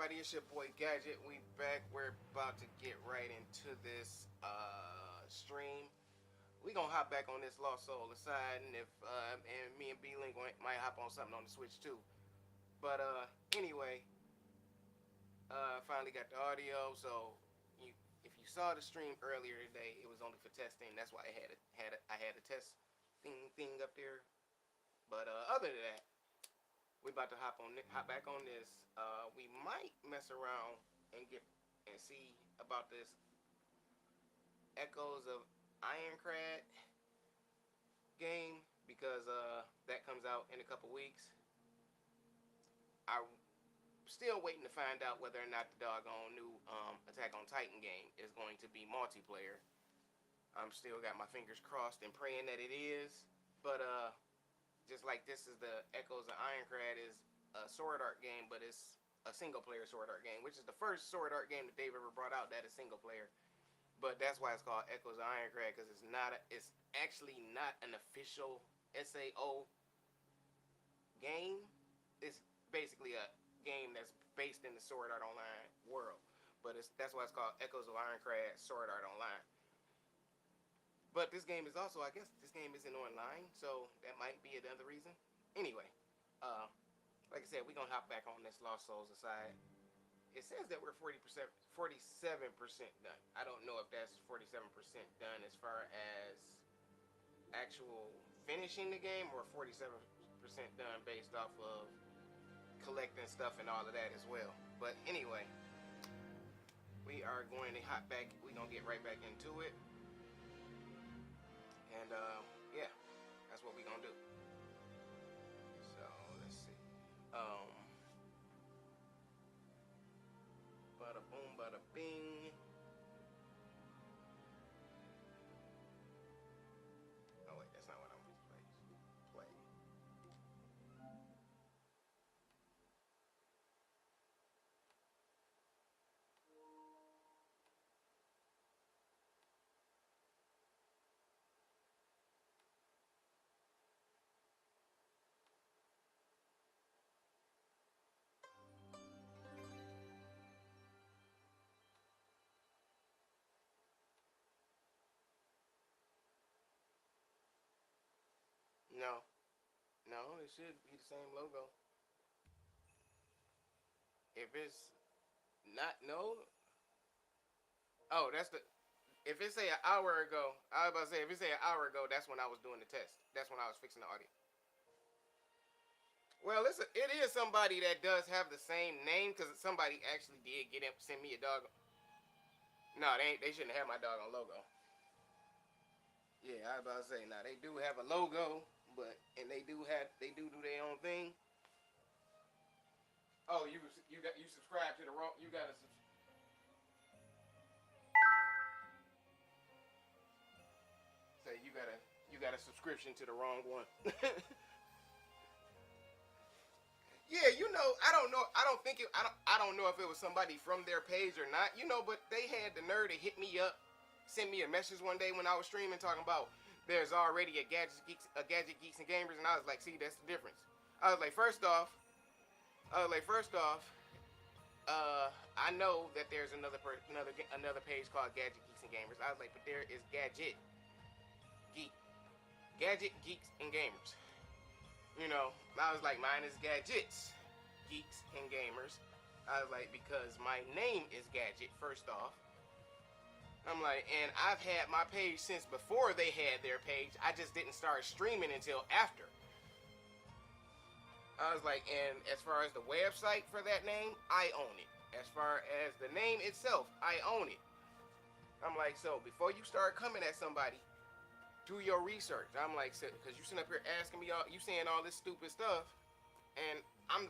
everybody, it's your boy Gadget. We back. We're about to get right into this stream. We gonna hop back on this Lost Soul aside, and if and me and B Link might hop on something on the Switch too. But anyway, finally got the audio. So you, if you saw the stream earlier today, it was only for testing. That's why I had a test thing up there. But other than that, we about to hop back on this. We might mess around and see about this Echoes of Ironcrad game because that comes out in a couple weeks. I'm still waiting to find out whether or not the doggone new Attack on Titan game is going to be multiplayer. I'm still got my fingers crossed and praying that it is. But just like this is the Echoes of Ironcrad is a sword art game, but it's a single player sword art game, which is the first sword art game that they've ever brought out that is single player. But that's why it's called Echoes of Ironcrad, because it's actually not an official SAO game. It's basically a game that's based in the Sword Art Online world. But that's why it's called Echoes of Ironcrad Sword Art Online. But this game is also, I guess, this game isn't online, so that might be another reason. Anyway, like I said, we're gonna hop back on this Lost Souls aside. It says that we're 47% done. I don't know if that's 47% done as far as actual finishing the game, or 47% done based off of collecting stuff and all of that as well. But anyway, we are going to hop back. We're gonna get right back into it. And yeah, that's what we're gonna do. So let's see. Bada boom, bada bing. Oh wait, that's not what I'm gonna play. No, no, it should be the same logo. If it's not, no. Oh, that's the. If it say an hour ago, I was about to say if it say an hour ago, that's when I was doing the test. That's when I was fixing the audio. Well, it is somebody that does have the same name, because somebody actually did send me a dog. No, they shouldn't have my dog on logo. Yeah, I was about to say, now they do have a logo, and they do their own thing. Oh, you subscribe to the wrong. You got to say you got a subscription to the wrong one. Yeah, I don't know. I don't think it. I don't know if it was somebody from their page or not. But they had the nerve to hit me up, send me a message one day when I was streaming talking about there's already a Gadget Geeks and Gamers, and I was like, see, that's the difference. I was like, first off, I know that there's another page called Gadget Geeks and Gamers. I was like, but there is Gadget Geeks and Gamers. I was like, mine is Gadgets, Geeks, and Gamers. I was like, because my name is Gadget, first off. I'm like, and I've had my page since before they had their page. I just didn't start streaming until after. I was like, and as far as the website for that name, I own it. As far as the name itself, I own it. I'm like, so before you start coming at somebody, do your research. I'm like, because you sitting up here asking me you saying all this stupid stuff, and I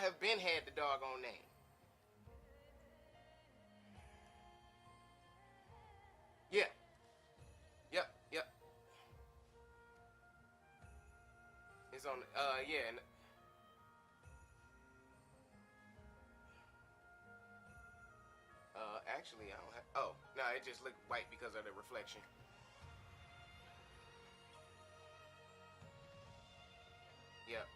have been had the doggone name. Yeah. Yep. It's on. Yeah. Actually, I don't have. Oh, no, it just looked white because of the reflection. Yep.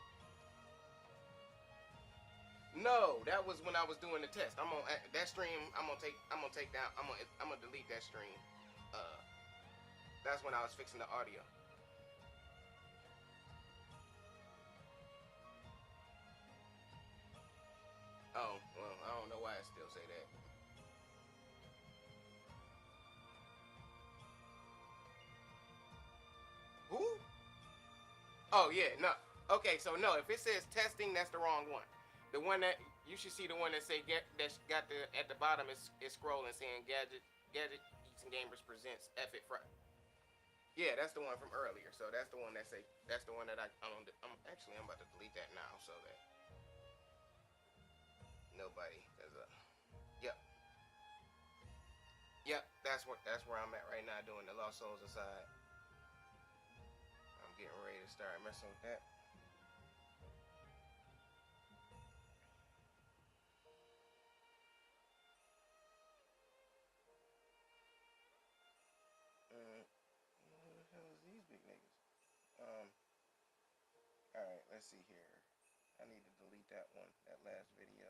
No, No, that was when I was doing the test. I'm on that stream. I'm gonna take down. I'm gonna delete that stream. Uh, that's when I was fixing the audio. Oh, well, I don't know why I still say that. Who? Oh yeah, no. Okay, so no, if it says testing, that's the wrong one. The one that you should see, the one that say get that's got the at the bottom is scrolling saying gadget Geeks and Gamers presents F it Friday. Yeah, that's the one from earlier. So that's the one that say that's the one that I'm actually I'm about to delete that now so that nobody does a. Yep, yep. That's where I'm at right now doing the Lost Souls aside. I'm getting ready to start messing with that. Who the hell is these big niggas? All right, let's see here. I need to delete that one, that last video.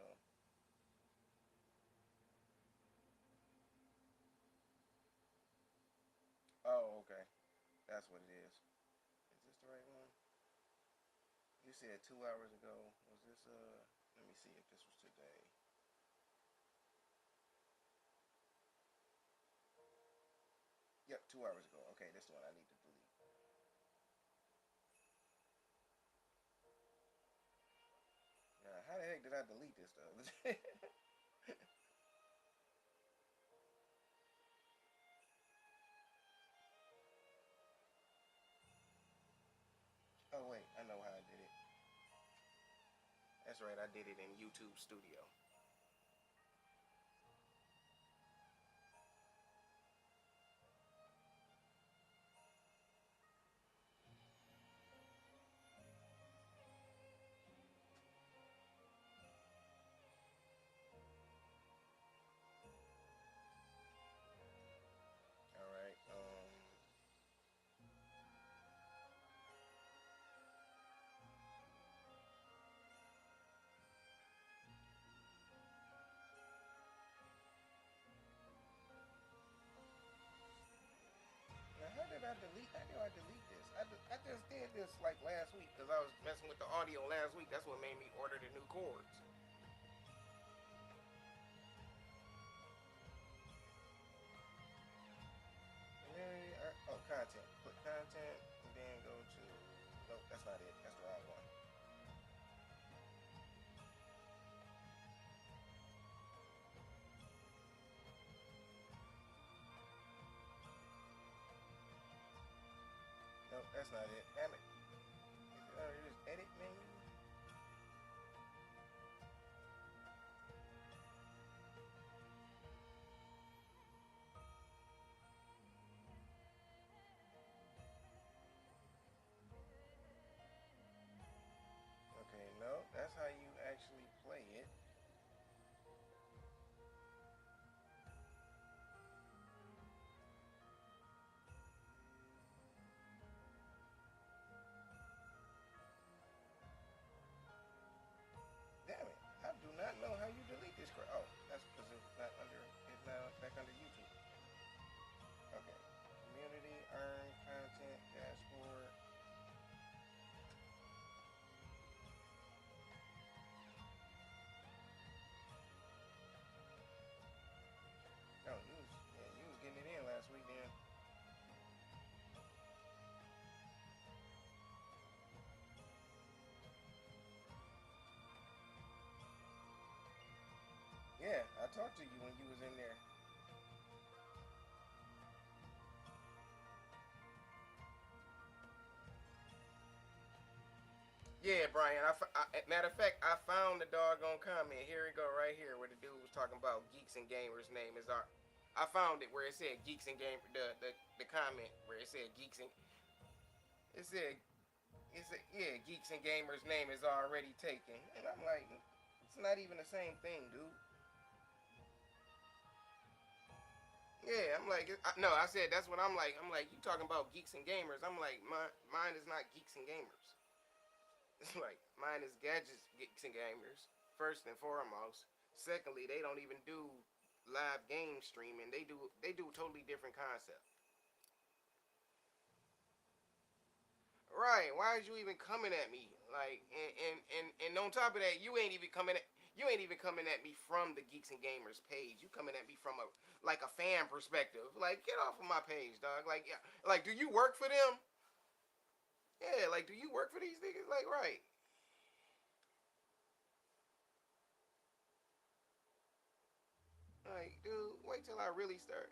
Oh, okay. That's what it is. Is this the right one? You said 2 hours ago. Was this let me see if this was today. Yep, 2 hours ago. Okay, this one I need to delete. Now, how the heck did I delete this though? Oh wait, I know how I did it. That's right, I did it in YouTube Studio. All right. Now, how did I delete this? I just did this like last week because I was messing with the audio last week. That's what made me order the new cords. Oh, content. Put content and then go to. Nope, that's not it. That's the wrong one. Nope, that's not it. Damn it. It is edit menu. Okay, no, that's how you actually play it. Damn it. I do not know how you delete this crap. Oh, that's because it's now back under YouTube. Okay. Community, earn, content, dashboard. Oh, you was getting it in last week then. Yeah, I talked to you when you was in there. Yeah, Brian. Matter of fact, I found the doggone comment. Here we go, right here, where the dude was talking about Geeks and Gamers name is our. I found it where it said Geeks and Game the comment where it said Geeks and it said yeah Geeks and Gamers name is already taken, and I'm like, it's not even the same thing, dude. Yeah, I'm like, no, I said that's what I'm like. I'm like, you talking about Geeks and Gamers? I'm like, mine is not Geeks and Gamers. It's like mine is Gadgets Geeks and Gamers First and foremost. Secondly, they don't even do live game streaming. They do a totally different concept. Right? Why is you even coming at me? Like, and on top of that, you ain't even coming at me from the Geeks and Gamers page. You coming at me from a like a fan perspective. Like, get off of my page, dog. Like, yeah, like, do you work for them? Yeah, like, do you work for these niggas? Like, right? Like, dude, wait till I really start.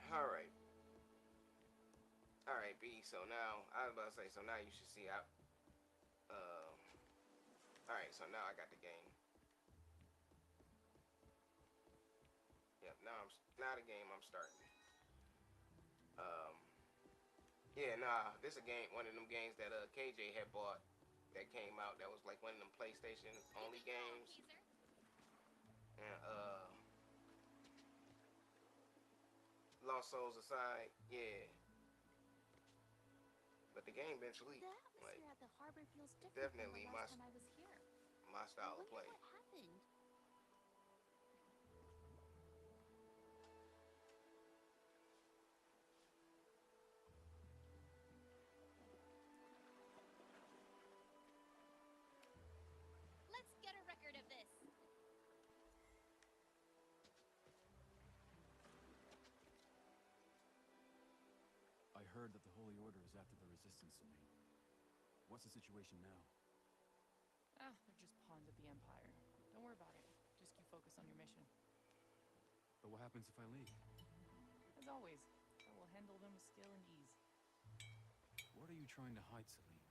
All right, all right, B. So now I was about to say. So now you should see. Uh, all right. So now I got the game. Yep. Now the game I'm starting. Um, yeah. Nah. This a game. One of them games that KJ had bought that came out. That was like one of them PlayStation only games. And Lost Souls aside, yeah. But the game been sweet. The Like, atmosphere at the harbor feels different from definitely the last time I was here. my I style of wonder play. what happened. Let's get a record of this. I heard that the Holy Order is after the Resistance of me. What's the situation now? Ah, they're just pawns of the Empire. Don't worry about it. Just keep focused on your mission. But what happens if I leave? As always, I will handle them with skill and ease. What are you trying to hide, Celine?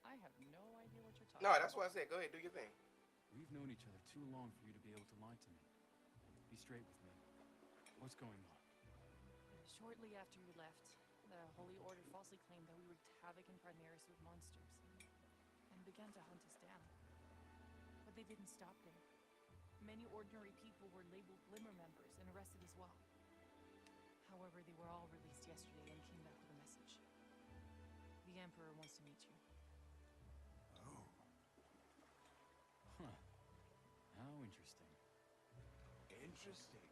I have no idea what you're talking No, about. that's why I said, go ahead, do your thing. We've known each other too long for you to be able to lie to me. Be straight with me. What's going on? Shortly after you left, the Holy Order falsely claimed that we wreaked havoc in Primaris with monsters, and began to hunt us down. But they didn't stop there. Many ordinary people were labeled Glimmer members and arrested as well. However, they were all released yesterday and came back with a message. The Emperor wants to meet you. Oh. Huh. How interesting. Interesting.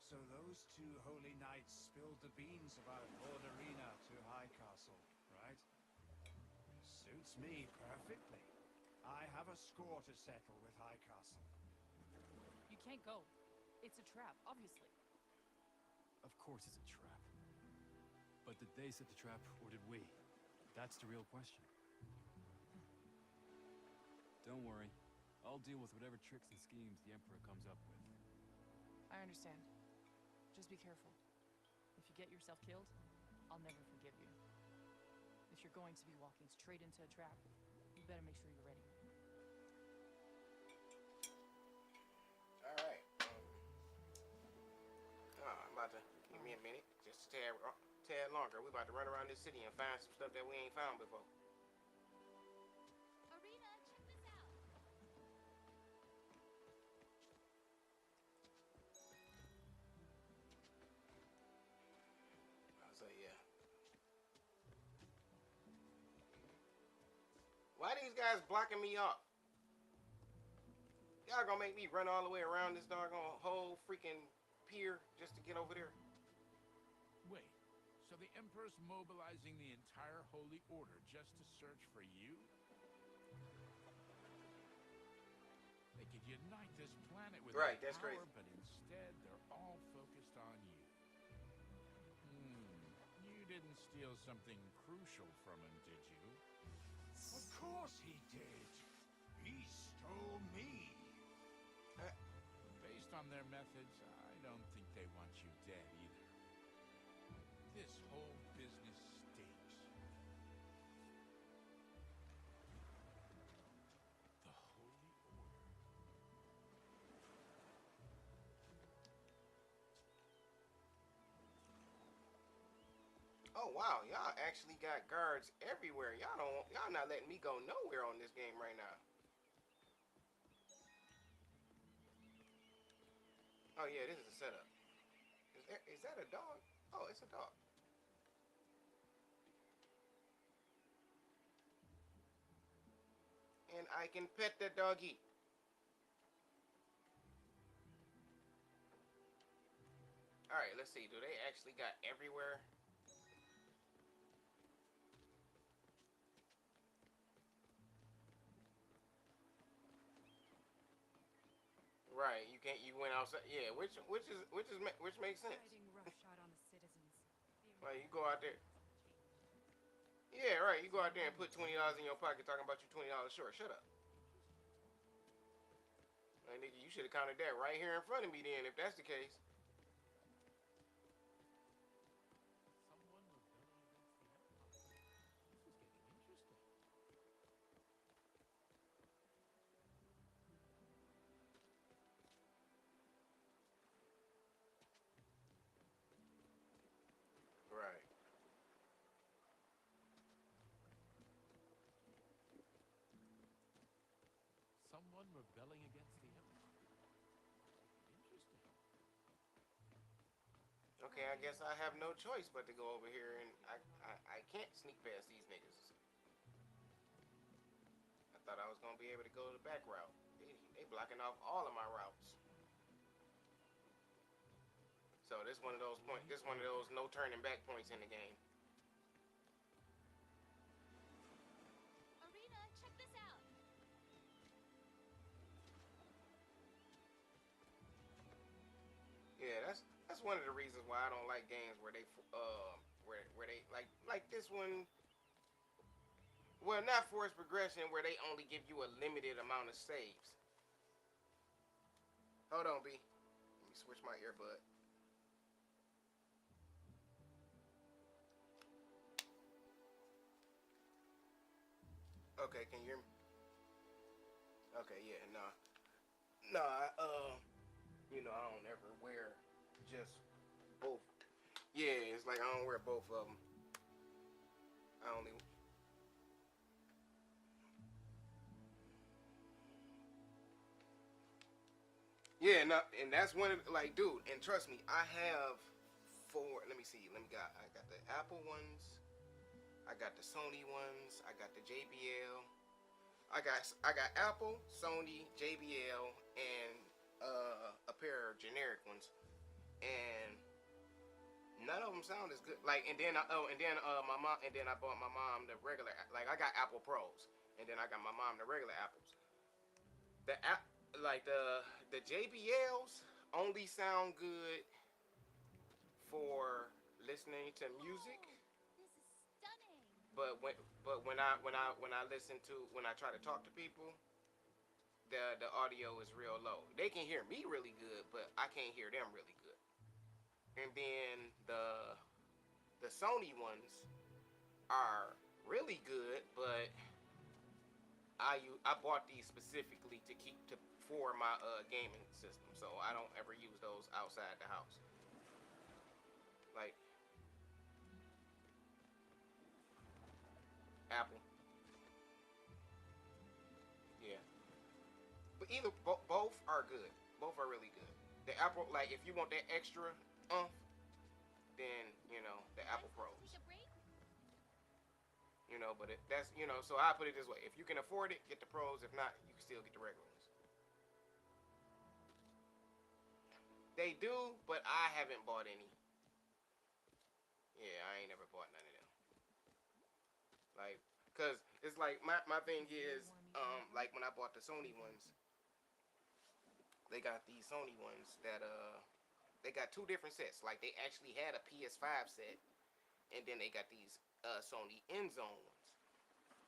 So those two holy knights spilled the beans about Orderina to High Castle, right? Suits me perfectly. I have a score to settle with High Castle. You can't go. It's a trap, obviously. Of course it's a trap. But did they set the trap, or did we? That's the real question. Don't worry. I'll deal with whatever tricks and schemes the Emperor comes up with. I understand. Just be careful. If you get yourself killed, I'll never forgive you. If you're going to be walking straight into a trap, you better make sure you're ready. All right. I'm about to give me a minute, just a tad longer. We about to run around this city and find some stuff that we ain't found before. Arena, check this out. So yeah. Why these guys blocking me up? Y'all gonna make me run all the way around this doggone whole freaking pier just to get over there? Wait, so the Emperor's mobilizing the entire Holy Order just to search for you? They could unite this planet with Right, their that's power, crazy. but instead they're all focused on you. You didn't steal something crucial from him, did you? Of course he did. He stole me. Based on their methods, I don't think they want you dead either. This whole business stinks. The Holy Order. Oh wow, y'all actually got guards everywhere. Y'all not letting me go nowhere on this game right now. Oh yeah, this is a setup. Is that a dog? Oh, it's a dog. I can pet that doggy. All right, let's see. Do they actually got everywhere? Right. You can't. You went outside. Yeah. Which makes sense. Riding roughshod on the citizens. Like you go out there. Yeah. Right. You go out there and put $20 in your pocket, talking about you $20 short. Shut up. Like nigga, you should have counted that right here in front of me. Then, if that's the case. Someone rebelling against the Empire. This is getting interesting. Right. Someone rebelling against the Empire. Interesting. Okay, I guess I have no choice but to go over here, and I can't sneak past these niggas. I thought I was gonna be able to go the back route. They blocking off all of my routes. So this one of those point. This one of those no turning back points in the game. Arena, check this out. Yeah, that's one of the reasons why I don't like games where they where they like this one. Well, not forced progression where they only give you a limited amount of saves. Hold on, B. Let me switch my earbud. Okay, can you hear me? Okay, yeah, nah, you know, I don't ever wear just both. Yeah, it's like I don't wear both of them. I only. Yeah, no, and that's one of like, dude, and trust me, I have four. Let me see. I got the Apple ones. I got the Sony ones. I got the JBL. I got Apple, Sony, JBL, and a pair of generic ones, and none of them sound as good. Like, and then my mom, and then I bought my mom the regular. Like, I got Apple Pros, and then I got my mom the regular Apples. The app, like the JBLs, only sound good for listening to music. Whoa, this is stunning. But when I listen to when I try to talk to people, the audio is real low. They can hear me really good, but I can't hear them really good. And then the Sony ones are really good, but I bought these specifically to keep to for my gaming system, so I don't ever use those outside the house. Like Apple, yeah. But both are good. Both are really good. The Apple, like if you want that extra then the Apple Guys, Pros. take a break. But that's so I put it this way: if you can afford it, get the Pros. If not, you can still get the regular ones. They do, but I haven't bought any. Yeah, I ain't never bought none of them. Like, cause it's like my thing is, like when I bought the Sony ones, they got these Sony ones that they got two different sets. Like they actually had a PS5 set, and then they got these Sony End Zone ones.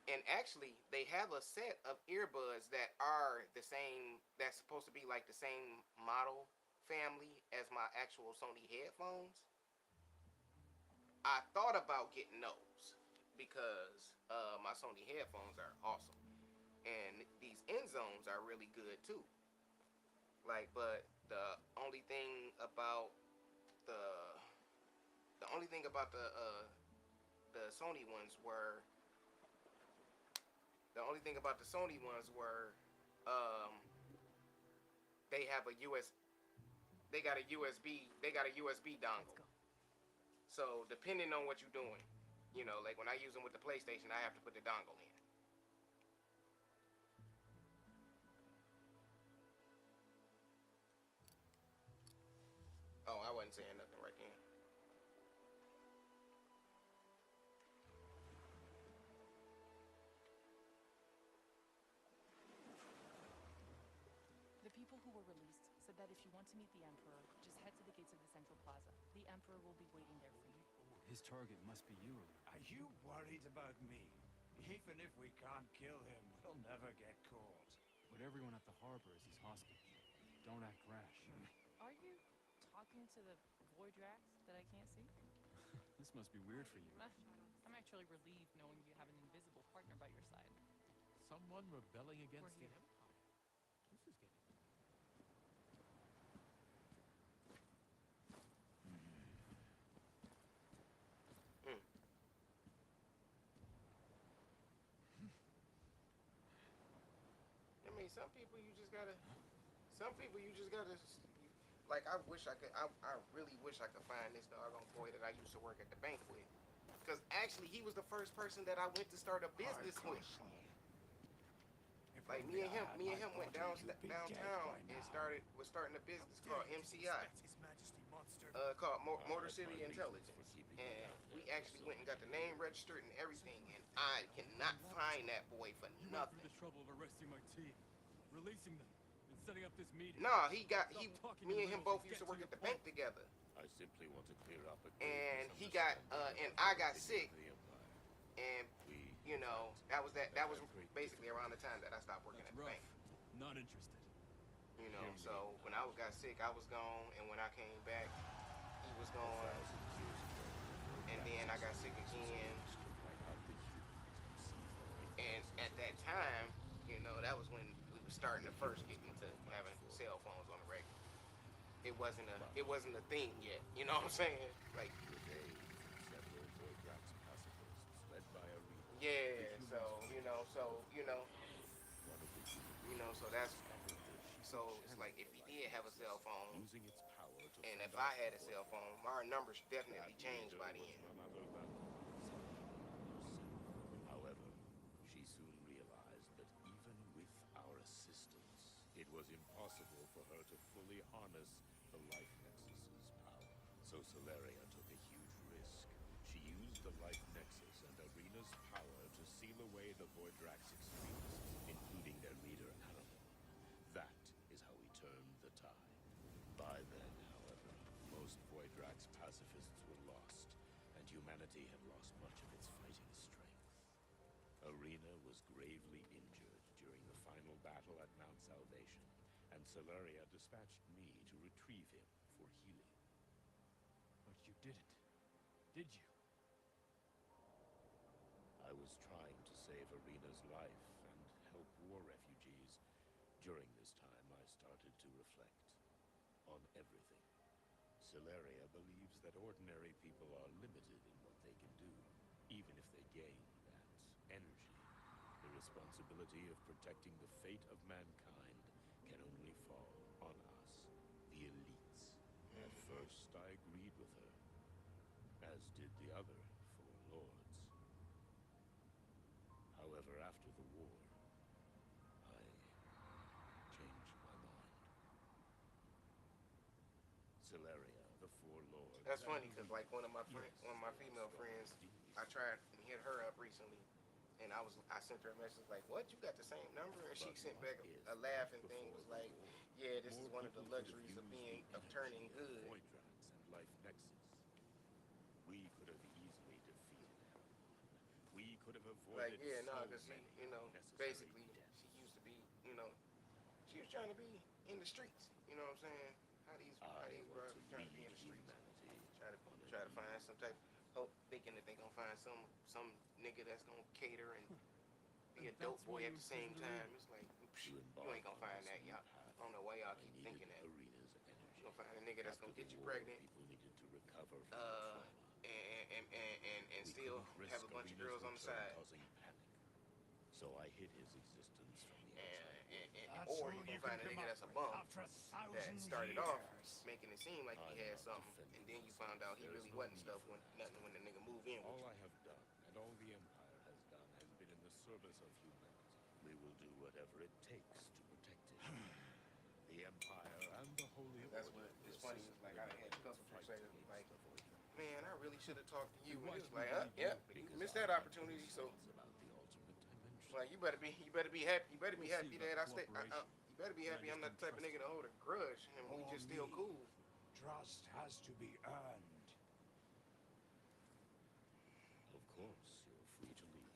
And actually, they have a set of earbuds that are the same. That's supposed to be like the same model family as my actual Sony headphones. I thought about getting those because my Sony headphones are awesome, and these End Zones are really good too. Like, but the the only thing about the Sony ones were the only thing about the Sony ones were um, they have a US they got a USB Let's dongle. go. So depending on what you're doing, like when I use them with the PlayStation, I have to put the dongle in. wasn't saying nothing right then. The people who were released said that if you want to meet the Emperor, just head to the gates of the Central Plaza. The Emperor will be waiting there for you. His target must be you. Are you worried about me? Even if we can't kill him, we'll never get caught. But everyone at the harbor is his hostage. Don't act rash. Are you talking to the void Drax that I can't see? This must be weird for you. I'm actually relieved knowing you have an invisible partner by your side. Someone rebelling against the We're here. Empire. This is getting... Mm. I mean, some people you just gotta. Like, I really wish I could find this doggone boy that I used to work at the bank with. Because actually, he was the first person that I went to start a business with. Like, me and him went downtown and was starting a business called MCI. Called Motor City Intelligence. And we actually went and got the name registered and everything. And I cannot find that boy for You went nothing. through the trouble of arresting my team, releasing them, and setting up this meeting. Nah, me and him in both riddles, used to get work to at the the bank point. together. I simply want to clear up a And he got, and I got sick. And, We, you know, that was basically around the time that I stopped working That's at the rough. bank. Not interested. You know, so when I got sick, I was gone. And when I came back, he was gone. And then I got sick again. And at that time, you know, that was when we were starting to first get into having cell phones on the regular. It wasn't a thing yet. You know what I'm saying? Like, yeah. So that's so it's like if he did have a cell phone, and if I had a cell phone, our numbers definitely changed by then. However, she soon realized that even with our assistance, it was impossible for her to fully harness the Life Nexus's power. So Celeria took a huge risk. She used the Life Nexus and Arena's power to seal away the Voidrax extremists, including their leader, Animal. That is how we turned the tide. By then, however, most Voidrax pacifists were lost, and humanity had lost much of its fighting strength. Arena was gravely injured during the final battle at Mount Salvation, and Celeria dispatched me to retrieve him for healing. But you didn't, did you? I was trying to save Arena's life and help war refugees. During this time, I started to reflect on everything. Celeria believes that ordinary people are limited in what they can do, even if they gain that energy. The responsibility of protecting the fate of mankind can only fall on us, the elites. At first, I agreed with her, as did the other four lords. However, after the war, I changed my mind. Celeria, the four lords... That's funny because like one of my female friends, I tried and hit her up recently, and I sent her a message like, "What? You got the same number?" And she sent back a laughing thing, was like, "Yeah, this is one of the luxuries of turning good." Voidrax and Life Nexus. We could have easily defeated everyone. We could have avoided Like, yeah, no, so because she, many you know, unnecessary basically deaths. she used to be, you know, she was trying to be in the streets. You know what I'm saying? How these I bros want to trying to be lead in the streets. humanity Try to find some type hope, thinking that they gonna find some nigga that's gonna cater and be a And dope that's why boy at you the same imprisoned Arena. time. It's like, to you embark ain't gonna on find this that, new y'all. path. I don't know why y'all I keep needed thinking that. Arena's energy. You gonna find a nigga that's After gonna get the you war, pregnant, people needed to recover from the trauma. and We still couldn't have a risk bunch of Arena's girls on the return side. causing panic. So I hid his existence from the outside world. Or you can find a nigga that's a bum that started off making it seem like he had something, and then you found out he really wasn't stuff when nothing when the nigga moved in with All you. I have done, and all the Empire has done, has been in the service of humanity. We will do whatever it takes to protect it. The The Empire and the Holy That's Order what it's will funny. assist It's like I women had in a couple this people fight say to me, against like, the Void. man, I really should have talked to you. And And why he was do we like, believe yep, you? you Because missed I that have opportunity. So, concerns about the alternate dimension. like, you better be happy. You better be We'll see happy about that I stay. cooperation. You better be But I happy just I'm not don't the type of trust nigga you. to hold a grudge and we For just still me, cool. Trust has to be earned. Of course, you're free to leave.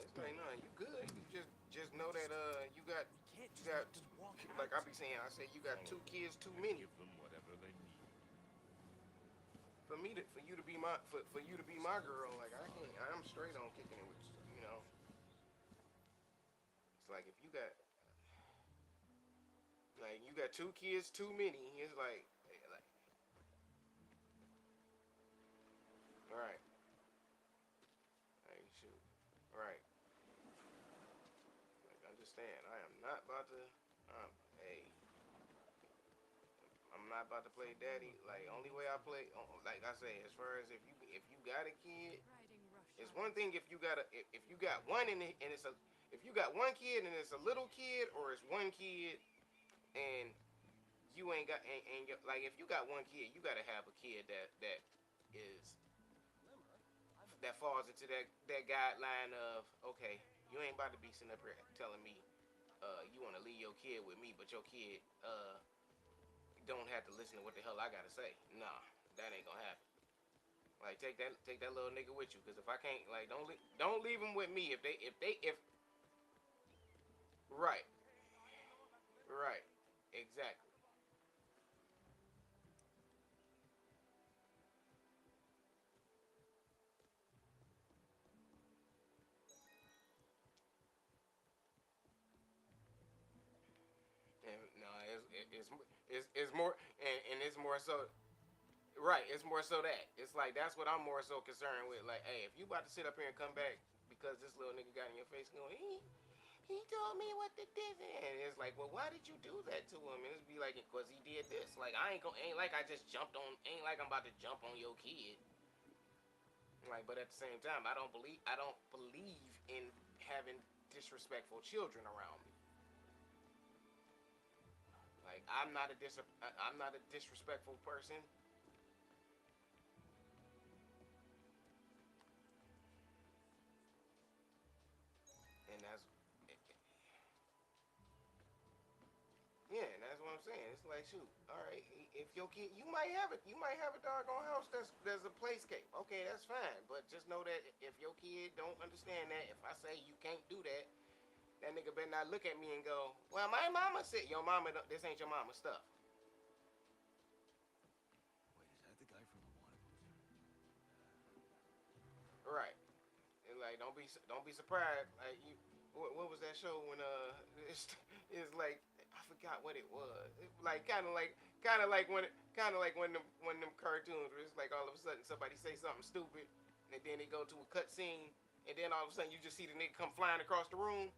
It's like, no, you good. You just know that you got like I be saying. I say you got 2 kids too And many. give them whatever they need. For you to be my girl. Like I'm straight on kicking it with you. You know. It's like if you got 2 kids too many. It's like all right. Hey, shoot. All right. Like understand. I am not about to. Hey. I'm not about to play daddy. Like only way I play, like I say, as far as if you got a kid, it's one thing if you got one and it's a if you got one kid and it's a little kid, or it's one kid and you ain't got like if you got one kid, you got to have a kid that is that falls into that guideline of okay, you ain't about to be sitting up here telling me you want to leave your kid with me, but your kid don't have to listen to what the hell I gotta say. Nah, that ain't gonna happen. Like take that little nigga with you, cause if I can't, like, don't leave him with me. If right, right, exactly. And no, it's more and it's more so. Right, it's more so that it's like that's what I'm more so concerned with. Like, hey, if you about to sit up here and come back because this little nigga got in your face going, he told me what to do, and it's like, well, why did you do that to him? And it's be like, because he did this. Like, ain't like I just jumped on, ain't like I'm about to jump on your kid. Like, but at the same time, I don't believe in having disrespectful children around me. Like, I'm not a disrespectful person. And that's Yeah, and that's what I'm saying. It's like, shoot, all right, if your kid, you might have a doggone house that's a playscape. Okay, that's fine, but just know that if your kid don't understand that, if I say you can't do that, that nigga better not look at me and go, well, my mama said, your mama, this ain't your mama stuff. Wait, is that the guy from the water poster? Right? And like, don't be surprised. Like you, what was that show when it's like I forgot what it was. It, like kind of like when them cartoons where it's like all of a sudden somebody say something stupid and then they go to a cut scene and then all of a sudden you just see the nigga come flying across the room.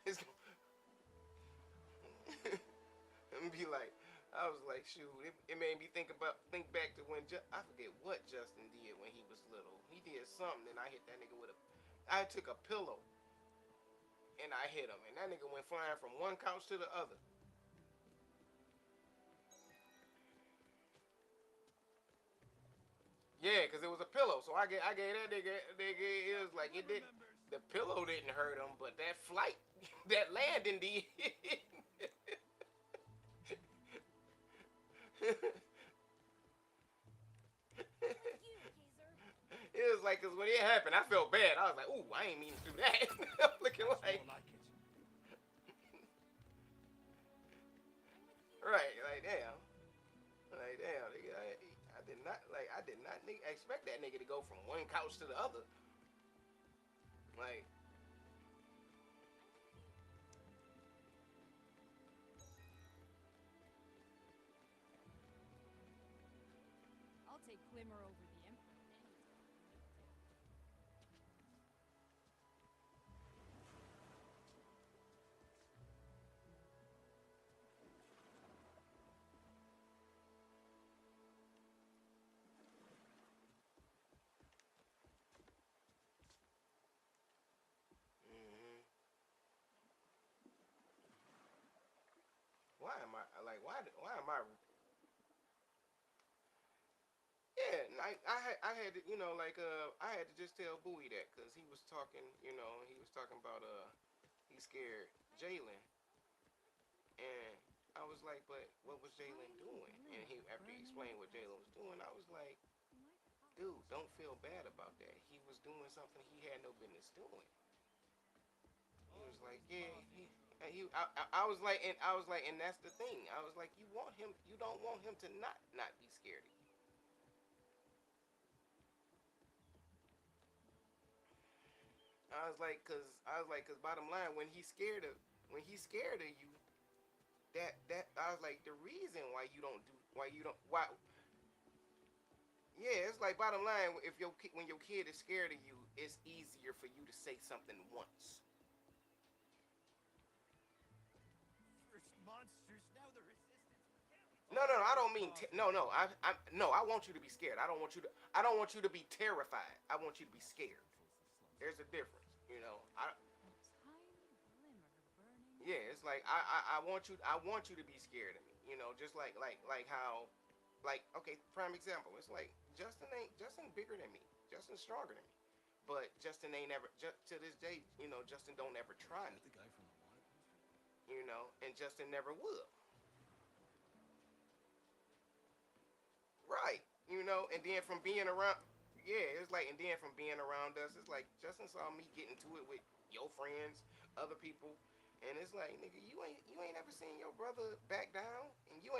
It's and be like, I was like, shoot, it made me think back to when I forget what Justin did when he was little. He did something and I hit that nigga with I took a pillow and I hit him and that nigga went flying from one couch to the other. Yeah, cause it was a pillow, so I gave that nigga it was like it did. The pillow didn't hurt him, but that flight, that landing did. You, Kaiser. It was like, cause when it happened, I felt bad. I was like, ooh, I ain't mean to do that. I'm looking That's like, more like it. right, like damn, nigga, I did not expect that nigga to go from one couch to the other. Like, I'll take Glimmer over the Emperor any day. mm-hmm. I had to, like I had to just tell Bowie that because he was talking, he was talking about he's scared Jalen, and I was like, but what was Jalen doing? And he after he explained what Jalen was doing, I was like, dude, don't feel bad about that. He was doing something he had no business doing. He was like, yeah, I was like, and that's the thing. I was like, you don't want him to not be scared of you. I was like, cause bottom line, when he's scared of you, that I was like, the reason why you don't, why, yeah, it's like bottom line, if when your kid is scared of you, it's easier for you to say something once. First monsters, now the resistance. No, I don't mean no. No, I want you to be scared. I don't want you to be terrified. I want you to be scared. There's a difference. A tiny glimmer burning. Yeah, it's like I want you to be scared of me. Just like how, like, okay, prime example. It's like Justin bigger than me. Justin's stronger than me. But Justin ain't ever to this day. Justin don't ever try me. The guy from the water poster? And Justin never will. Right. And then from being around, yeah, it's like, and then from being around us, it's like Justin saw me get into it with your friends, other people, and it's like, nigga, you ain't ever seen your brother back down, and you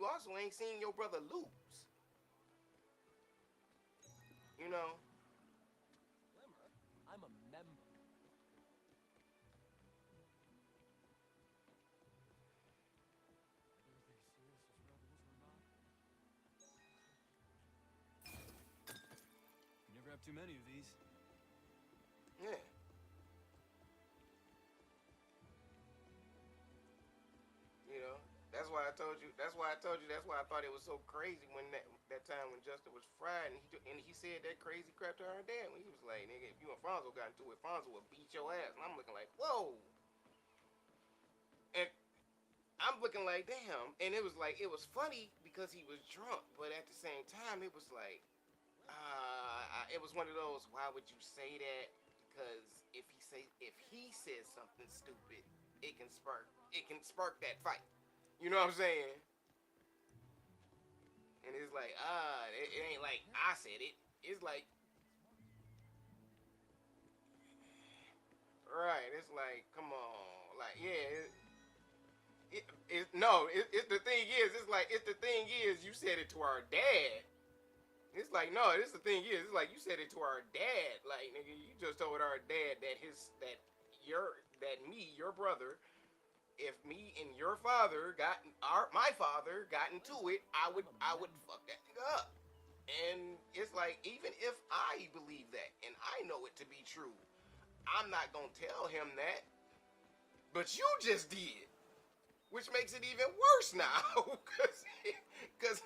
also ain't seen your brother lose. You know. Glimmer? I'm a member. You never have too many of these. Yeah. That's why I told you. That's why I told you. That's why I thought it was so crazy when that time when Justin was fried and he said that crazy crap to our dad when he was like, "Nigga, if you and Fonzo got into it, Fonzo would beat your ass." And I'm looking like, "Whoa!" And I'm looking like, "Damn!" And it was funny because he was drunk, but at the same time, it was like, it was one of those. Why would you say that? Because if he says something stupid, it can spark that fight. You know what I'm saying? And it's like, it ain't like I said it. It's like, right. It's like, come on, like, yeah. No. The thing is, the thing is, you said it to our dad. It's like, no. This the thing is, it's like you said it to our dad. Like, nigga, you just told our dad that me, your brother, if me and your father my father got into it, I would fuck that nigga up. And it's like, even if I believe that and I know it to be true, I'm not gonna tell him that. But you just did, which makes it even worse now, because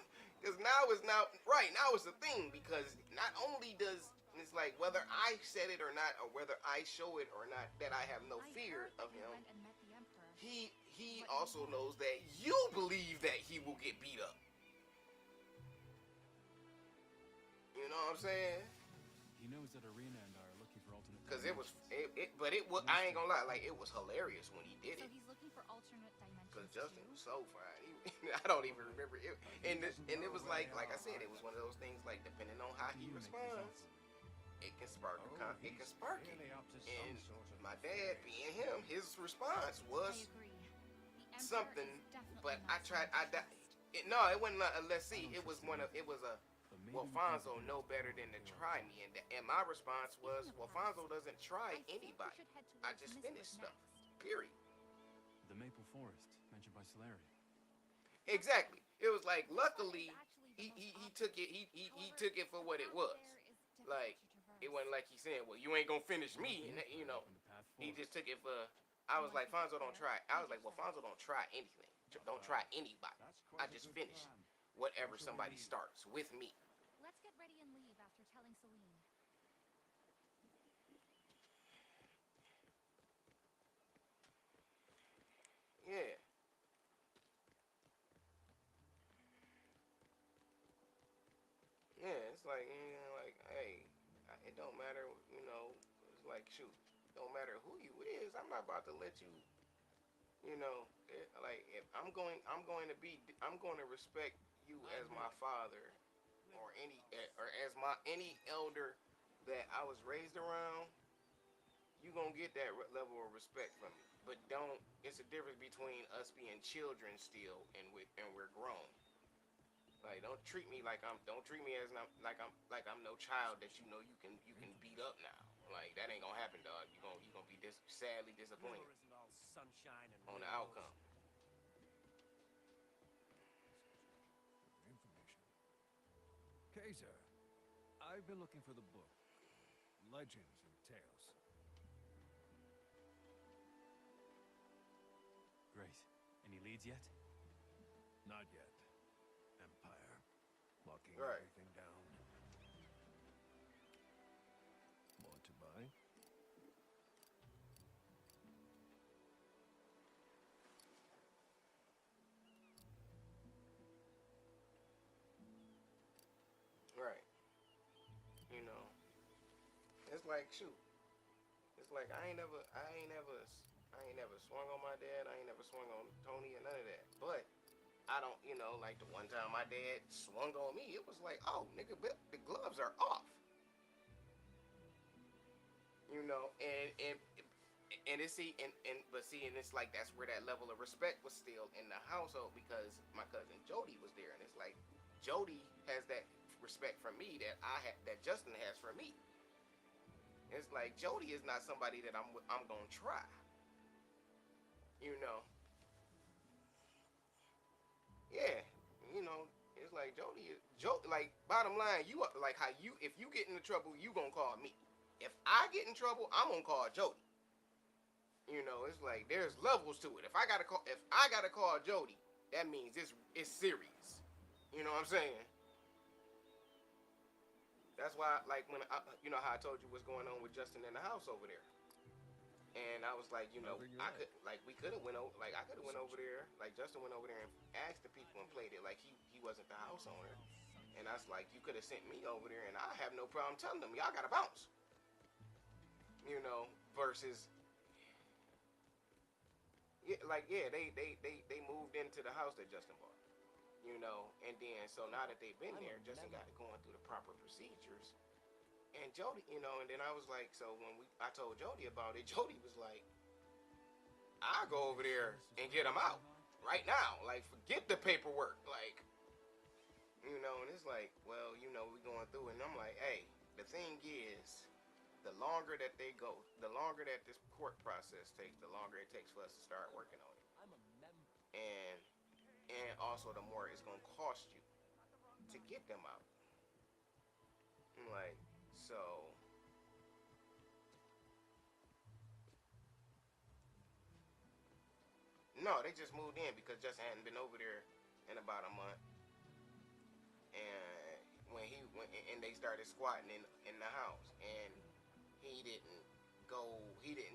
now it's a thing, because not only does it's like, whether I said it or not, or whether I show it or not, that I have no fear of him. Went and met the Emperor. He also knows that you believe that he will get beat up. You know what I'm saying? He knows that Arena and I are looking for alternate Because dimensions. but it was, I ain't gonna lie, like, it was hilarious when he did So it. he's looking for alternate dimensions. Because Justin too? was so fine. I don't even remember it. And it was like I said, it was one of those things, like, depending on how he You make this responds, awful. it can spark it can he's spark it. really up to some And sort of my dad, thing. being him, his response I was agree. The Emperor something, is definitely but not I tried. someone to trust. No, it wasn't. Let's see. It was one of. It was a. But maybe Well, we can Fonzo figure know out better tomorrow than to before try our me, and my response was, Speaking of well, Fonzo, Fonzo doesn't try I think we anybody. should head I towards just Mistwood finished stuff. next. Period. The Maple Forest, mentioned by Solari. Exactly. It was like, This one is luckily, actually the he most took it. obvious. He However, took it for the what it path was. there is difficult Like, to traverse. it wasn't like he said, well, you ain't gonna finish What me, about and the that, Emperor from the Path he Forest? just took it for. I was like, Fonzo, don't try. I was like, well, Fonzo, don't try anything. Don't try anybody. That's I quite a just good finished plan. whatever What shall we somebody leave? starts with me. Let's get ready and leave after telling Celine. Yeah. Yeah. it's like, like, hey, it don't matter, it's like, shoot, don't matter who you is. I'm not about to let you, like, if I'm going to respect you as my father, or as my any elder that I was raised around. You gonna get that level of respect from me. But don't. It's a difference between us being children still, and we're grown. Like, don't treat me as like I'm no child that you can beat up now. Like, that ain't gonna happen, dog. You gonna be sadly disappointed Glimmer isn't all sunshine and on the rainbows. outcome. Information. Kaiser, I've been looking for the book. Legends and Tales. Great. Any leads yet? Not yet. Empire. Locking Right. everything down. Want to buy? Right. You know. It's like, shoot. It's like I ain't never swung on my dad. I ain't never swung on Tony or none of that. But I don't, like the one time my dad swung on me, it was like, oh, nigga, the gloves are off. And it's and it's like that's where that level of respect was still in the household because my cousin Jody was there, and it's like Jody has that respect for me that Justin has for me. It's like Jody is not somebody that I'm gonna try. You know. Yeah. You know. It's like like bottom line, you like how if you get into trouble, you gonna call me. If I get in trouble, I'm gonna call Jody. It's like there's levels to it. If I gotta call Jody, that means it's serious. You know what I'm saying? That's why, like when how I told you what's going on with Justin in the house over there. And I was like, Nothing you I like. could, like, we could have went over, like, I could have went over there, like, Justin went over there and asked the people and played it, like, he wasn't the house owner. And I was like, you could have sent me over there, and I have no problem telling them, y'all gotta bounce. Versus, yeah, like, yeah, they moved into the house that Justin bought. And then, so now that they've been there, Justin got to going through the proper procedures. And Jody, and then I was like, so when I told Jody about it, Jody was like, I'll go over there and get him out right now. Like, forget the paperwork. Like, and it's like, well, we going through it. And I'm like, hey, the thing is, the longer that they go, the longer that this court process takes, the longer it takes for us to start working on it. I'm a member. And also the more it's gonna cost you to get them out. I'm like, so no, they just moved in because Justin hadn't been over there in about a month. And and they started squatting in the house, and he didn't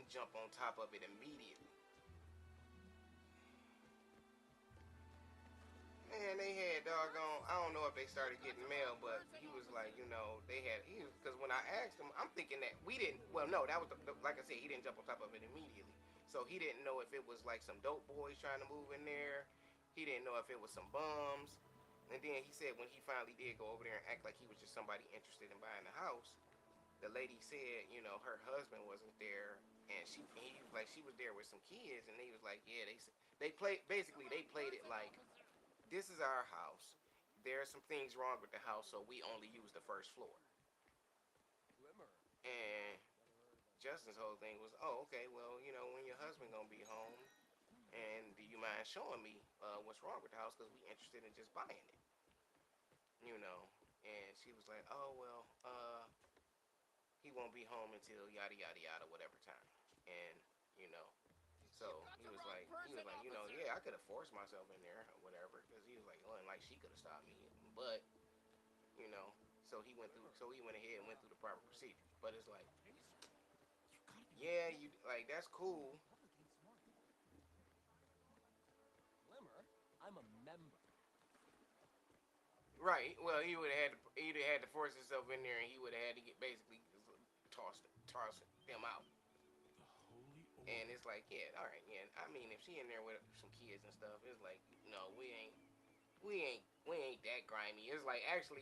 jump on top of it immediately. Man, they had doggone. I don't know if they started getting mail, but he was like, because when I asked him, I'm thinking that we didn't. Well, no, that was like I said, he didn't jump on top of it immediately. So he didn't know if it was like some dope boys trying to move in there. He didn't know if it was some bums. And then he said when he finally did go over there and act like he was just somebody interested in buying the house, the lady said, her husband wasn't there, and he was like she was there with some kids, and he was like, yeah, they played it like this is our house. There's some things wrong with the house, so we only use the first floor. Glimmer. And Justin's whole thing was, oh, okay, well, when your husband gonna be home, and do you mind showing me what's wrong with the house? Because we interested in just buying it, you know. And she was like, oh, well, he won't be home until yada yada yada whatever time. And so yeah, I could have forced myself in there or whatever, because he was like, oh, and like she could have stopped me, but so he went ahead and went through the proper procedure. But it's like, yeah, you like that's cool. Glimmer. I'm a member. Right. Well, he'd have had to force himself in there, and he would have had to get basically toss them out. The Holy And Order. it's like, yeah, all right, yeah. I mean, if she in there with some kids and stuff, it's like, no, we ain't that grimy. It's like actually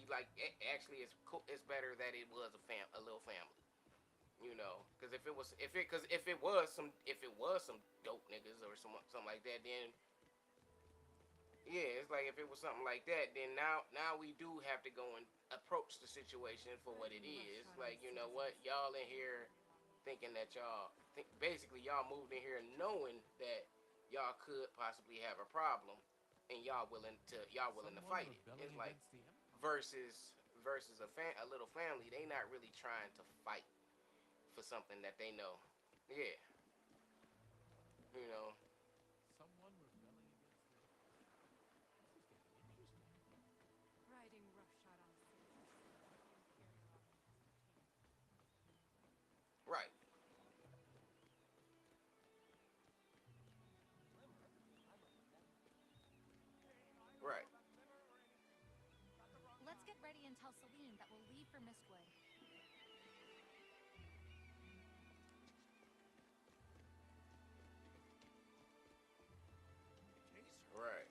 it's cool. It's better that it was a little family. You know, because if it was some dope niggas or something like that, then yeah, it's like if it was something like that, then now we do have to go and approach the situation for what it is. Like, you know what, y'all in here thinking that basically y'all moved in here knowing that y'all could possibly have a problem, and y'all willing to Someone fight it. rebelling It's like against the Empire. versus a little family, they not really trying to fight for something that they know. Yeah, you know. Someone rebelling against the Empire. This is getting interesting. Riding roughshod on citizens. The Imperial Army hasn't changed. Right, Glimmer? I remember that name. right. Let's get ready and tell Celine that we'll leave for Mistwood. Kaiser. Right.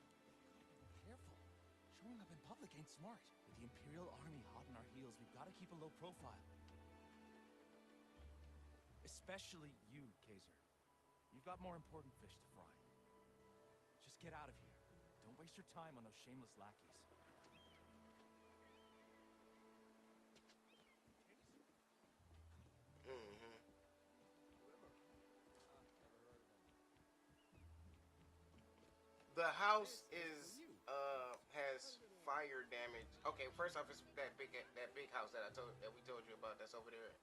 Careful. Showing up in public ain't smart. With the Imperial Army hot on our heels, we've got to keep a low profile. Especially you, Kaiser. You've got more important fish to fry. Just get out of here. Don't waste your time on those shameless lackeys. Mm-hmm. Glimmer? Never heard of him. The house This is for you. has fire damage. Okay, first off, it's that big house that we told you about that's over there.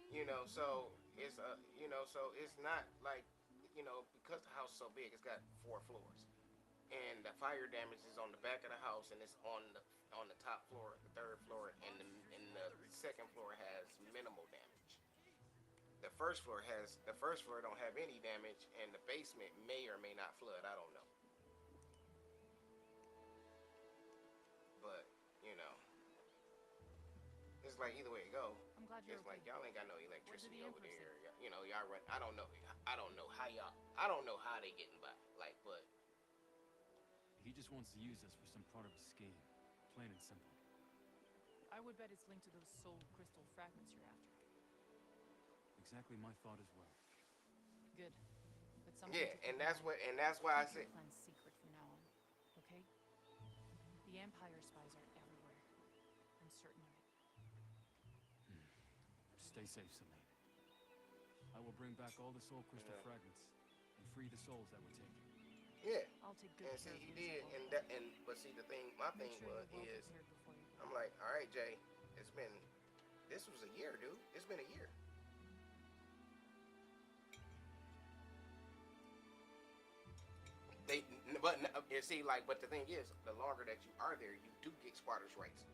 You know, so it's not like, because the house is so big, it's got 4 floors, and the fire damage is on the back of the house, and it's on the top floor, the third floor, and the second floor has minimal damage. The first floor don't have any damage, and the basement may or may not flood. I don't know, but you know, it's like either way it go. I'm glad you're It's okay. like y'all ain't got no What did electricity the over Emperor there. say? You know, y'all run. I don't know how y'all. I don't know how they getting by. Like, but He just wants to use us for some part of his scheme. Plain and simple. I would bet it's linked to those soul crystal fragments you're after. Exactly my thought as well. Good. But something yeah, to keep and in that's mind. why I Keep said your plans secret from now on, okay? The Empire spies are everywhere. I'm certain of it. Stay safe, Celine. I will bring back all the soul crystal Yeah. fragments and free the souls that were taken. yeah. I'll take good And care see, of he you did, both. but see, my Make thing sure was you're well is, prepared before you go. I'm like, all right, Jay, this was a year, dude. It's been a year. They, you see, like, but the thing is, the longer that you are there, you do get squatters' rights.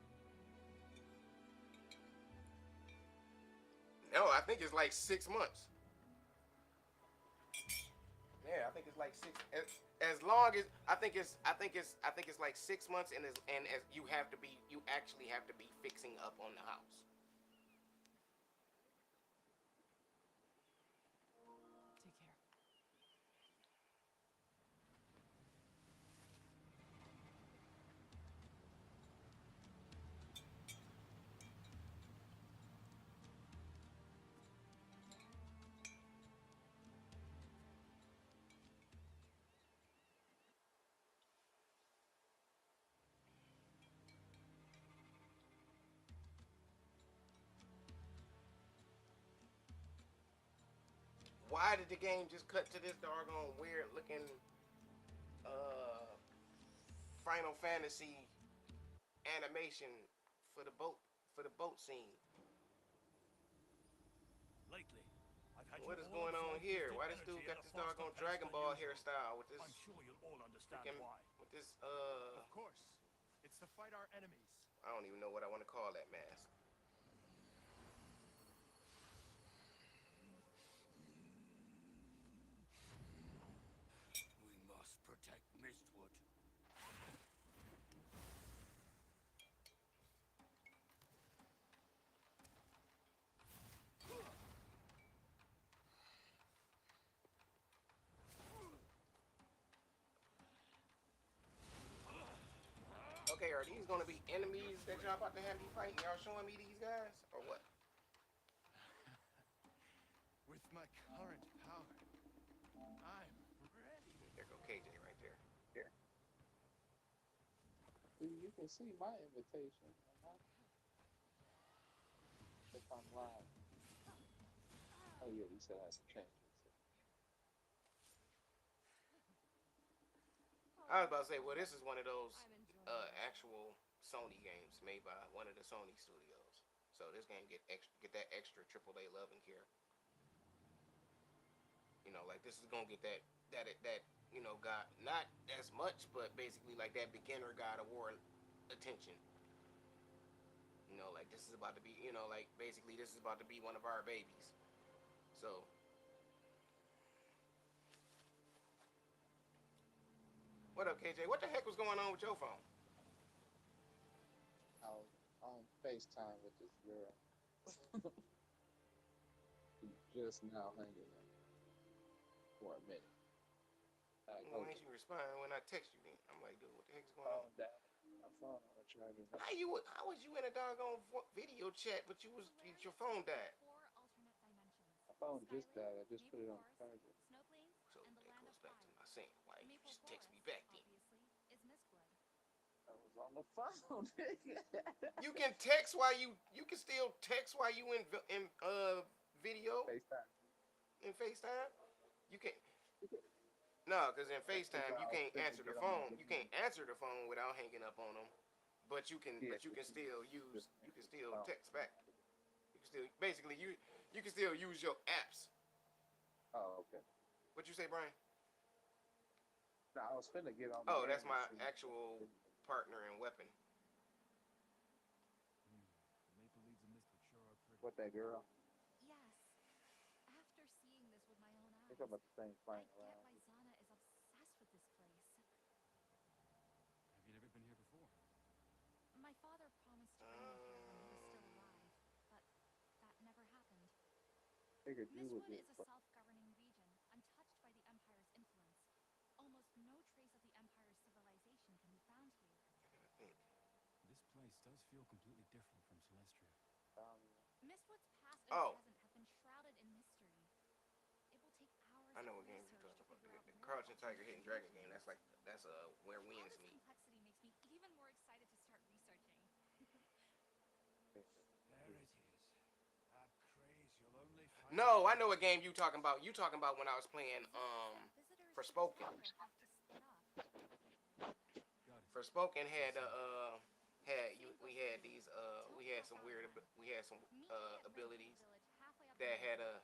No, I think it's like 6 months. Yeah, I think it's like as long as I think it's like 6 months, and as you actually have to be fixing up on the house. Take care. Why did the game just cut to this doggone weird looking uh Final Fantasy animation for the boat scene? Lately, I've had What you is all going on absorb here? gifted Why this dude energy got at a this faster doggone pace Dragon than Ball usual. hairstyle with this I'm sure you'll all understand freaking why. with this Of course, it's to fight our enemies. I don't even know what I want to call that mask. We must protect Mistwood. are these gonna be enemies that y'all about to have me fighting? Y'all showing me these guys or what? With my current power, I'm ready. There go KJ right there. You can see my invitation. If I'm live. Oh yeah, you said I had to change it. I was about to say, well, this is one of those I'm enjoying it. actual Sony games made by one of the Sony studios. So this game get that extra AAA love and care. You know, like this is gonna get that got not as much, but basically like that beginner God of War attention. You know, like this is about to be, like basically this is about to be one of our babies. So what up, KJ? What the heck was going on with your phone? I was on FaceTime with this girl. She just now hanging in for a minute. Why didn't you respond when I text you then? I'm like, dude, what the heck's going on? Phone down. My phone on the charger. How was you in a doggone video chat, but your phone died? Four alternate dimensions. My phone just Skyrim, died. I just put it on Maple the Forest, charger. Snowplains, So and the that Land goes of back to Pride. my saying, why you Maple just text me Forest, back then? obviously, is Mistwood. I was on the phone. You can text while you can still text while you in video FaceTime. in FaceTime. You can no, because in Because FaceTime I you was can't finna answer the get on the phone. You game. can't answer the phone without hanging up on them. But you can Yeah, still just you can answer the still phone. text back. You can still basically you can still use your apps. Oh, okay. What you say, Brian? No, I was finna get on the Oh, game that's and my see. actual partner and weapon. Maple leaves and Mistwood sure are pretty. What that girl? Yes. After seeing this with my own I eyes, think I'm about the same I flying get around. why Zana is obsessed with this place. Have you never been here before? My father promised to bring me here when he was still alive, but that never happened. Figured you would Mistwood get. is a self-governing region, untouched by the Empire's influence. Almost no trace of the Empire's civilization can be found here. This place does feel completely different from Celestia. Mistwood's past and Oh. present have been shrouded in mystery. It will take hours I know of what game you're research talking to about. figure out The where Crouching Tiger, alternate Hidden Dragon dimensions game. exist. That's where All wins this me. complexity makes me even more excited to start researching. There it is. That craze you'll only find. No, I know what game you talking about. You talking about when I was playing Visitors to the Forspoken. temple have to split up. Got it. Forspoken had we had some weird Meet me at Red Deer abilities Village, halfway up the that had mountain.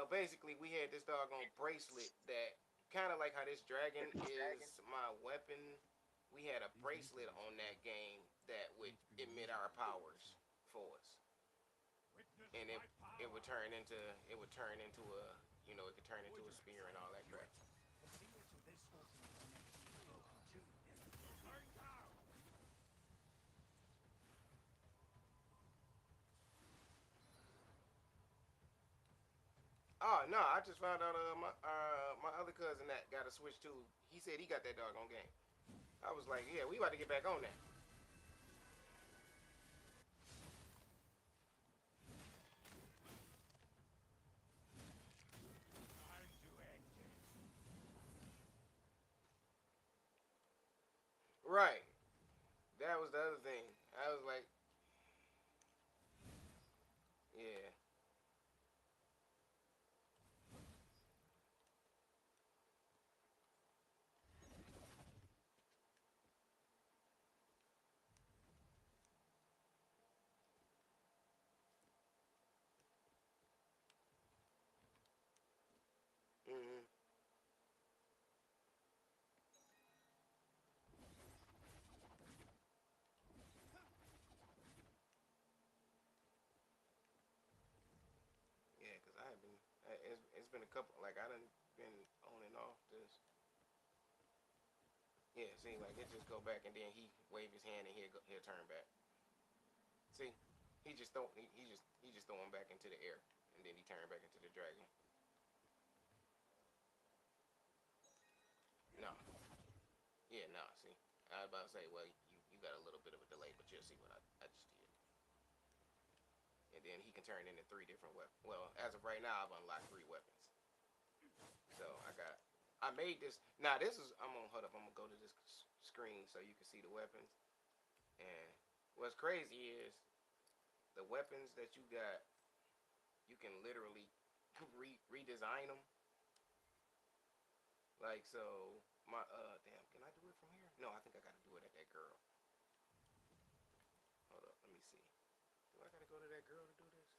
basically we had this doggone bracelet that kind of like how this dragon is my weapon. We had a bracelet on that game that would emit our powers for us, and it would turn into a it could turn into a spear and all that crap. The secret to this alternate dimension is broken too. Learn now. Oh no, I just found out my other cousin that got a Switch too. He said he got that doggone game. I was like, yeah, we about to get back on that. Time to end it. Right. That was the other thing. I was like, yeah. Mhm. Yeah, cause I have been. It's been a couple. Like I done been on and off this. Yeah, see, like it just go back and then he wave his hand and he'll turn back. See, he just throw him back into the air and then he turn back into the dragon. No. Yeah, no. See, about to say, well, you got a little bit of a delay, but you'll see what I just did. And then he can turn into 3 different weapons. Well, as of right now, I've unlocked 3 weapons. So I made this. Now this is. I'm gonna hold up. I'm gonna go to this screen so you can see the weapons. And what's crazy is the weapons that you got. You can literally redesign them. Like so, my damn. Can I do it from here? No, I think I gotta do it at that girl. Hold up. Let me see. Do I gotta go to that girl to do this?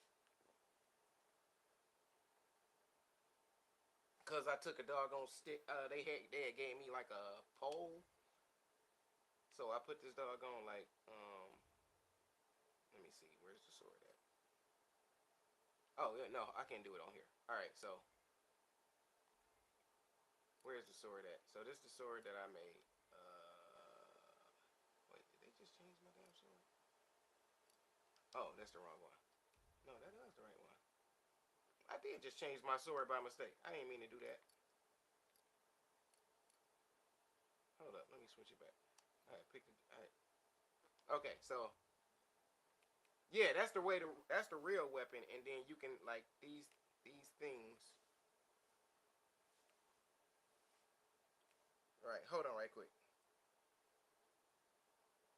Cause I took a doggone stick. They had gave me like a pole. So I put this doggone like let me see, where's the sword at? Oh yeah, no, I can't do it on here. Alright, so where's the sword at? So this is the sword that I made. Wait, did they just change my damn sword? Oh, that's the wrong one. No, that is the right one. I did just change my sword by mistake. I didn't mean to do that. Hold up, let me switch it back. Alright, pick the alright. Okay, so yeah, that's the way to that's the real weapon, and then you can like these things. Right, hold on right quick.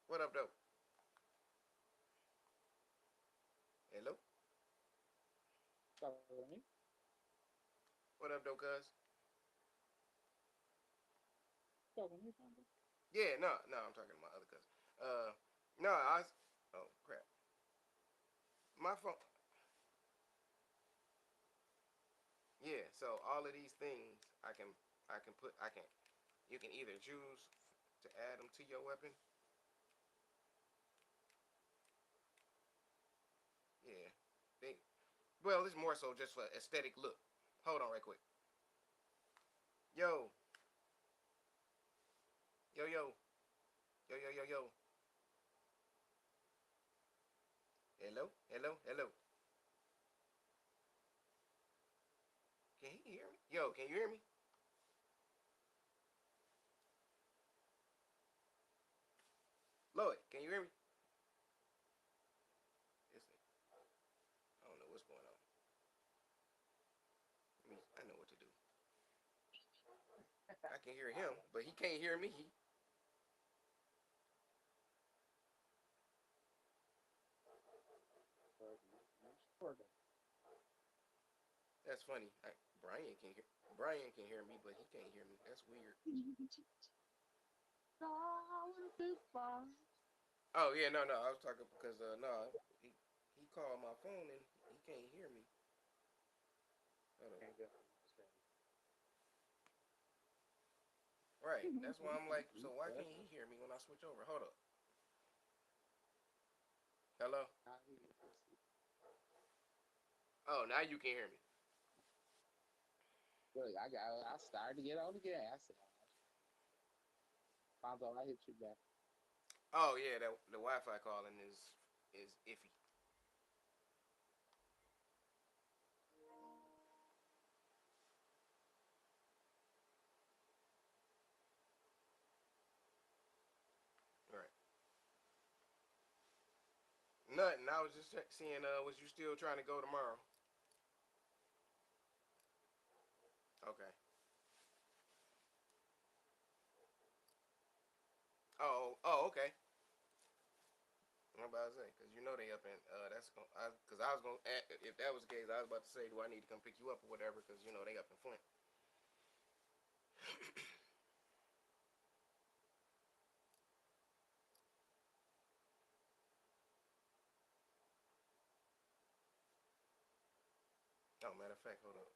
What up though? Hello? Talking to me? What up though, cuz? Talking to me, something? Yeah, no, I'm talking to my other cousin. No, I was, oh crap. My phone. Yeah, so all of these things I can put I can you can either choose to add them to your weapon. Yeah. They well, it's more so just for aesthetic look. Hold on right quick. Yo, yo, yo, yo, yo, yo, yo. Hello, hello, hello. Can he hear me? Yo, can you hear me? Lloyd, can you hear me? I don't know what's going on. I know what to do. I can hear him, but he can't hear me. That's funny. Brian can hear. Brian can hear me, but he can't hear me. That's weird. Oh yeah, no. I was talking because no, he called my phone and he can't hear me. Hold on. Right. That's why I'm like, so why can't he hear me when I switch over? Hold up. Hello. Oh, now you can hear me. Look, I started to get on the gas. Fonzo, I hit you back. Oh yeah, the Wi-Fi calling is iffy. Right. Nothing. I was just seeing. Was you still trying to go tomorrow? Okay. Oh, okay. I'm about to say, cause you know they up in that's going cause I was gonna if that was the case, I was about to say, do I need to come pick you up or whatever? Cause you know they up in Flint. Oh, matter of fact, hold on.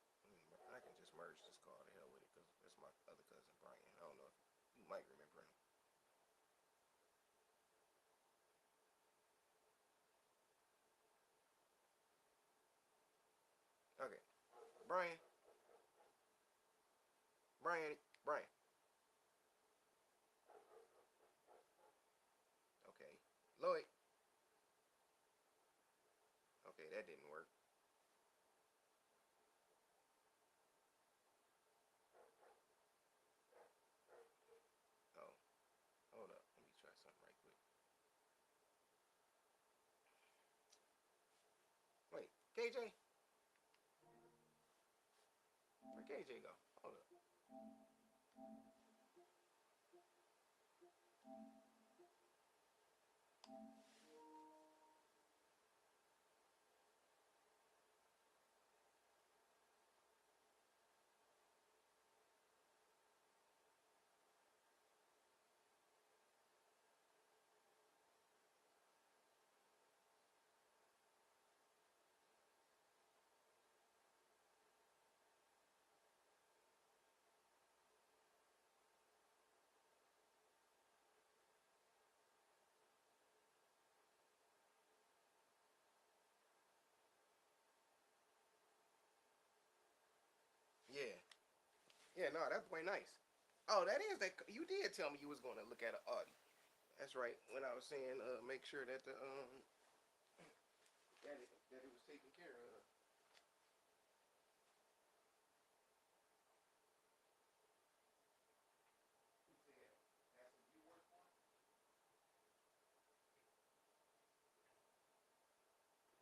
I can just merge this call to hell with it, cause that's my other cousin Brian. I don't know if you might remember him. Okay, Brian, Brian, Brian. Okay, Lloyd. Okay, that didn't work. Oh, hold up. Let me KJ, where KJ go? Hold up. Yeah. Yeah, no, that's way nice. Oh, that is that. You did tell me you was going to look at an Audi. That's right. When I was saying, make sure that the that it was taken care of. You said that's what you work for.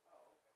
Oh, okay.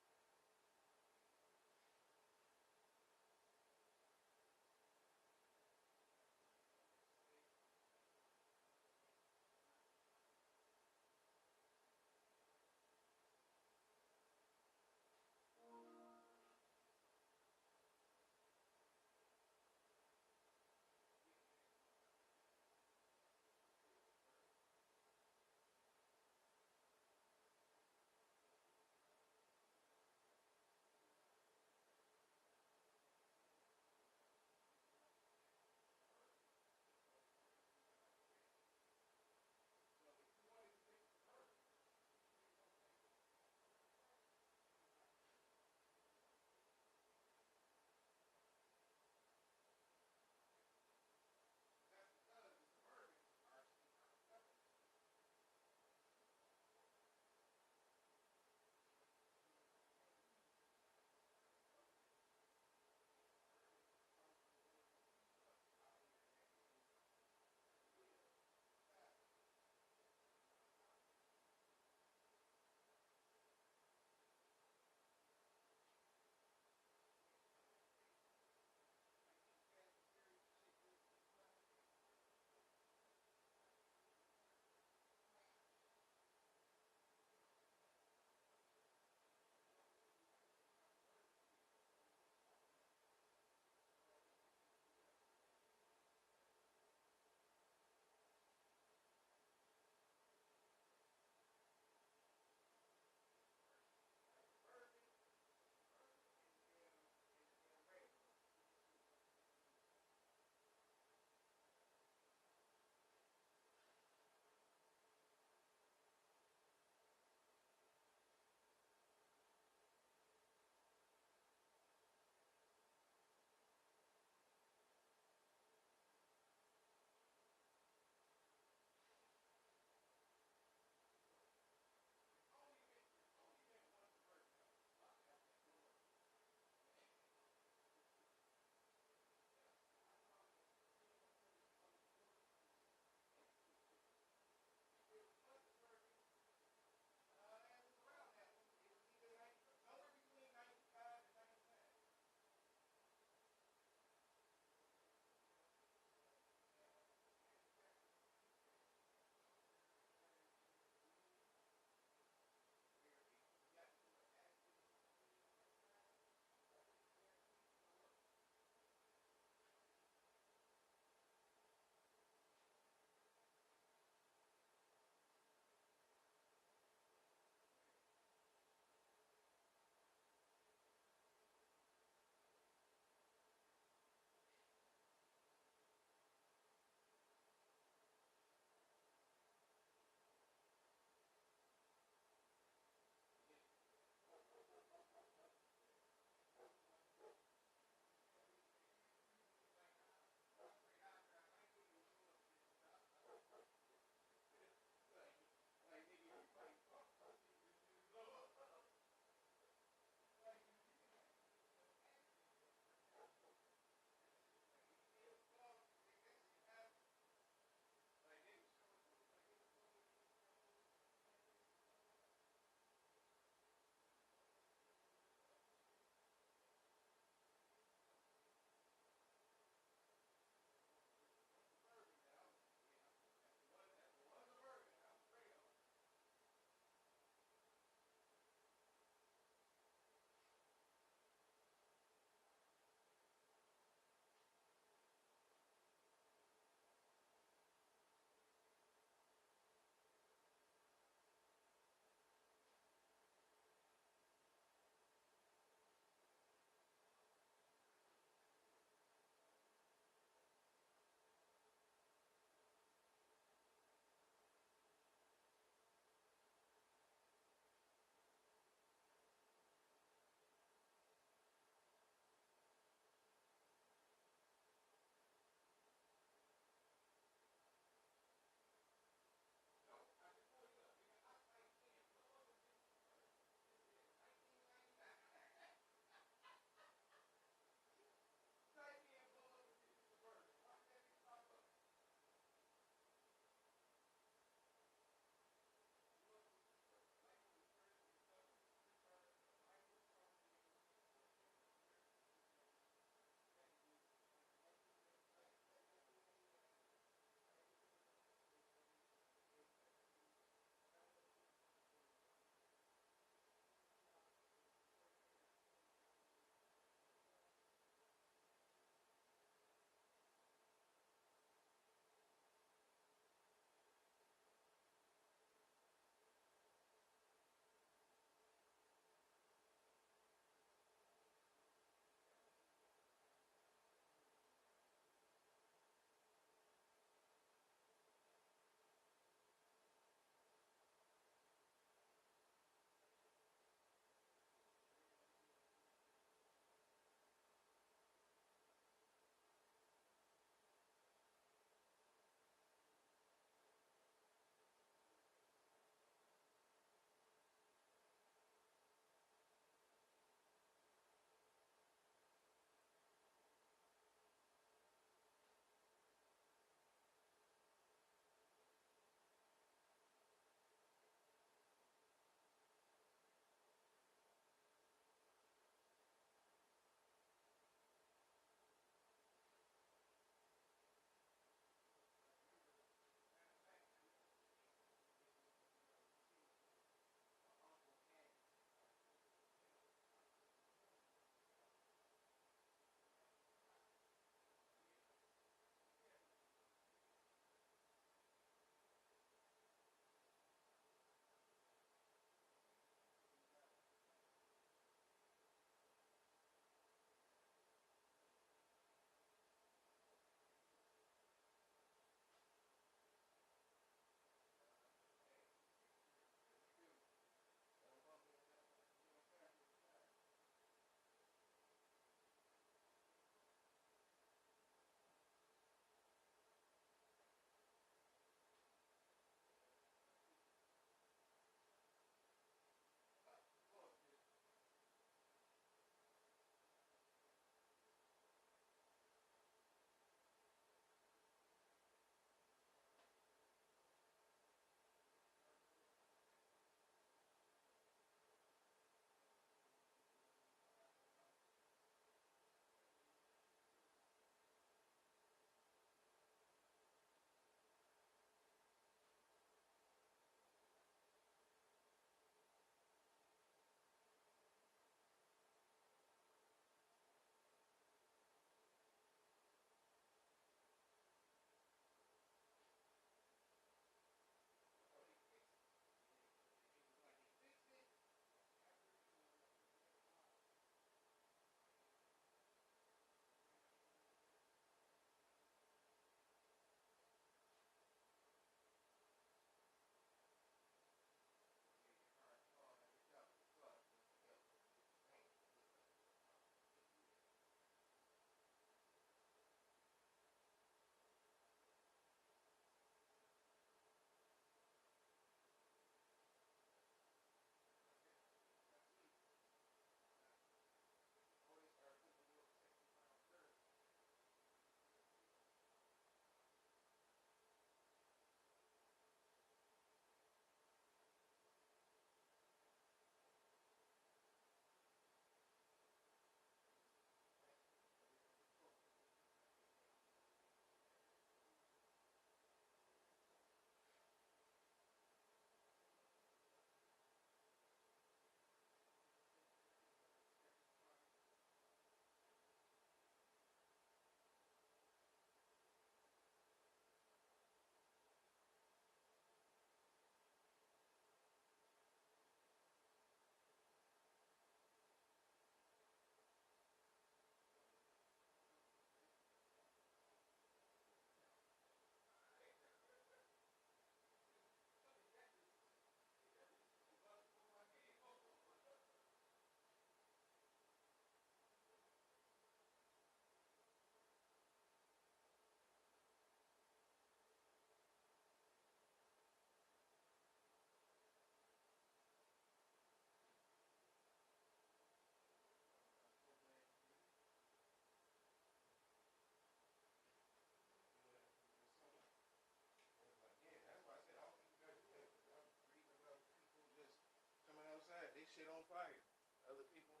shit on fire. Other people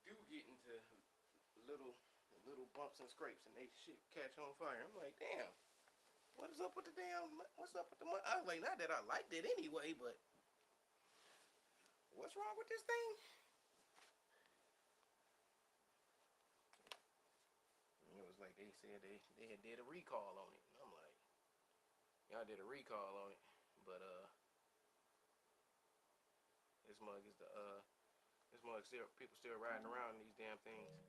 do get into little bumps and scrapes, and they shit catch on fire. I'm like, damn, what is up with the damn? What's up with the? I was like, not that I liked it anyway, but what's wrong with this thing? And it was like they said they had did a recall on it. And I'm like, y'all did a recall on it, but this mug is this mug still people still riding around in these damn things.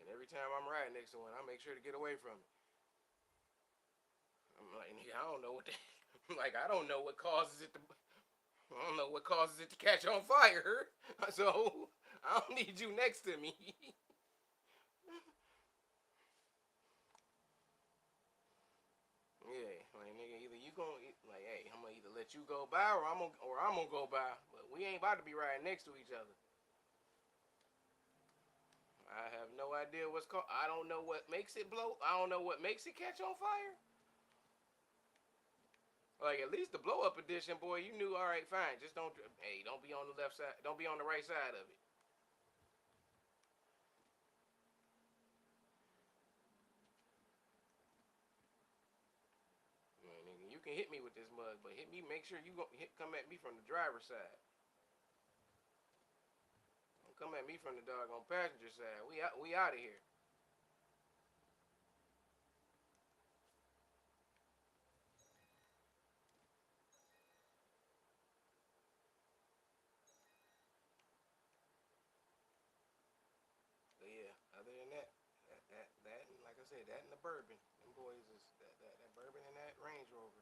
And every time I'm riding next to one, I make sure to get away from it. I'm like, nigga, I don't know what like I don't know what causes it to catch on fire. So I don't need you next to me. Yeah, like nigga, either you gonna like, hey, I'm gonna either let you go by or I'm gonna go by. But we ain't about to be riding next to each other. I have no idea what's called. I don't know what makes it blow. I don't know what makes it catch on fire. Like at least the blow up edition, boy, you knew. All right, fine. Just don't. Hey, don't be on the left side. Don't be on the right side of it. Man, nigga, you can hit me with this mug, but hit me. Make sure you come at me from the driver's side. Don't come at me from the doggone passenger side. We out of here. But yeah, other than that, and like I said, that and the bourbon. Them boys is that bourbon and that Range Rover.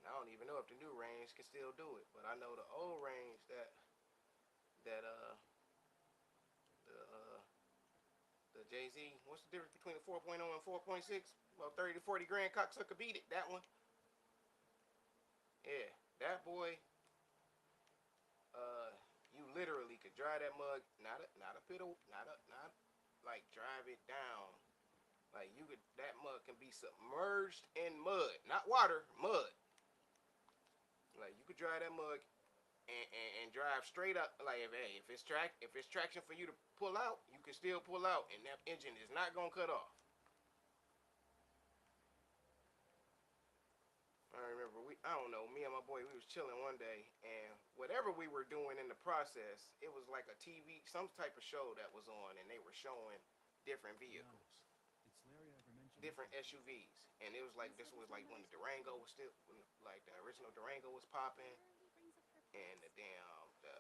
And I don't even know if the new Range can still do it, but I know the old Range that the Jay Z. What's the difference between the 4.0 and 4.6? About 30 to 40 grand. Cocksucker beat it. That one. Yeah, that boy. Uh, you literally could drive that mug. Not a piddle. Not like drive it down. Like you could. That mug can be submerged in mud, not water, mud. Like you could drive that mug and drive straight up. Like if it's traction for you to pull out, you can still pull out, and that engine is not gonna cut off. I remember I don't know, me and my boy, we was chilling one day, and whatever we were doing in the process, it was like a TV, some type of show that was on, and they were showing different vehicles, Did Solaria ever mention different this? SUVs, and it was like this was like when the Durango was still, like the original Durango was popping, and the damn the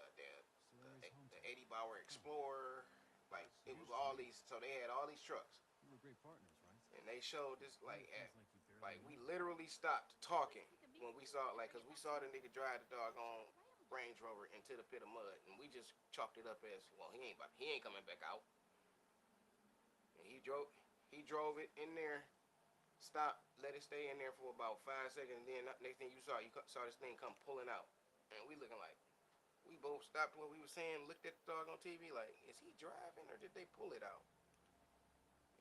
Solaria's Eddie hometown. Bauer Explorer, like So it you're was all straight. these, so they had all these trucks, You were great partners, right? and they showed this Now like it at feels like you like barely we know each other. literally stopped talking when we saw like cause we saw the nigga drive the doggone Range Rover into the pit of mud, and we just chalked it up as well. He ain't coming back out. And he drove it in there, stopped, let it stay in there for about 5 seconds, and then next thing you saw this thing come pulling out, and we looking like we both stopped what we were saying, looked at the dog on TV like, is he driving or did they pull it out?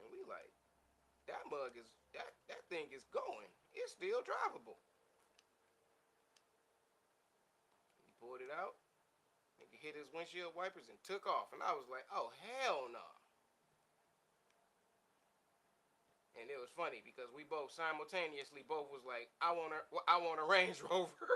And we like, that mug is that thing is going. It's still drivable. He pulled it out. Nigga hit his windshield wipers and took off. And I was like, oh hell no. And it was funny because we both simultaneously both was like, I want a Range Rover.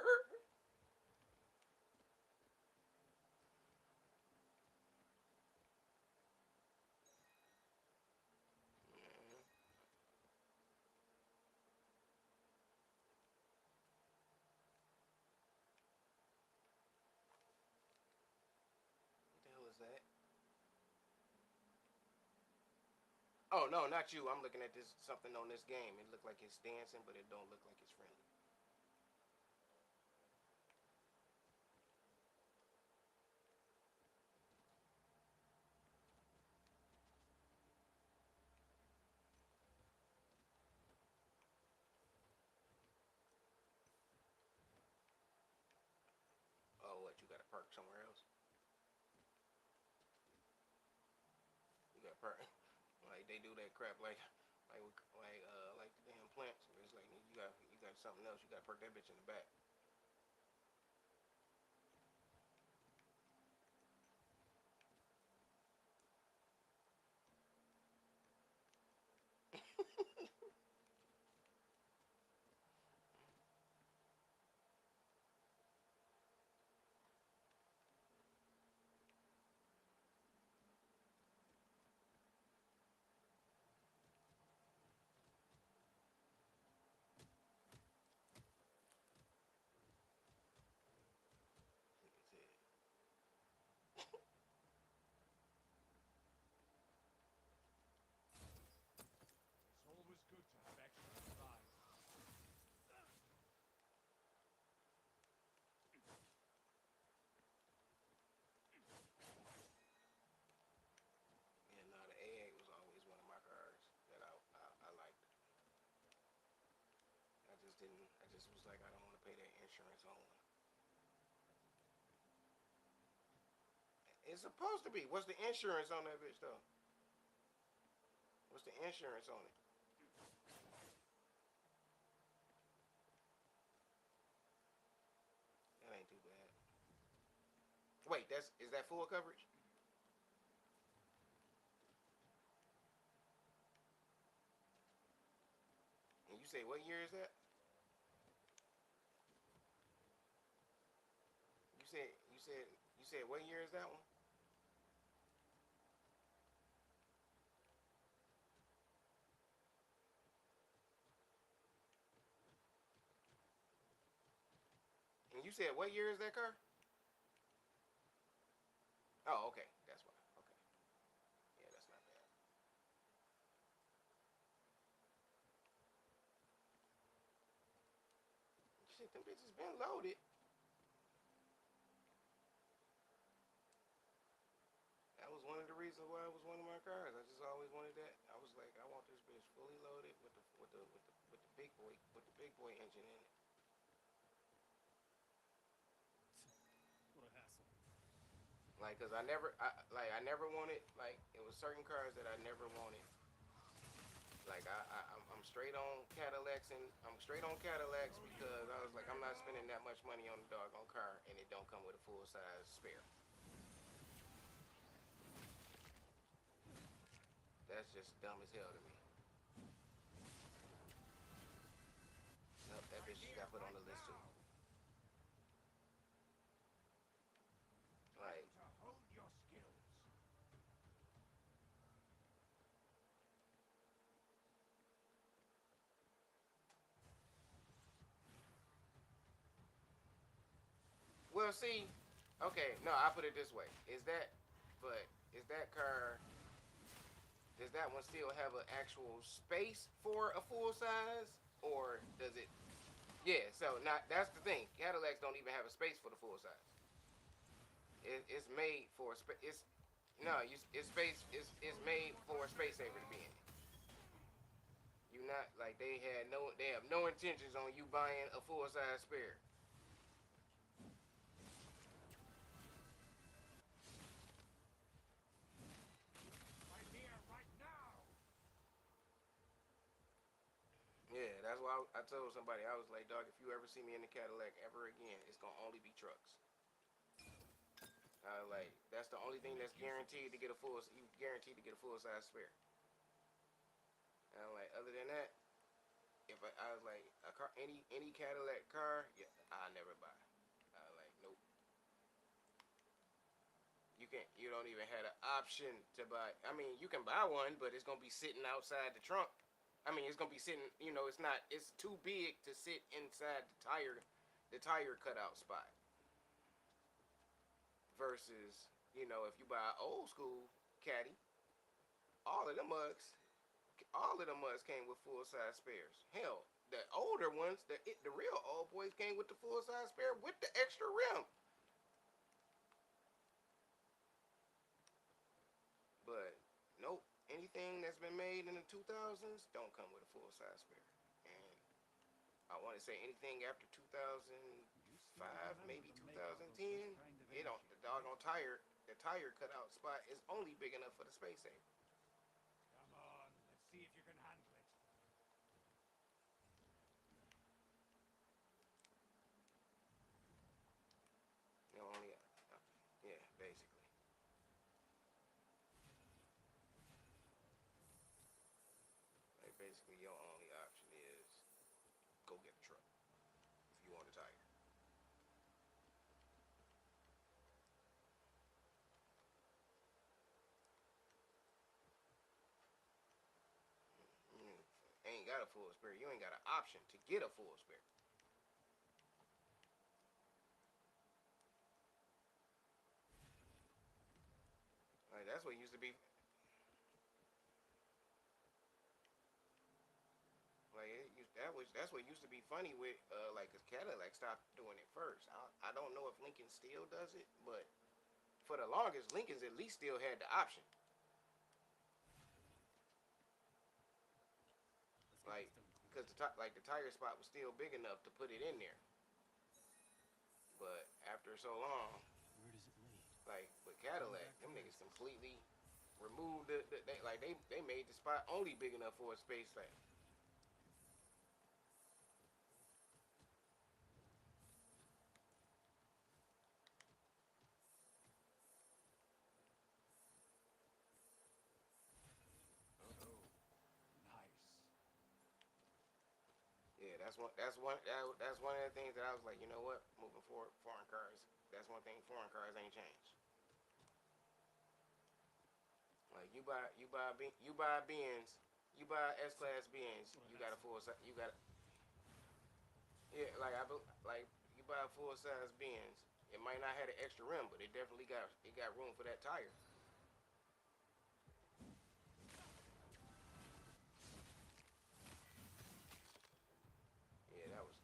What the hell is that? Oh no, not you. I'm looking at this something on this game. It looked like it's dancing, but it don't look like it's friendly. Oh, what? You got to park somewhere else? You got to park like they do that crap like the damn plants. It's like you got something else. You got to park that bitch in the back. didn't. I just was like, I don't want to pay that insurance on one. It's supposed to be. What's the insurance on that bitch though? What's the insurance on it? That ain't too bad. Wait, is that full coverage? And you say what year is that? You said what year is that one? And you said what year is that car? Oh, okay, that's why. Okay, yeah, that's not bad. Shit, them bitches been loaded. That was one of the reasons why it was one of my cars. I just always wanted that. I was like, I want this bitch fully loaded with the big boy engine in it. What a hassle. Like, cause I never wanted, like, it was certain cars that I never wanted. Like I'm straight on Cadillacs, and I'm straight on Cadillacs because I was like, I'm not spending that much money on a doggone car and it don't come with a full size spare. That's just dumb as hell to me. Nope, that bitch just got put on the list too. Like, To hone your skills. well, see, okay, no, I put it this way: but is that car? Does that one still have an actual space for a full size, or does it? Yeah, so not that's the thing. Cadillacs don't even have a space for the full size. It's made for space. It's no, it's space. It's made for a space saver to be in it. You not like they have no intentions on you buying a full size spare. Right here, right now. Yeah, that's why I told somebody I was like, dog, if you ever see me in a Cadillac ever again, it's gonna only be trucks. Like that's the only thing that's guaranteed to get a full. You guaranteed to get a full size spare. And I'm like, other than that, if I was like a car, any Cadillac car, yeah, I never buy. I like, nope. You can't. You don't even have the option to buy. I mean, you can buy one, but it's gonna be sitting outside the trunk. I mean, it's gonna be sitting. You know, it's not. It's too big to sit inside the tire cutout spot. Versus, if you buy an old school caddy, all of them mugs, all of them mugs came with full size spares. Hell, the older ones, the real old boys came with the full size spare with the extra rim. But nope, anything that's been made in the 2000s don't come with a full size spare. And I want to say anything after You seem to 2005, remember maybe the makeup of this 2010, kind of it don't. engine. The doggone tire, the tire cutout spot is only big enough for the space saver. Come on, let's see if you can handle it. Only, yeah, basically. Like basically, your only option is go get a truck if you want a tire. Mm, ain't got a full spare. You ain't got an option to get a full spare. Like that's what used to be. Like that's what used to be funny with like cause Cadillac stopped doing it first. I don't know if Lincoln still does it, but for the longest, Lincoln's at least still had the option. Let's get Like, this done quick. because the tire spot was still big enough to put it in there. But after so long, Where does it lead? like with Cadillac, them niggas completely removed they made the spot only big enough for a space thing. Nice. Yeah, that's one of the things that I was like, you know what? Moving forward, foreign cars. That's one thing foreign cars ain't changed. Like you buy Benz, you buy S class Benz, you got a full size. You got yeah, like you buy a full size Benz. It might not have an extra rim, but it got room for that tire. Yeah, that was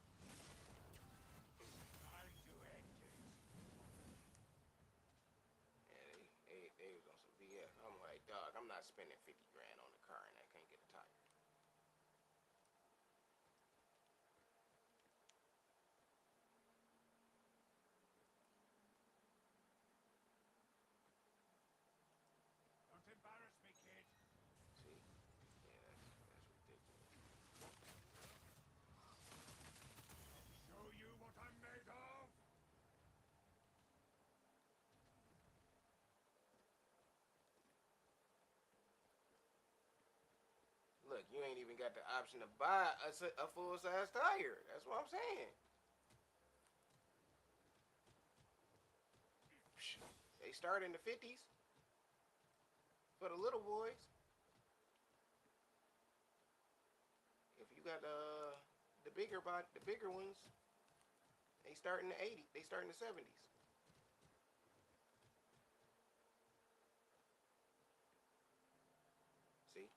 Time to end it. yeah. They was on some BS. I'm like, dog, I'm not spending 50 grand on a car and I can't get a tire. Don't embarrass me, kid. See, yeah, that's ridiculous. Show you what I'm made of. Look, you ain't even got the option to buy a full size tire. That's what I'm saying. They start in the 50s for the little boys. If you got the bigger ones, they start in the 80s. They start in the 70s. See?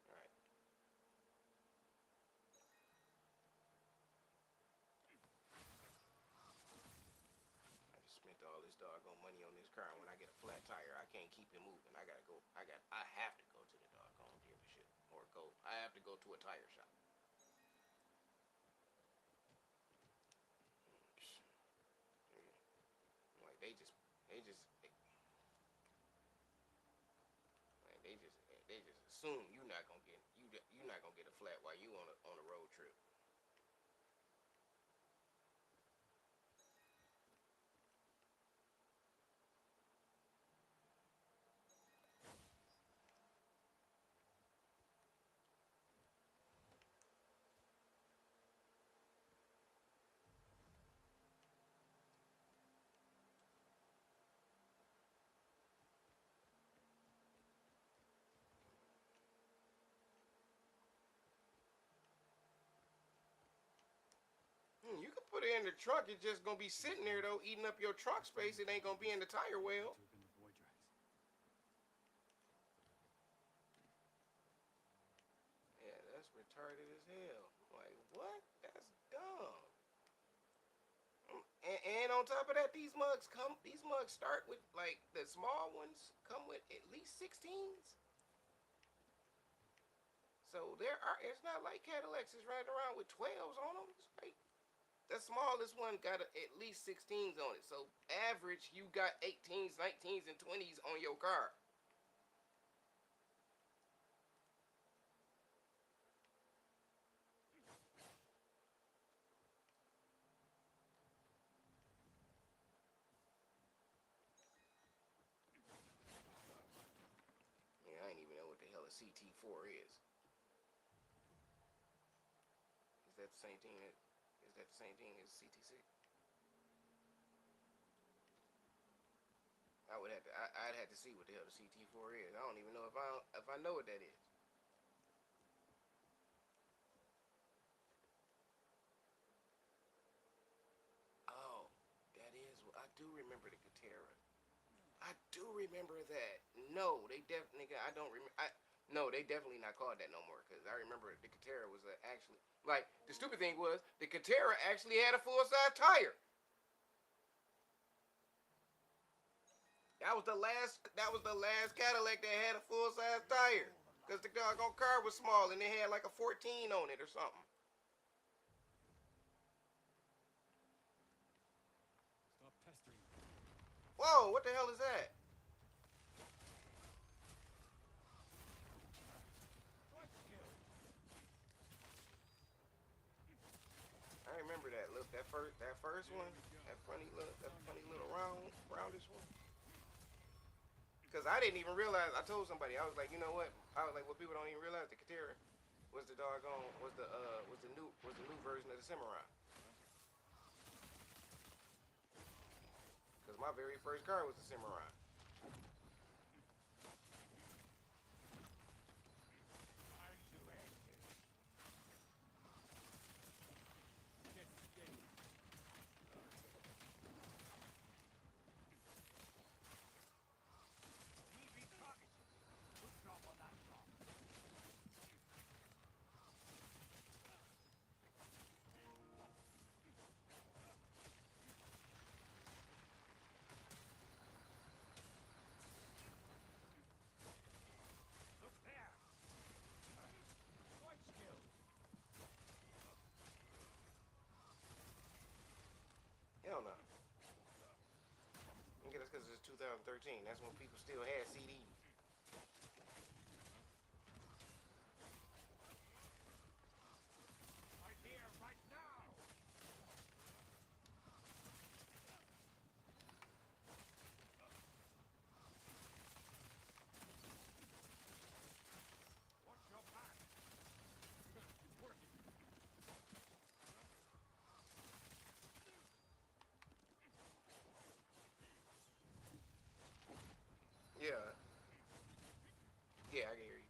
All right. I just spent all this doggone money on this car. And when I get a flat tire, I can't keep it moving. I gotta go. I have to go to the doggone dealership or go. I have to go to a tire shop. Like they just assume you're not gonna get a flat while you on a road trip. You can put it in the trunk. It's just gonna be sitting there though, eating up your trunk space. It ain't gonna be in the tire well. To have been the void tracks. Yeah, that's retarded as hell. Like what? That's dumb. And on top of that, these mugs start with like the small ones come with at least 16s. So it's not like Cadillacs is riding around with 12s on them. It's like the smallest one got at least 16s on it. So average, you got 18s, 19s, and 20s on your car. Yeah, I ain't even know what the hell a CT4 is. Is that the same thing? Is that the same thing as CT6? I'd have to see what the hell the CT4 is. I don't even know if I know what that is. Oh, that is. I do remember the Katera. I do remember that. No, they definitely. I don't remember. No, they definitely not called that no more. Cause I remember the Katera was actually like the stupid thing was the Katera actually had a full size tire. That was the last Cadillac that had a full size tire. Cause the doggone car was small and it had like a 14 on it or something. Stop pestering me. Whoa, what the hell is that? I remember that look, that first one, that funny little roundish one. Cause I didn't even realize. I told somebody, I was like, you know what? I was like, what people don't even realize, the Katera was the doggone was the new version of the Samurai. Cause my very first car was the Samurai. Hell no. I think that's because it's 2013. That's when people still had CDs. Yeah. Yeah, I can hear you.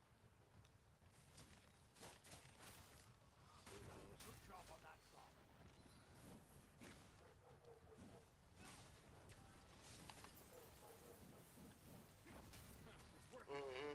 Mm-hmm.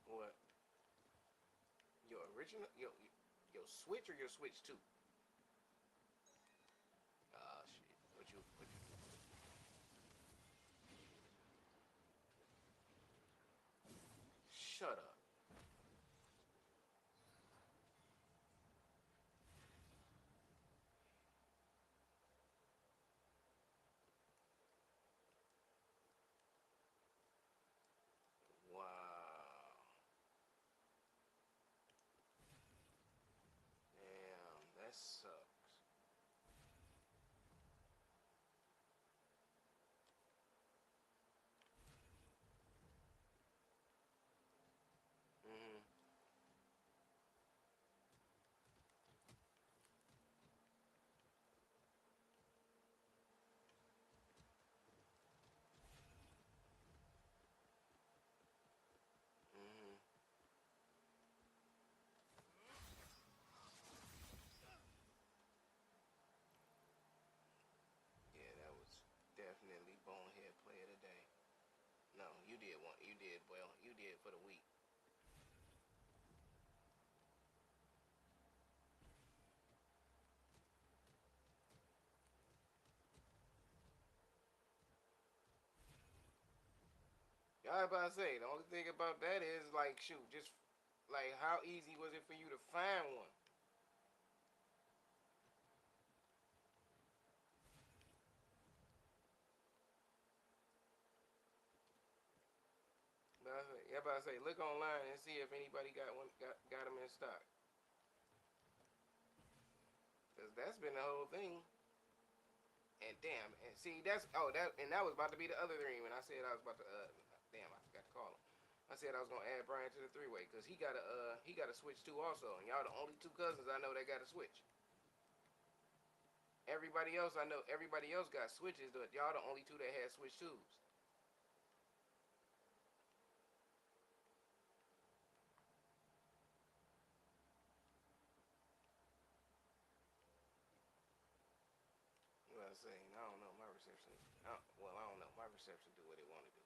What? Your original, your Switch or your Switch 2? Ah, shit. What you? Shut up. Wow. Damn, that sucks. Mhm. Mhm. Yeah, that was definitely bonehead play of the day. No, you did one. You did well. You did for the week. I was about to say the only thing about that is like shoot, just like how easy was it for you to find one? Yeah, about to say, look online and see if anybody got them in stock. Cause that's been the whole thing. And damn, and see that was about to be the other thing when I said I was about to damn, I forgot to call him. I said I was gonna add Brian to the three-way because he got a Switch too also, and y'all the only two cousins I know that got a Switch. Everybody else got Switches, but y'all the only two that had Switch 2s. Well, I say, I don't know. My reception, I don't know. My reception do what it want to do.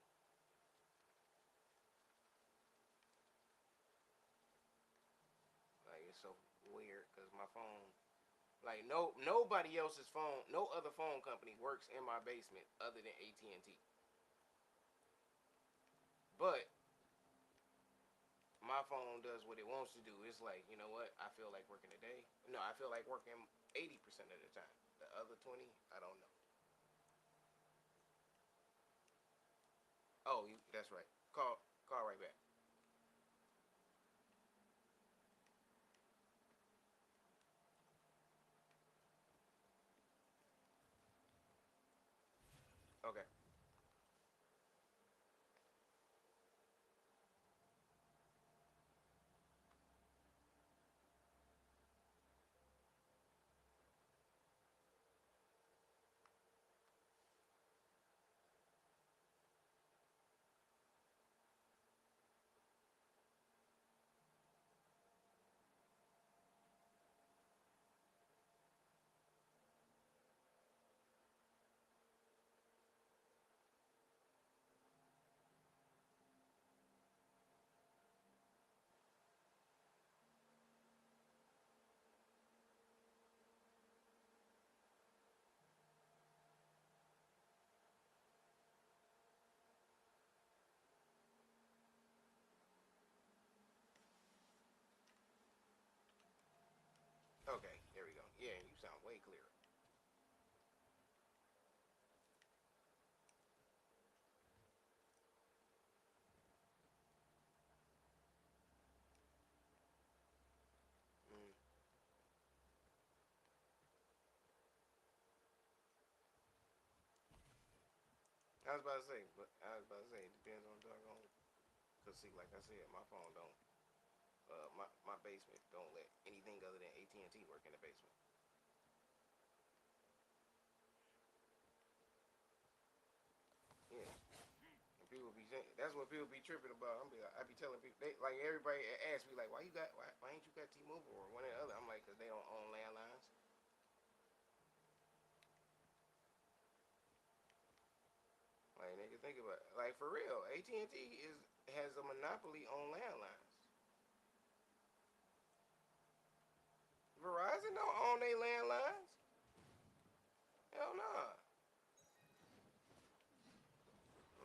Like it's so weird because my phone, like nobody else's phone, no other phone company works in my basement other than AT&T. But my phone does what it wants to do. It's like, you know what? I feel like working today. No, I feel like working 80% of the time. The other 20, I don't know. Oh, that's right. Call right back. Okay. Okay, there we go. Yeah, you sound way clearer. Mm. I was about to say, it depends on the doggone. Cause see, like I said, my phone don't. My basement don't let anything other than AT&T work in the basement. Yeah, and people be saying that's what people be tripping about. I be telling people they like everybody asks me like, why ain't you got T-Mobile or one or the other? I'm like, cause they don't own landlines. Like nigga, think about it. Like for real, AT&T has a monopoly on landlines. Verizon don't own their landlines. Hell no. Nah.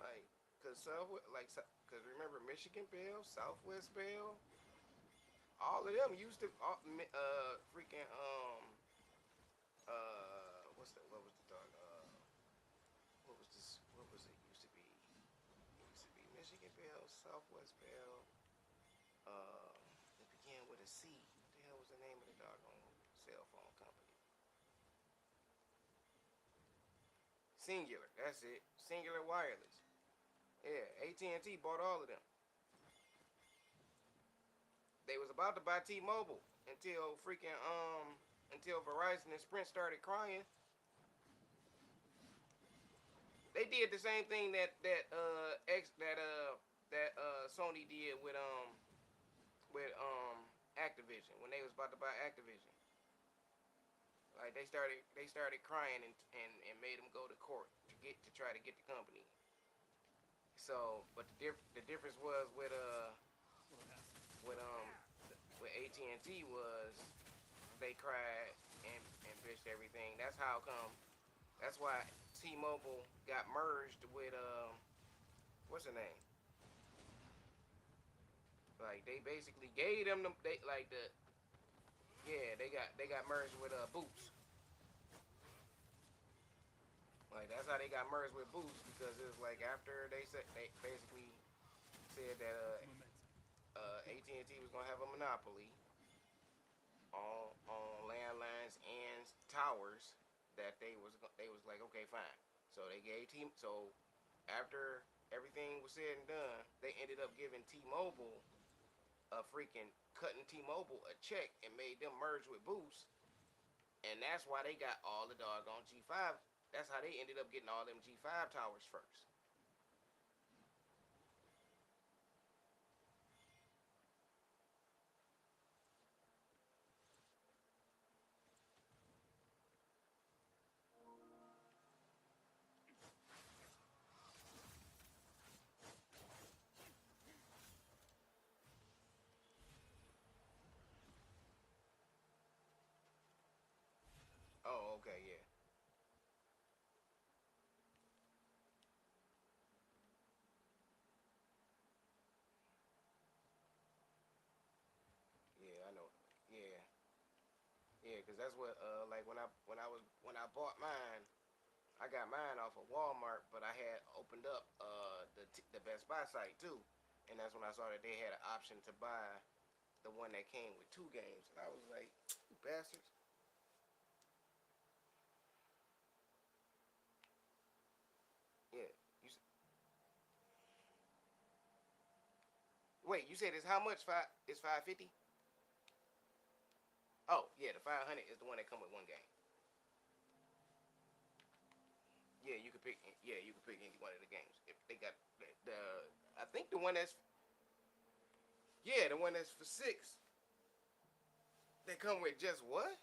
Like, cause cause remember Michigan Bell, Southwest Bell, all of them used to freaking what was the dog what was it used to be? It used to be Michigan Bell, Southwest Bell. It began with a C. What the hell was the name of the doggone cell phone company? Singular. That's it. Singular Wireless. Yeah, AT&T bought all of them. They was about to buy T-Mobile until Verizon and Sprint started crying. They did the same thing that Sony did with Activision when they was about to buy Activision. Like they started crying and made them go to court to try to get the company. So, but the difference was with um with AT&T was they cried and bitched everything. That's how come. That's why T-Mobile got merged with what's the name? Like they basically gave them they like the yeah they got merged with Boots. Like that's how they got merged with Boots because it was like after they said they basically said that AT&T was gonna have a monopoly on landlines and towers. That they was like, okay, fine. So they gave so after everything was said and done, they ended up giving T-Mobile a freaking cutting T-Mobile a check and made them merge with Boost, and that's why they got all the doggone G5. That's how they ended up getting all them G5 towers first. Oh, okay, yeah. Yeah, I know. Yeah. Yeah, cuz that's what like when I bought mine, I got mine off of Walmart, but I had opened up the Best Buy site too. And that's when I saw that they had an option to buy the one that came with 2 games. And I was like, you bastards. Yeah. You wait, you said it's how much? It's 550? Oh, yeah, the 500 is the one that come with 1 game. Yeah, you could pick. Yeah, you could pick any one of the games. If they got the I think the one that's yeah, the one that's for 6. They come with just what?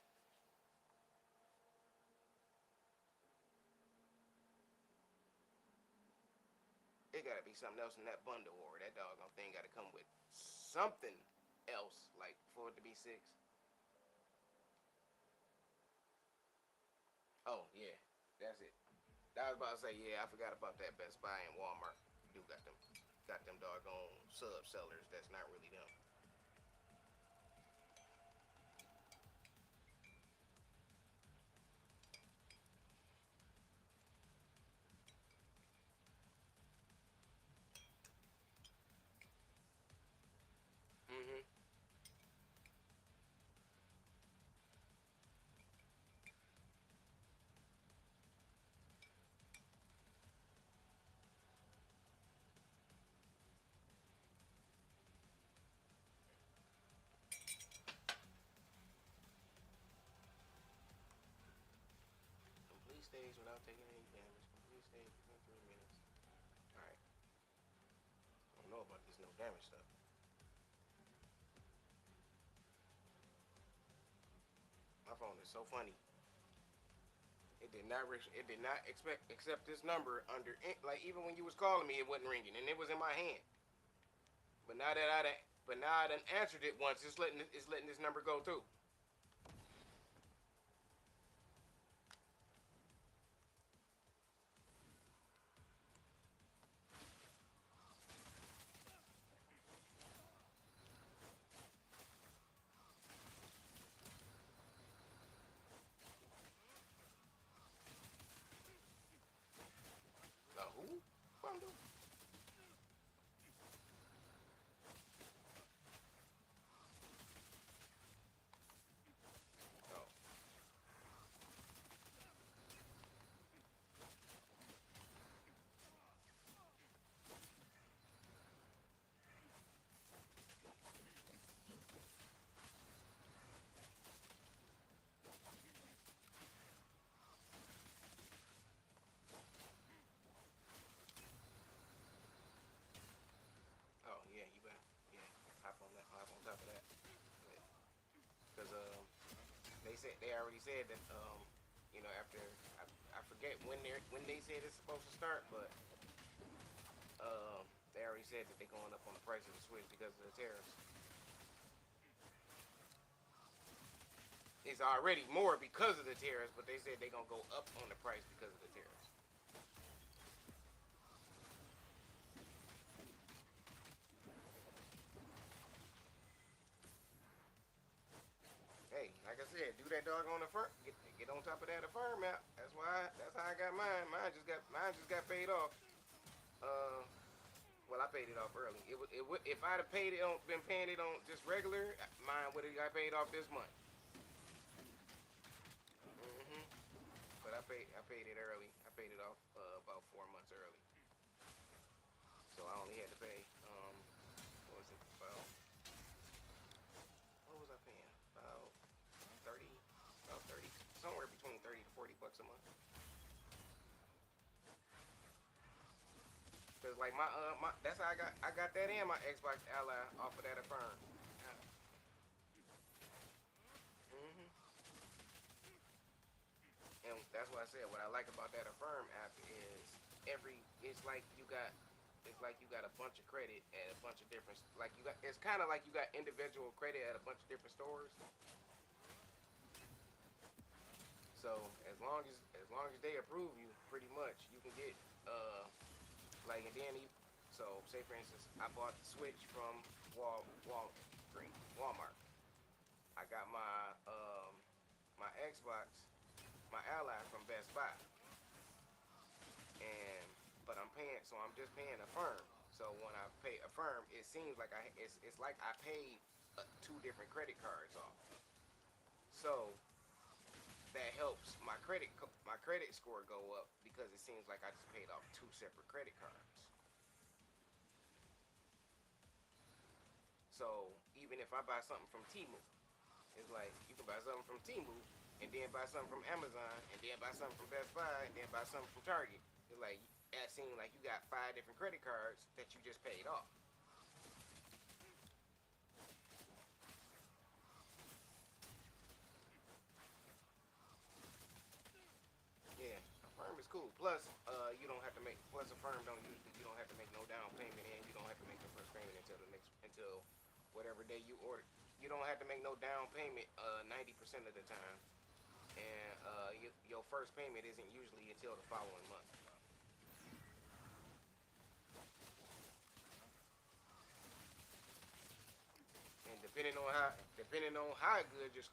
It gotta be something else in that bundle, or that doggone thing gotta come with something else, like for it to be 6. Oh yeah, that's it. I was about to say, yeah, I forgot about that. Best Buy and Walmart do got them doggone sub sellers. That's not really them. Mm-hmm. Complete stage without taking any damage. Complete stage within 3 minutes. All right. I don't know about this no damage stuff. My phone is so funny. It did not expect accept this number under like even when you was calling me, it wasn't ringing and it was in my hand. But now that I done answered it once, it's letting this number go through. Who? Bundle? Oh. Oh yeah, you better hop on that, hop on top of that. Because they already said that after I forget when they said it's supposed to start, but they already said that they're going up on the price of the Switch because of the tariffs. It's already more because of the tariffs, but they said they're gonna go up on the price because of the tariffs. Hey, like I said, do that dog on the firm. Get on top of that firm out. That's how I got mine. Mine just got paid off. Uh, well, I paid paid it off early. If I'd have paid it on, been paying it on just regular, mine would have got paid off this month. Hmm. But I paid it early. I paid it off about 4 months early. So I only had to pay what was it about? What was I paying? About 30, about 30, somewhere between 30 to 40 bucks a month. Cause like my that's how I got that and my Xbox Ally off of that Affirm. Hmm. And that's what I said. What I like about that Affirm app is it's like you got a bunch of credit at a bunch of different, like you got, it's kind of like you got individual credit at a bunch of different stores. So as long as they approve you, pretty much you can get like, and then so say for instance I bought the Switch from Walmart. I got my Xbox, my Ally from Best Buy, and but I'm just paying Affirm. So when I pay Affirm, it seems like it's like I paid two different credit cards off. So that helps my credit score go up because it seems like I just paid off two separate credit cards. So even if I buy something from Temu, it's like you can buy something from Temu and then buy something from Amazon and then buy something from Best Buy and then buy something from Target. It's like that seems like you got five different credit cards that you just paid off. Yeah, Affirm is cool. Plus, you don't have to make. Plus, Affirm don't usually you don't have to make no down payment and you don't have to make the first payment until whatever day you order. You don't have to make no down payment 90% of the time, and your first payment isn't usually until the following month. And depending on how good your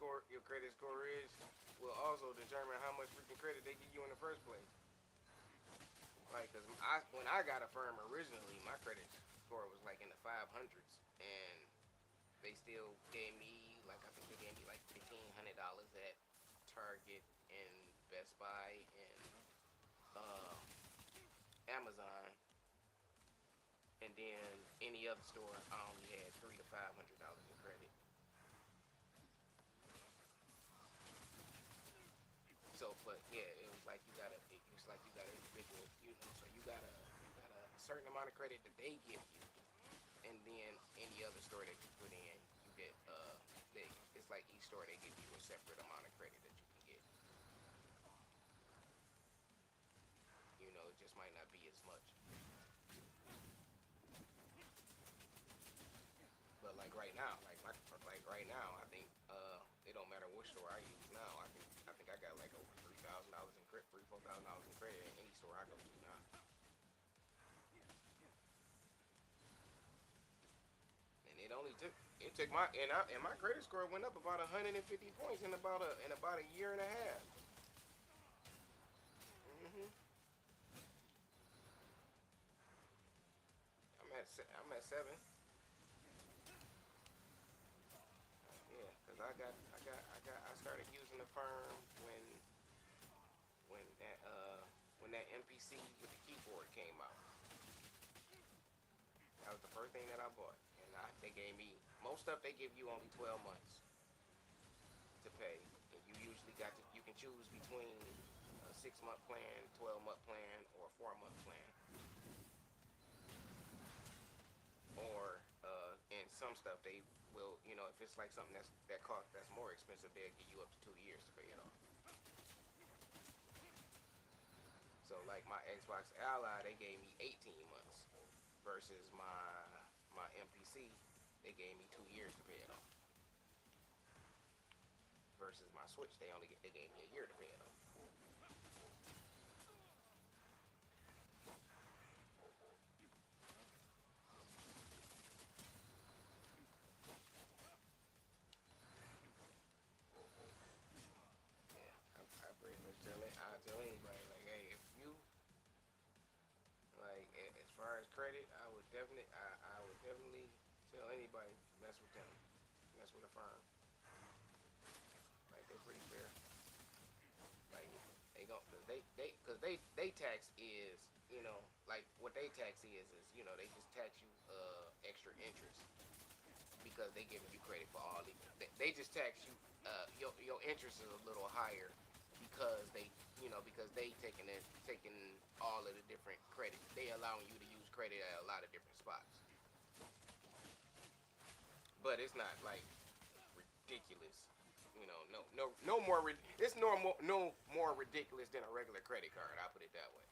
credit score is, will also determine how much freaking credit they give you in the first place. Like, cause when I got Affirm originally, my credit score was like in the 500s, and they still gave me like I think they gave me like $1,500 at Target and Best Buy and uh, Amazon, and then any other store I only had $300 to $500 in credit. So, but yeah, it was like you got individual, so you got a certain amount of credit that they give you, and then any other store that you put in, you get it's like each store they give you a separate amount of credit that you can get. It just might not be as much. But like right now, I think it don't matter which store I use now. I think I got like over $3,000 in credit, $4,000 in credit in any store I go to now. And it took my credit score went up about 150 points in about a year and a half. Hmm. I'm at 7. Yeah, cause I started using the firm when that uh when that MPC with the keyboard came out. That was the first thing that I bought, and they gave me most stuff. They give you only 12 months to pay, and you can choose between a 6 month plan, 12 month plan, or a 4 month plan. Or in some stuff they will, if it's like something that's more expensive, they'll give you up to 2 years to pay it off. So like my Xbox Ally, they gave me 18 months versus my MPC, they gave me 2 years to pay it off. Versus my Switch, they gave me a year to pay it off. Yeah, I pretty much I tell anybody like, hey, if you like, as far as credit, I would definitely tell anybody mess with them, mess with a firm. Like they're pretty fair. Like they go they tax is like what they tax is they just tax you extra interest because they giving you credit for all they just tax you your interest is a little higher because they taking all of the different credit. They allowing you to use credit at a lot of different spots. But it's not like ridiculous. No more. It's no more ridiculous than a regular credit card. I'll put it that way.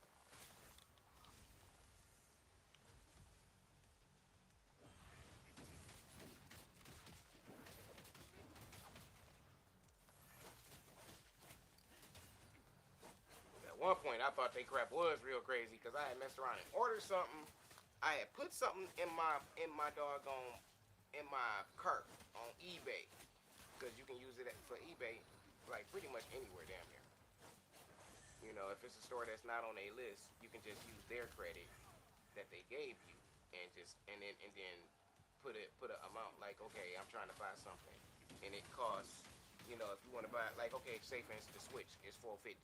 At one point, I thought they crap was real crazy because I had messed around and ordered something. I had put something in my doggone in my cart on eBay because you can use it for eBay like pretty much anywhere damn near. If it's a store that's not on a list, you can just use their credit that they gave you and then put an amount like, okay, I'm trying to buy something and it costs if you want to buy like, okay, say for instance the Switch is 450.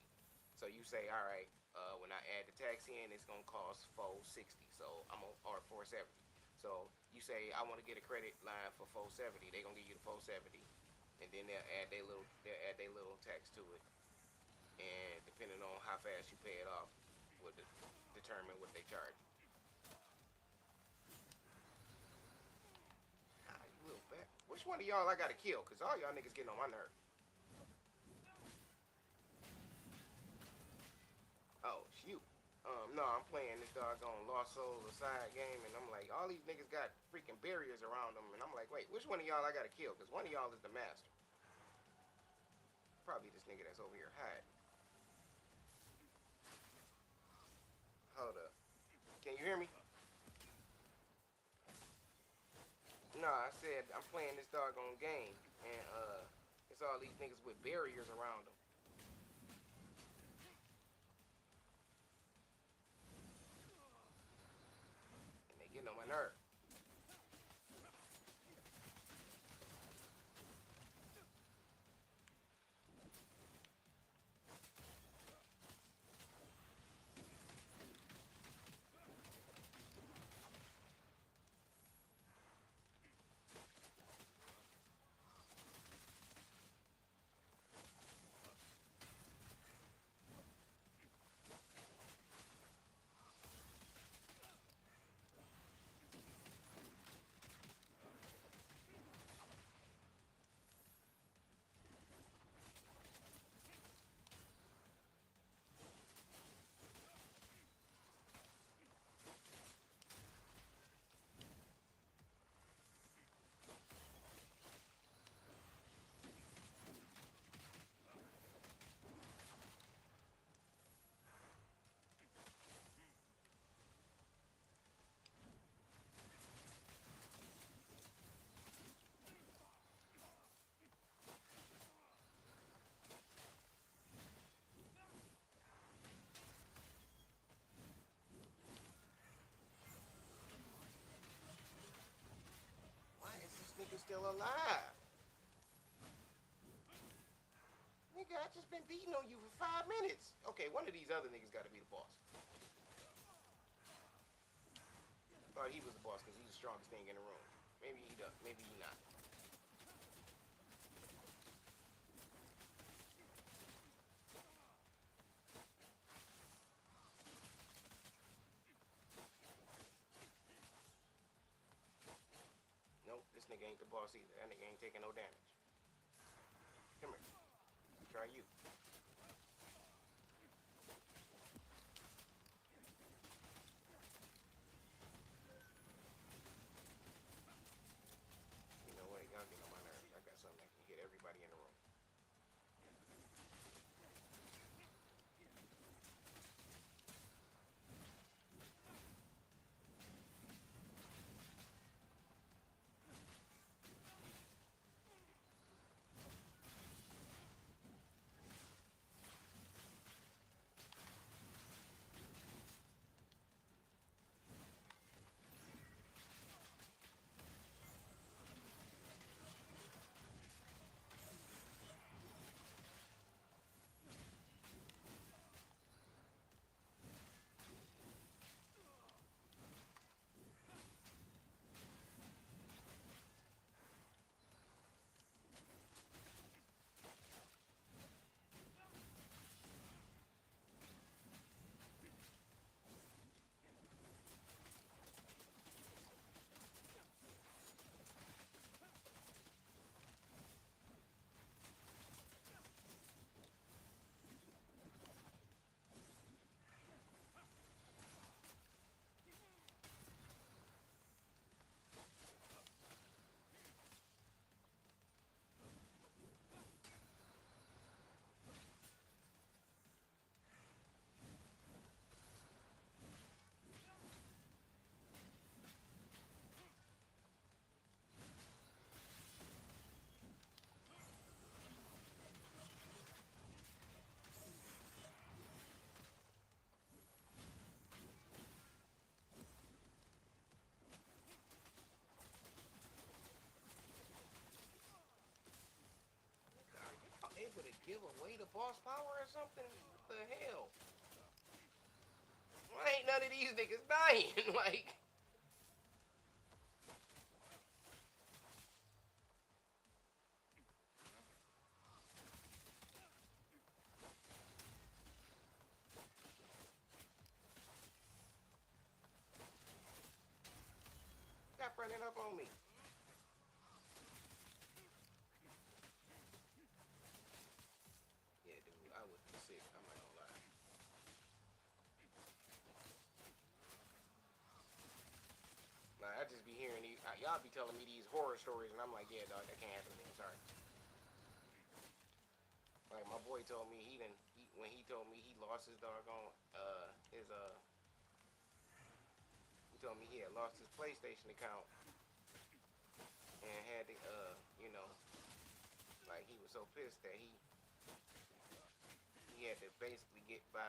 So you say, all right, when I add the tax in, it's gonna cost 460. So or 470. So you say I want to get a credit line for 470. They're gonna give you the 470, and then they'll add their little tax to it, and depending on how fast you pay it off, will determine what they charge you. Ah, you little fat. Which one of y'all I gotta kill? Cause all y'all niggas getting on my nerve. Oh, shoot. No, I'm playing this doggone Lost Souls side game, and I'm like, all these niggas got freaking barriers around them, and I'm like, wait, which one of y'all I gotta kill? Cause one of y'all is the master. Probably this nigga that's over here hiding. Hold up. Can you hear me? No, I said I'm playing this doggone game, and it's all these niggas with barriers around them, and they getting on my nerve. Why is this nigga still alive? Nigga, I just been beating on you for 5 minutes. Okay, one of these other niggas gotta be the boss. Thought he was the boss because he's the strongest thing in the room. Maybe he does. Maybe he not. Nope, this nigga ain't the boss either. That nigga ain't taking no damage. Come here. Try you. You know what? Y'all get on my nerves. I got something that can hit everybody in the room. give away the boss power or something? What the hell? Why ain't none of these niggas dying? Like. Stop running up on me. Yeah, dude, I would be sick. I'm not gonna lie. Nah, I just be hearing these. Y'all be telling me these horror stories, and I'm like, yeah, dog, that can't happen to me. I'm sorry. Like my boy told me when he told me he lost his doggone he told me he had lost his PlayStation account and had to like he was so pissed that he had to basically get by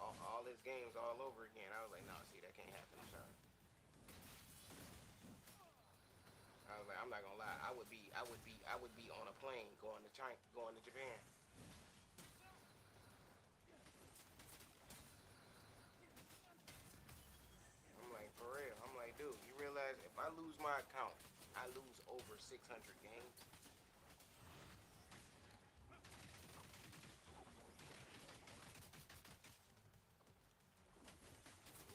all his games all over again. I was like, no, see, that can't happen. I'm sorry. I was like, I'm not gonna lie. I would be on a plane going to China, going to Japan. I'm like, for real. I'm like, dude, you realize if I lose my account, I lose over 600 games.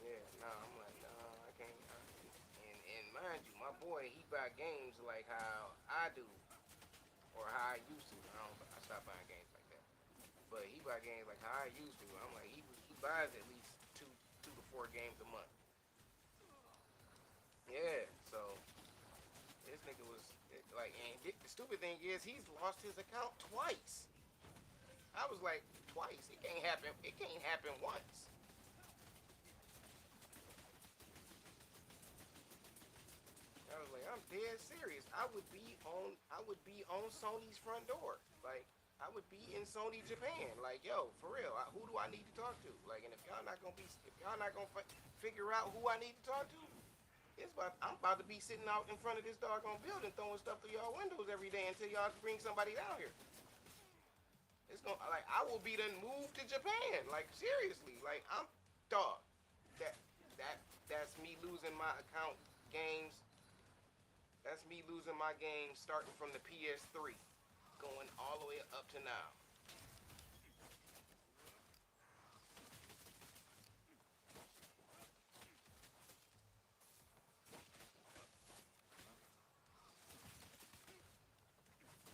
Yeah, nah, I'm like, nah, I can't. And mind you, my boy, he buy games like how I do, or how I used to. I stopped buying games like that. But he buy games like how I used to. I'm like, he buys at least two to four games a month. Yeah, so this nigga was like, and the stupid thing is, he's lost his account twice. I was like, twice? It can't happen. It can't happen once. I was like, I'm dead serious. I would be on Sony's front door. Like, I would be in Sony Japan. Like, yo, for real, who do I need to talk to? Like, and if y'all not gonna figure out who I need to talk to, I'm about to be sitting out in front of this doggone building throwing stuff through y'all windows every day until y'all bring somebody down here. It's gonna like I will be done moved to Japan. Like seriously, like I'm dog. That that that's me losing my account games. That's me losing my games starting from the PS3, going all the way up to now.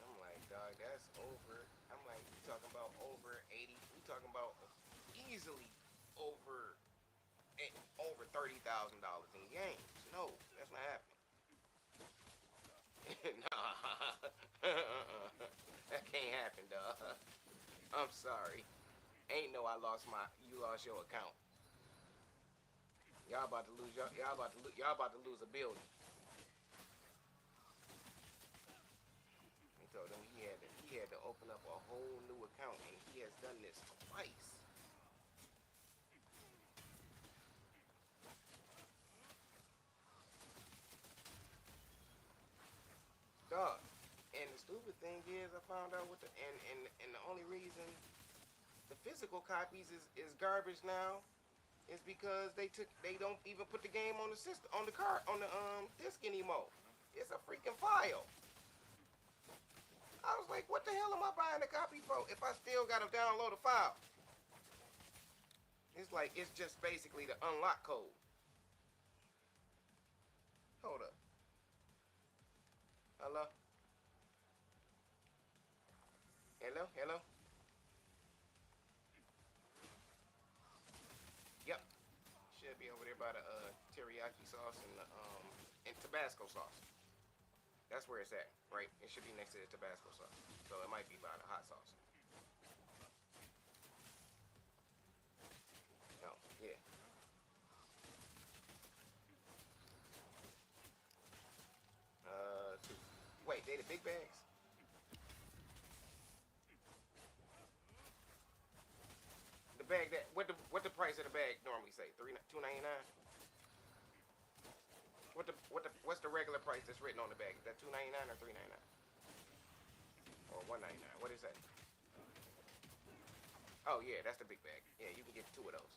I'm like, dog, that's over. I'm like, we talking about over 80. We talking about easily over over $30,000 in games. No, that's not happening. Nah, that can't happen, dog. I'm sorry. Ain't no you lost your account. Y'all about to lose y'all about to lose a building. He told him he had to open up a whole new account, and he has done this twice. Dog. And the stupid thing is, I found out and the only reason the physical copies is garbage now is because they don't even put the game on the system on the card on the disc anymore. It's a freaking file. I was like, what the hell am I buying a copy for if I still gotta download a file? It's like it's just basically the unlock code. Hold up. Hello? Hello? Hello? Yep. Should be over there by the teriyaki sauce and Tabasco sauce. That's where it's at, right? It should be next to the Tabasco sauce. So it might be by the hot sauce. Oh, yeah. Two. Wait, they the big bags? The bag that what the price of the bag normally say? $2.99. What's the regular price that's written on the bag? Is that $2.99 or $3.99 or $1.99? What is that? Oh yeah, that's the big bag. Yeah, you can get 2 of those.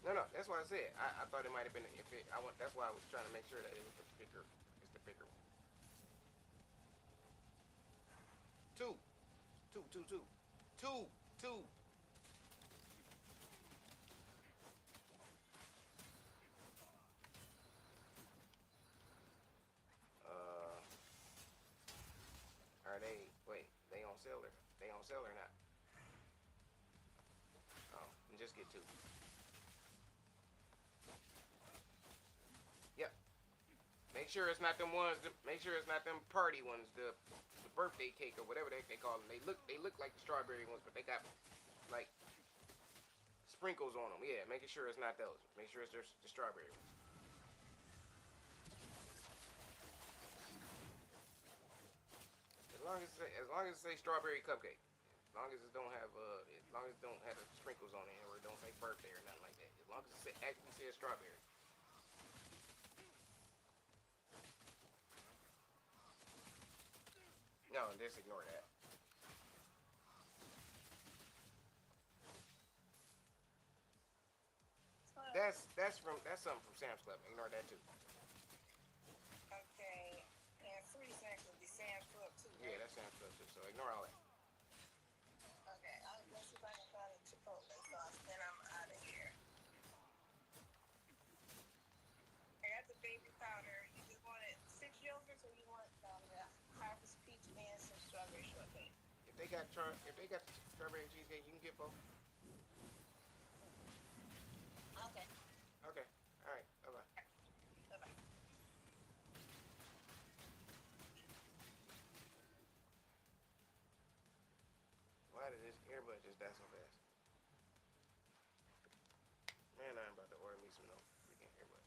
No, no, that's what I said. I thought it might have been if it. I want. That's why I was trying to make sure that it was the bigger. It's the bigger one. Two, two, two, two, two, two. Uh, are they? Wait, they on sale or they on sale or not? Oh, just get 2. Yep. Make sure it's not them ones. Make sure it's not them party ones. The birthday cake or whatever the heck they call them. They look like the strawberry ones, but they got like sprinkles on them. Yeah, making sure it's not those. Make sure it's just the strawberry ones. As long as it say strawberry cupcake. As long as it don't have as long as it don't have the sprinkles on it or it don't say birthday or nothing like that. As long as it actually says strawberry. No, just ignore that. That's something from Sam's Club. Ignore that too. Okay. And fruity snacks would be Sam's Club too, Yeah, right? that's Sam's Club too. So ignore all that. Okay. Let's see if I can find a Chipotle sauce. Then I'm out of here. I got the baby powder. You just wanted 6 yogurts, or you want the harvest peach and some strawberry shortcake? If they got strawberry cheesecake, you can get both. Okay. Okay. All right. Bye bye. Bye bye. Why did this earbud just die so fast? Man, I'm about to order me some no freaking earbud.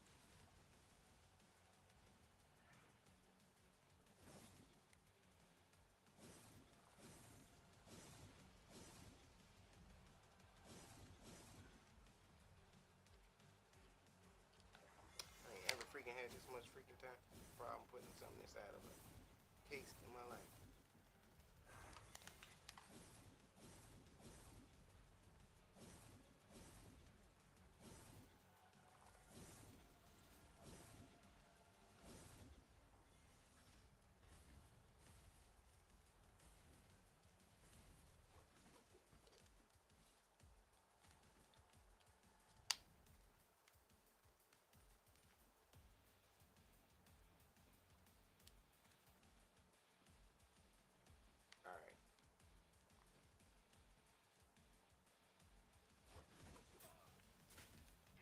I ain't ever freaking had this much freaking time problem putting something inside of a case in my life. All right.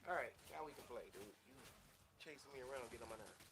All right. Now we can play, dude. You chasing me around, get on my nerves.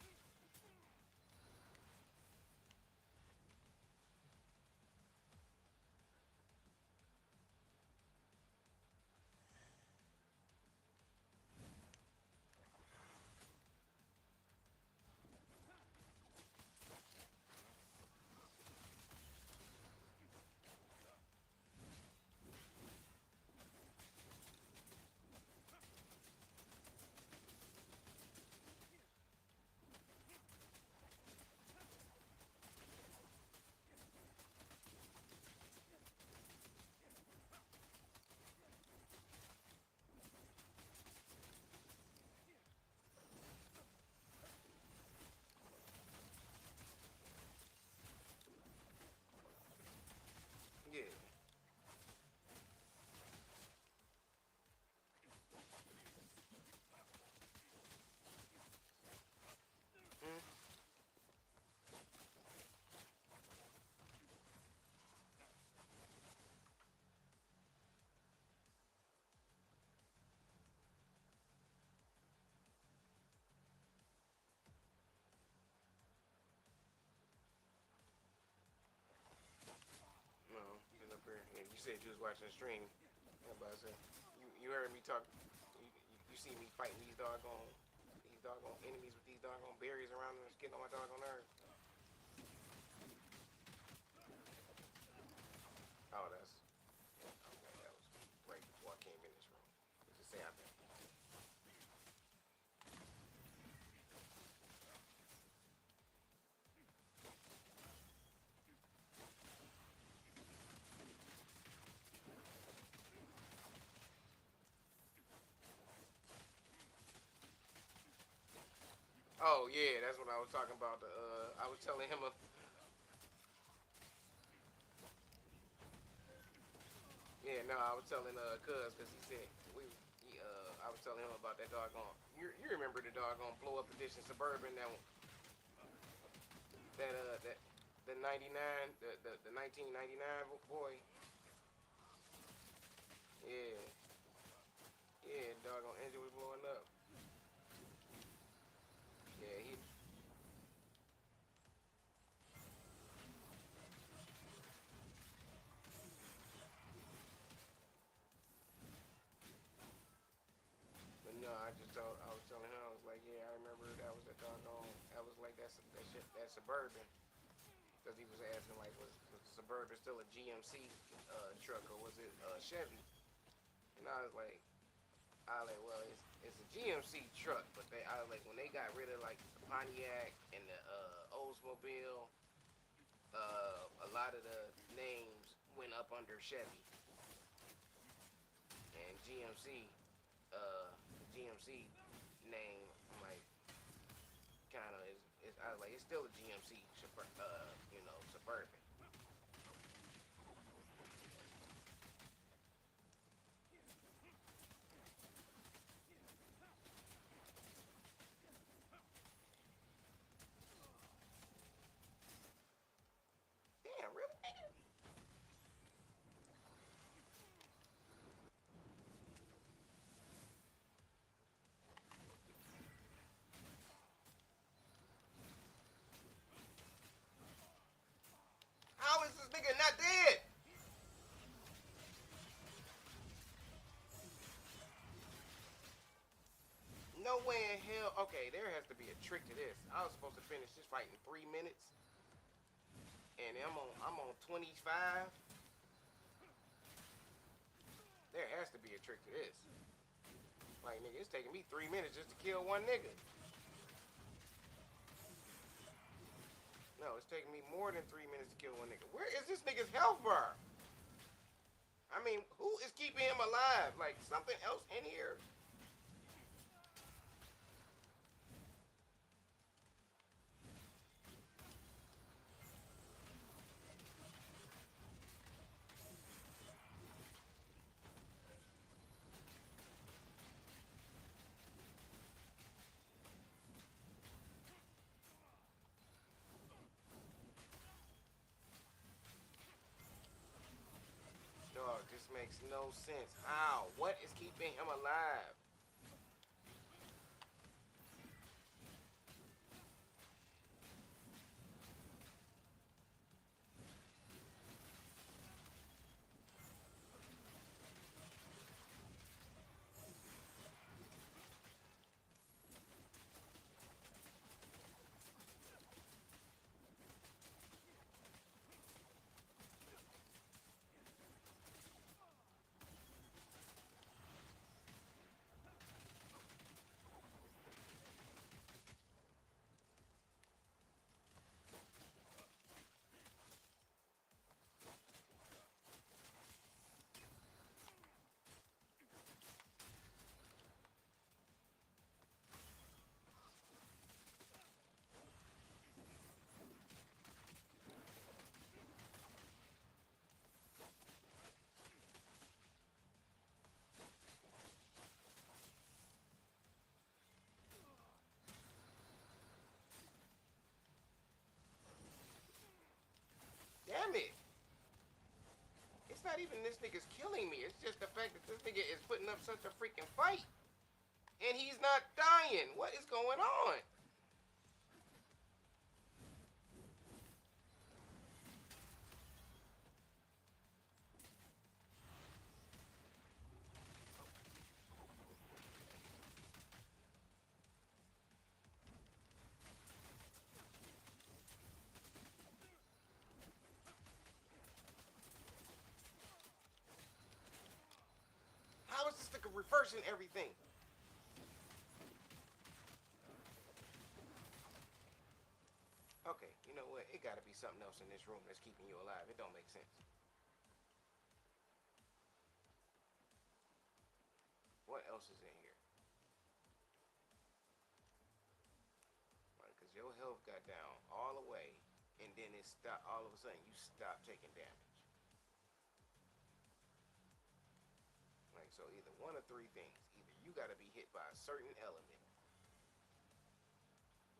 Yeah. Hmm? No, get up here. Yeah, you said you was watching the stream. Yeah, but I said you heard me talk. You see me fighting these doggone enemies with these doggone berries around them, getting on my doggone nerves. Oh, that's okay. That was right before I came in this room. Let's just say I think. yeah, that's what I was talking about. I was telling him yeah, no, I was telling Cuz because he said I was telling him about that doggone. You remember the doggone blow up edition Suburban that the 99 the 1999 boy. Yeah, yeah, doggone engine was blowing up. Yeah, he. But no, I was telling him I was like, yeah, I remember that was a doggone. That was like that shit that Suburban. Because he was asking like, was the Suburban still a GMC truck or was it Chevy? And I was like, well, it's a GMC truck, but I was like when they got rid of like the Pontiac and the Oldsmobile, a lot of the names went up under Chevy and GMC name. I'm like, kind of is I was like it's still a GMC, Suburban. Damn, really? How is this nigga not dead? No way in hell. Okay, there has to be a trick to this. I was supposed to finish this fight in 3 minutes, and I'm on 25. There has to be a trick to this. Like nigga, it's taking me 3 minutes just to kill one nigga. No, it's taking me more than 3 minutes to kill one nigga. Where is this nigga's health bar? I mean, who is keeping him alive? Like something else in here? Dog, this makes no sense. How? What is keeping him alive? Damn it. It's not even this nigga's killing me. It's just the fact that this nigga is putting up such a freaking fight. And he's not dying. What is going on? How is this nigga reversing everything? Okay, you know what? It gotta be something else in this room that's keeping you alive. It don't make sense. What else is in here? your health got down all the way, and then it stopped. All of a sudden, you stop taking damage. Like, so either one of three things. Either you got to be hit by a certain element,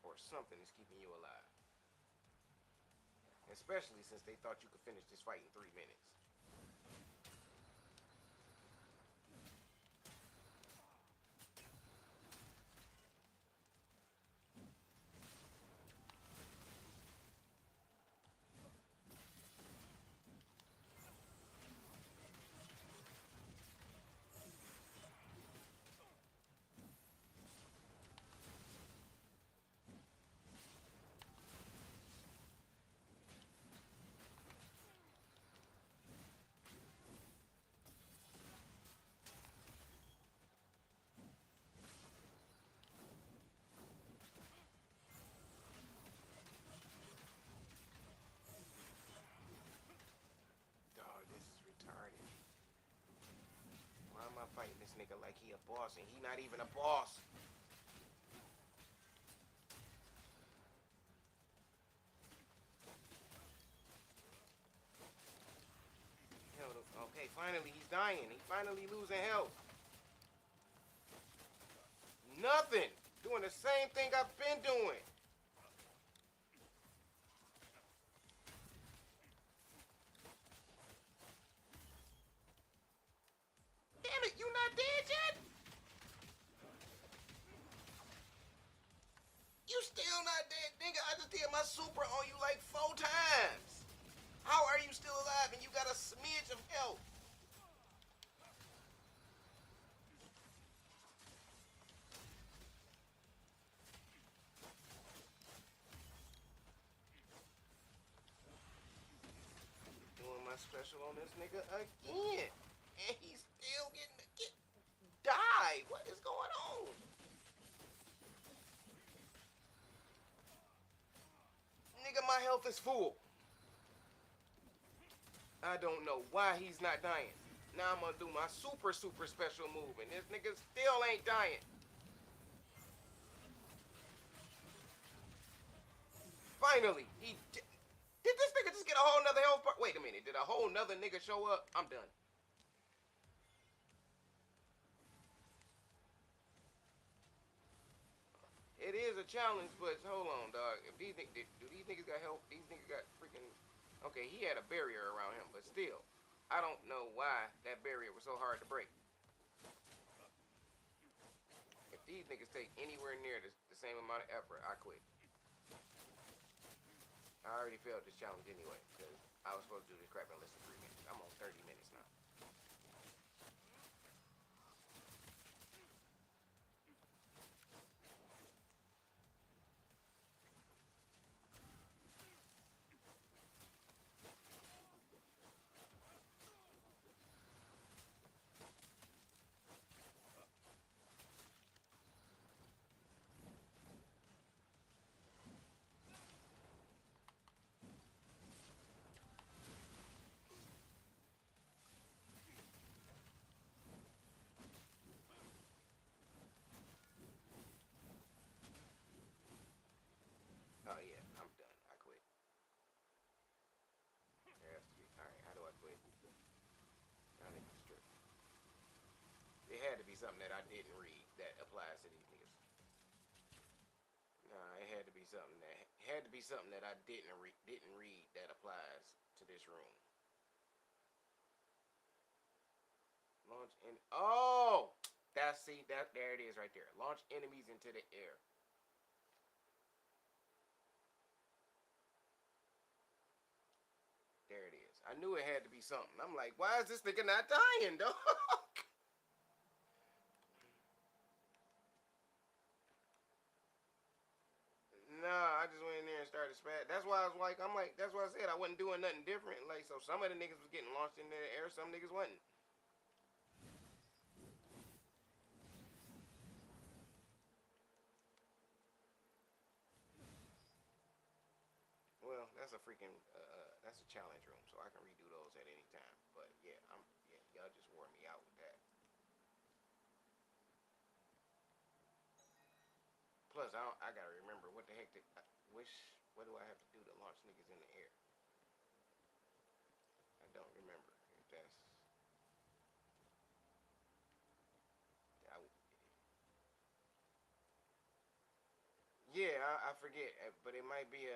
or something is keeping you alive. Especially since they thought you could finish this fight in 3 minutes. Dog, this is retarded. Why am I fighting this nigga like he a boss and he not even a boss? Hell, okay, finally he's dying. He finally losing health. Nothing. Doing the same thing I've been doing. Damn it, you not dead yet? You still not dead, nigga. I just did my super on you like 4 times. How are you still alive and you got a smidge of health? Doing my special on this nigga again. And he's still getting died. What is going on? Nigga, my health is full. I don't know why he's not dying. Now I'm gonna do my super special move, and this nigga still ain't dying. Finally, did this nigga just get a whole nother health bar? Wait a minute, did a whole nother nigga show up? I'm done. It is a challenge, but hold on, dog. If these do these niggas got help? These niggas got freaking. Okay, he had a barrier around him, but still, I don't know why that barrier was so hard to break. If these niggas take anywhere near the same amount of effort, I quit. I already failed this challenge anyway, because I was supposed to do this crap in less than 3 minutes. I'm on 30 minutes now. Oh yeah, I'm done. I quit. There has to be. Alright, how do I quit? I need to strip. It had to be something that I didn't read that applies to these niggas. Nah, it had to be something that I didn't read that applies to this room. Launch in. Oh, there it is right there. Launch enemies into the air. There it is. I knew it had to be something. I'm like, why is this nigga not dying, dog? Nah, I just went in there and started spat. That's why I was like, that's why I said I wasn't doing nothing different. Like, so some of the niggas was getting launched into the air, some niggas wasn't. Well, that's a freaking, that's a challenge room, so I can redo those at any time. But yeah, y'all just wore me out with that. Plus, I gotta remember what the heck. What do I have to do to launch niggas in the air? I don't remember if that's. I, yeah, I forget, but it might be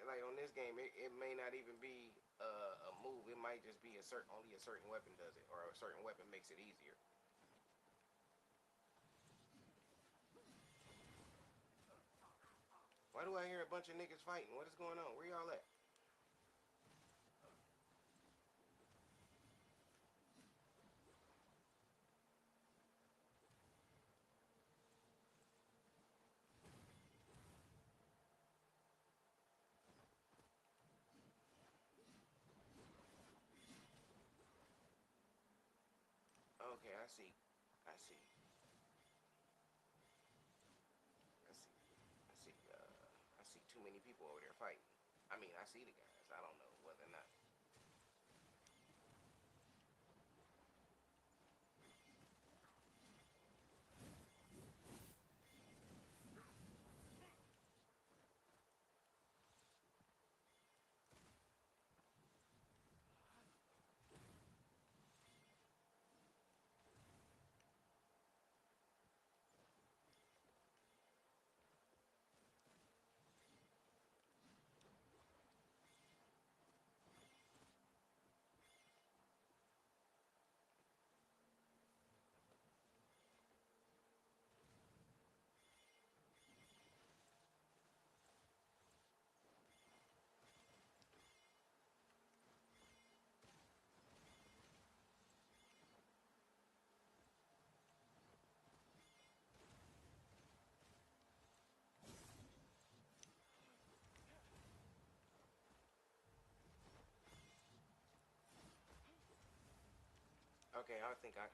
like on this game. It may not even be a move. It might just be only a certain weapon does it, or a certain weapon makes it easier. Why do I hear a bunch of niggas fighting? What is going on? Where y'all at? Okay, I see. I see. I see. I see. I see too many people over there fighting. I mean, I see the guys. I don't know whether or not. Okay, I think I'm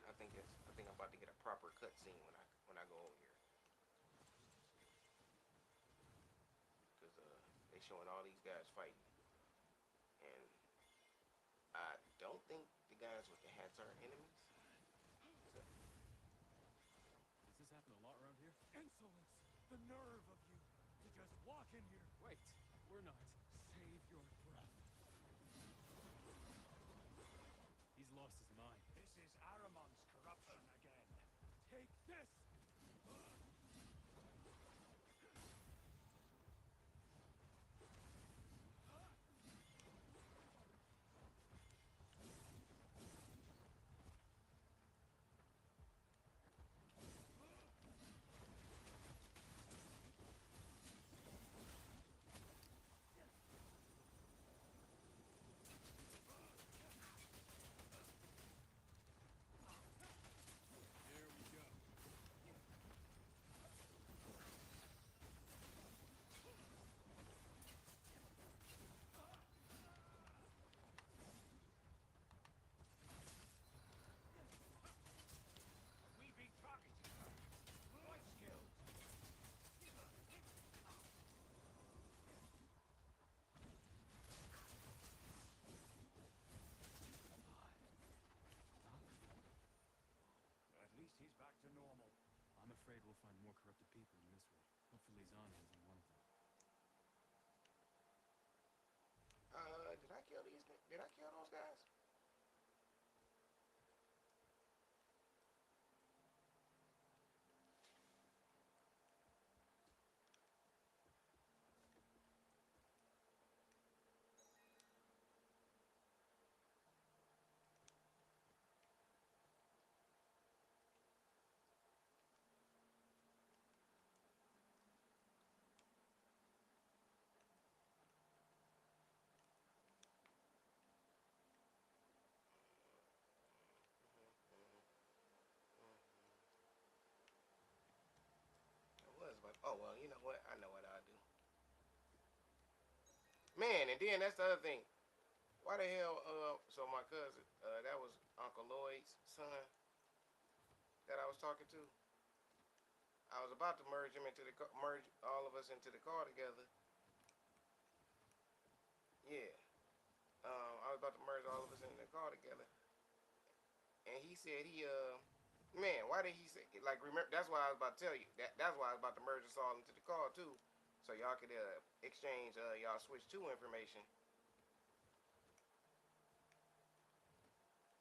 about to get a proper cutscene when I go over here, because they showing all these guys fighting, and I don't think the guys with the hats are enemies. So, Does this happen a lot around here? Insolence! The nerve of you to just walk in here. Wait, we're not. Save your breath. He's lost his mind. This is Aramon's corruption again. Take this! There we go. We be targeted. What skills? At least he's back to normal. I'm afraid we'll find more corrupted people in this way. Hopefully Zana isn't one of them. Did I kill these? Did I kill those guys? I was, but oh well. You know what? I know what I'll do. Man, and then that's the other thing. Why the hell? So my cousin, that was Uncle Lloyd's son that I was talking to. I was about to merge all of us into the car together. Yeah. I was about to merge all of us into the car together, and he said Man, why did he say like remember? That's why I was about to tell you. That's why I was about to merge us all into the call too, so y'all could exchange y'all switch two information.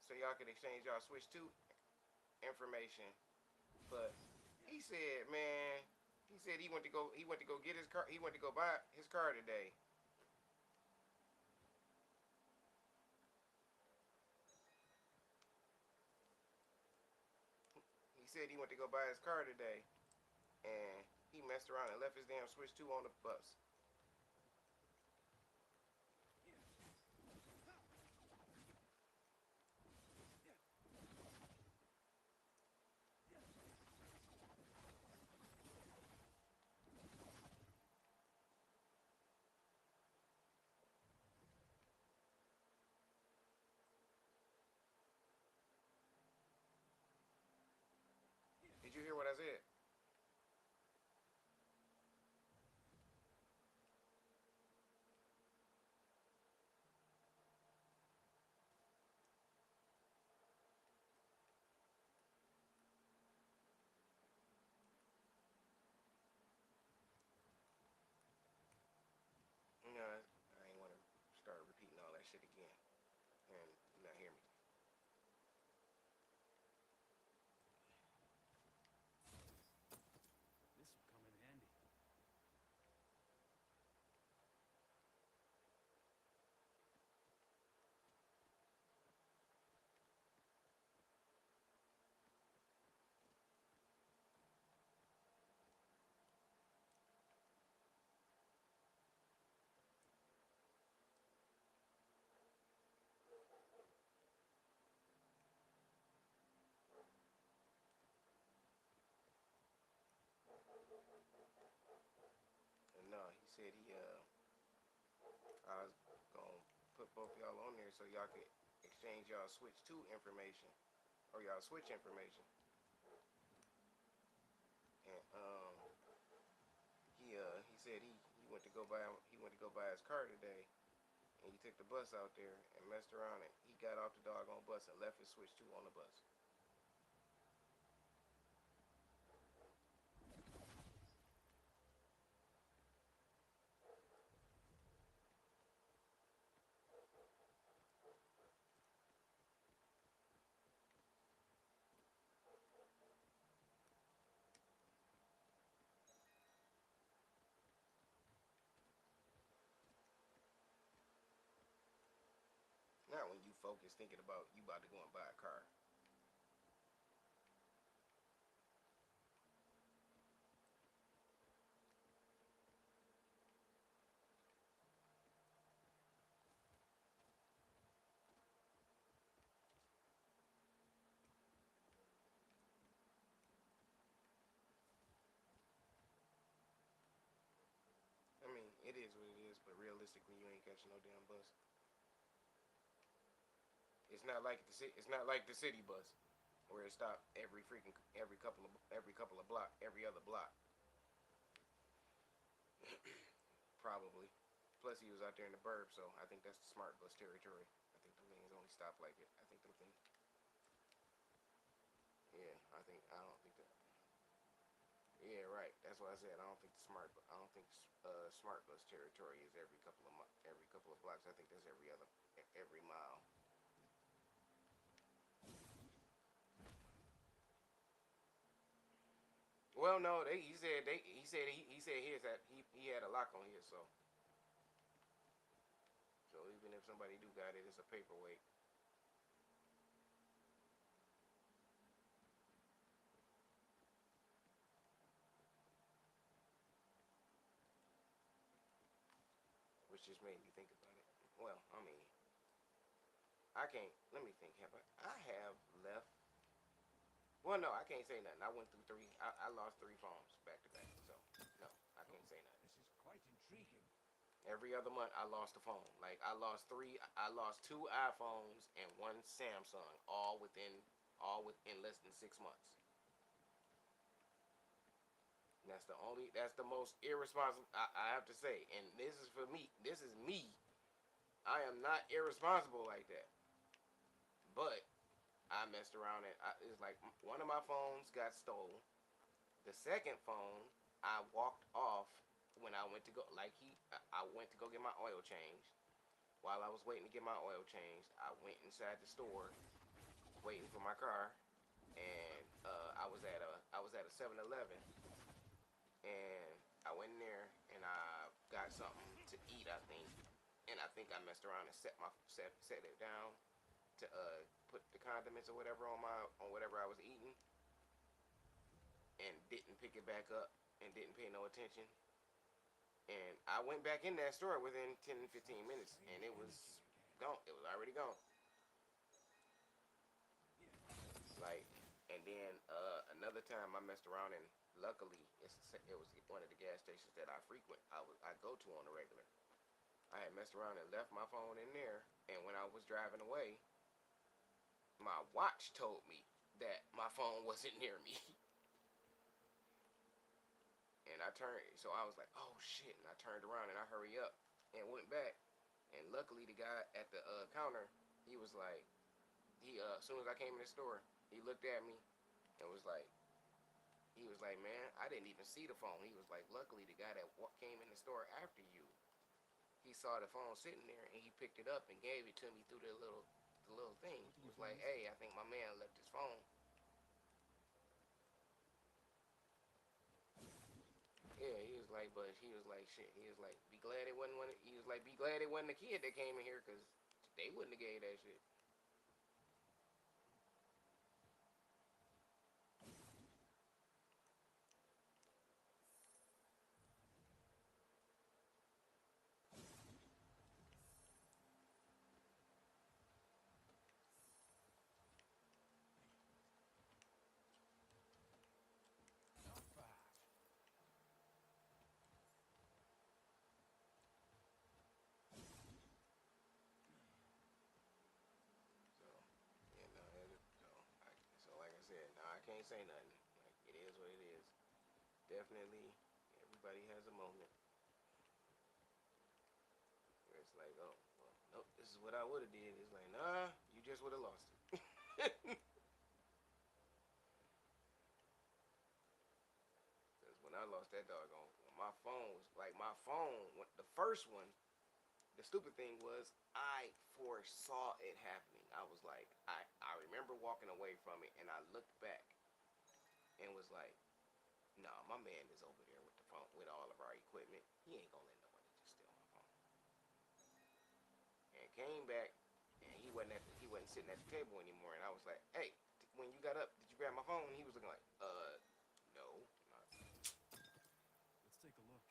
So y'all could exchange y'all switch two information. But he said, man, he said he went to go. He went to go get his car. He went to go buy his car today. He said he went to go buy his car today, and he messed around and left his damn switch two on the bus. Did you hear what I said? No, I ain't want to start repeating all that shit again and you not hear me. This will come in handy. And no, he said I was gonna put both y'all on there so y'all could exchange y'all switch two information or y'all switch information. And he said he went to go buy his car today, and he took the bus out there and messed around it. He got off the doggone bus and left his switch two on the bus. Not when you focus thinking about you about to go and buy a car. I mean, it is what it is, but realistically, you ain't catching no damn bus. It's not like the city bus where it stopped every couple of block every other block. Probably. Plus, he was out there in the burb, so I think that's the smart bus territory. I think them things only stop like it. I think them things. Yeah, I don't think that. Yeah, right. That's what I said. I don't think smart bus territory is every couple of blocks. I think that's every mile. Well, no, he said he had a lock on his, so even if somebody do got it, it's a paperweight. Which just made me think about it. Well, I mean, I can't. Let me think. I have left. Well, no, I can't say nothing. I went through three. I lost three phones back to back. So no, I Oh, can't say nothing. this is quite intriguing. Every other month, I lost a phone. Like I lost three. I lost two iPhones and one Samsung, all within less than 6 months. And that's the only. That's the most irresponsible. I have to say, and this is for me. This is me. I am not irresponsible like that. But I messed around and it's like one of my phones got stolen. The second phone, I walked off when I went to go. Like I went to go get my oil changed. While I was waiting to get my oil changed, I went inside the store, waiting for my car, and I was at a 7-Eleven, and I went in there and I got something to eat. I think I messed around and set it down to put the condiments or whatever on whatever I was eating, and didn't pick it back up and didn't pay no attention. And I went back in that store within 10 15 minutes, and it was gone. It was already gone. Like, and then another time I messed around, and luckily it was one of the gas stations that I frequent. I go to on a regular. I had messed around and left my phone in there, and when I was driving away, my watch told me that my phone wasn't near me. And so I was like, oh shit, and I turned around and I hurried up and went back. And luckily, the guy at the counter, he was like, as soon as I came in the store, he looked at me and he was like, man, I didn't even see the phone. He was like, luckily, the guy that came in the store after you, he saw the phone sitting there and he picked it up and gave it to me through the little thing. He was like, hey, I think my man left his phone. Yeah, he was like, shit. He was like, be glad it wasn't he was like, be glad it wasn't the kid that came in here, because they wouldn't have gave that shit. Not bad. So, yeah, no, so like I said, no, I can't say nothing. Like, it is what it is. Definitely, everybody has a moment where it's like, oh, well, nope, this is what I would have did. It's like, nah, you just would have lost it. Because when I lost that doggone, my phone was like, the first one, the stupid thing was I foresaw it happening. I was like, I remember walking away from it, and I looked back and was like, nah, my man is over there with the phone, with all of our equipment. He ain't gonna let nobody just steal my phone. And came back, and he wasn't sitting at the table anymore. And I was like, hey, when you got up, did you grab my phone? And he was looking like, no, not Let's take a look.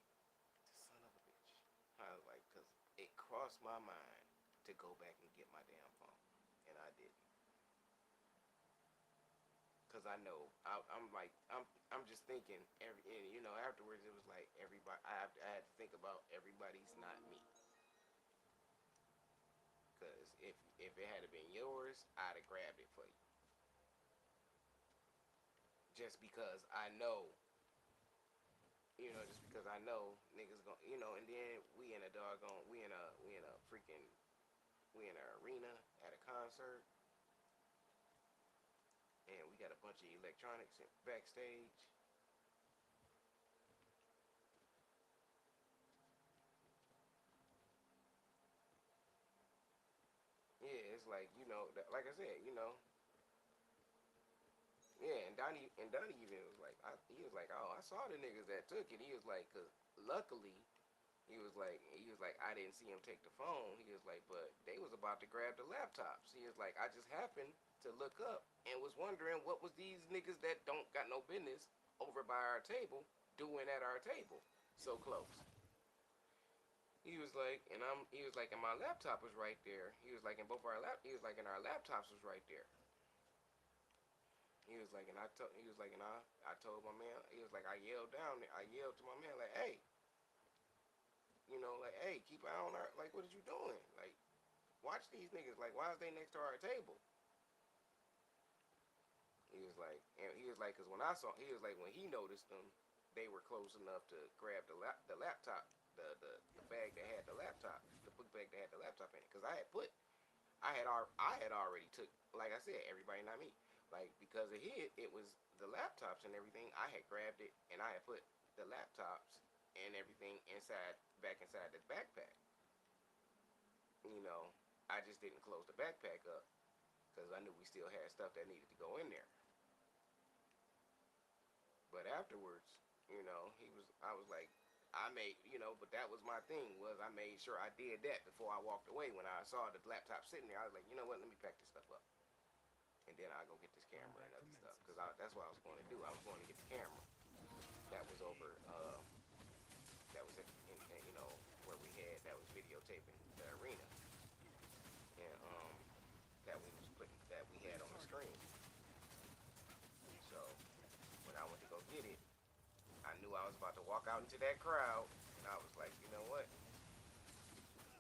son of a bitch. I was like, cause it crossed my mind to go back and get my damn phone, and I didn't. Cause I know I'm just thinking afterwards it was like everybody I had to think about everybody's not me. Cause if it had been yours, I'd have grabbed it for you. Just because I know, just because I know niggas gon' and then we in a freaking we in an arena at a concert, and we got a bunch of electronics backstage. Yeah, it's like like I said, yeah, and Donnie even was like, he was like, oh, I saw the niggas that took it. He was like, cause luckily, he was like, I didn't see him take the phone. He was like, but they was about to grab the laptops. He was like, I just happened to look up and was wondering what was these niggas that don't got no business over by our table doing at our table so close. He was like, he was like, and my laptop was right there. He was like, and he was like, and our laptops was right there. He was like, and he was like, and I told my man, he was like, I yelled to my man, like, hey, like, hey, keep an eye on our, like, what are you doing? Like, watch these niggas, like, why is they next to our table? He was like, and he was like, cause he was like, when he noticed them, they were close enough to grab the laptop, the bag that had the laptop, the book bag that had the laptop in it, cause I had already took, like I said, everybody not me. Like because it was the laptops and everything. I had grabbed it and I had put the laptops and everything back inside the backpack. You know, I just didn't close the backpack up because I knew we still had stuff that needed to go in there. But afterwards, I was like, I made, but that was my thing was I made sure I did that before I walked away. When I saw the laptop sitting there, I was like, you know what, let me pack this stuff up, and then I go get this camera and other stuff because that's what I was going to do. I was going to get the camera that was over, that was where we had that was videotaping the arena, and that we had on the screen. So when I went to go get it, I knew I was about to walk out into that crowd, and I was like, you know what?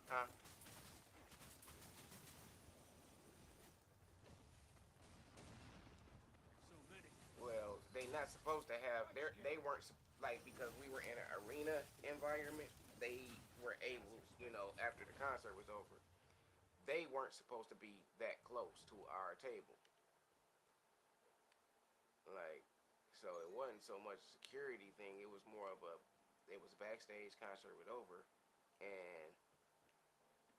Huh? Well, they not supposed to have. They weren't like because we were in an arena environment. They were able, after the concert was over, they weren't supposed to be that close to our table. Like, so it wasn't so much security thing. It was more of a. It was backstage concert was over, and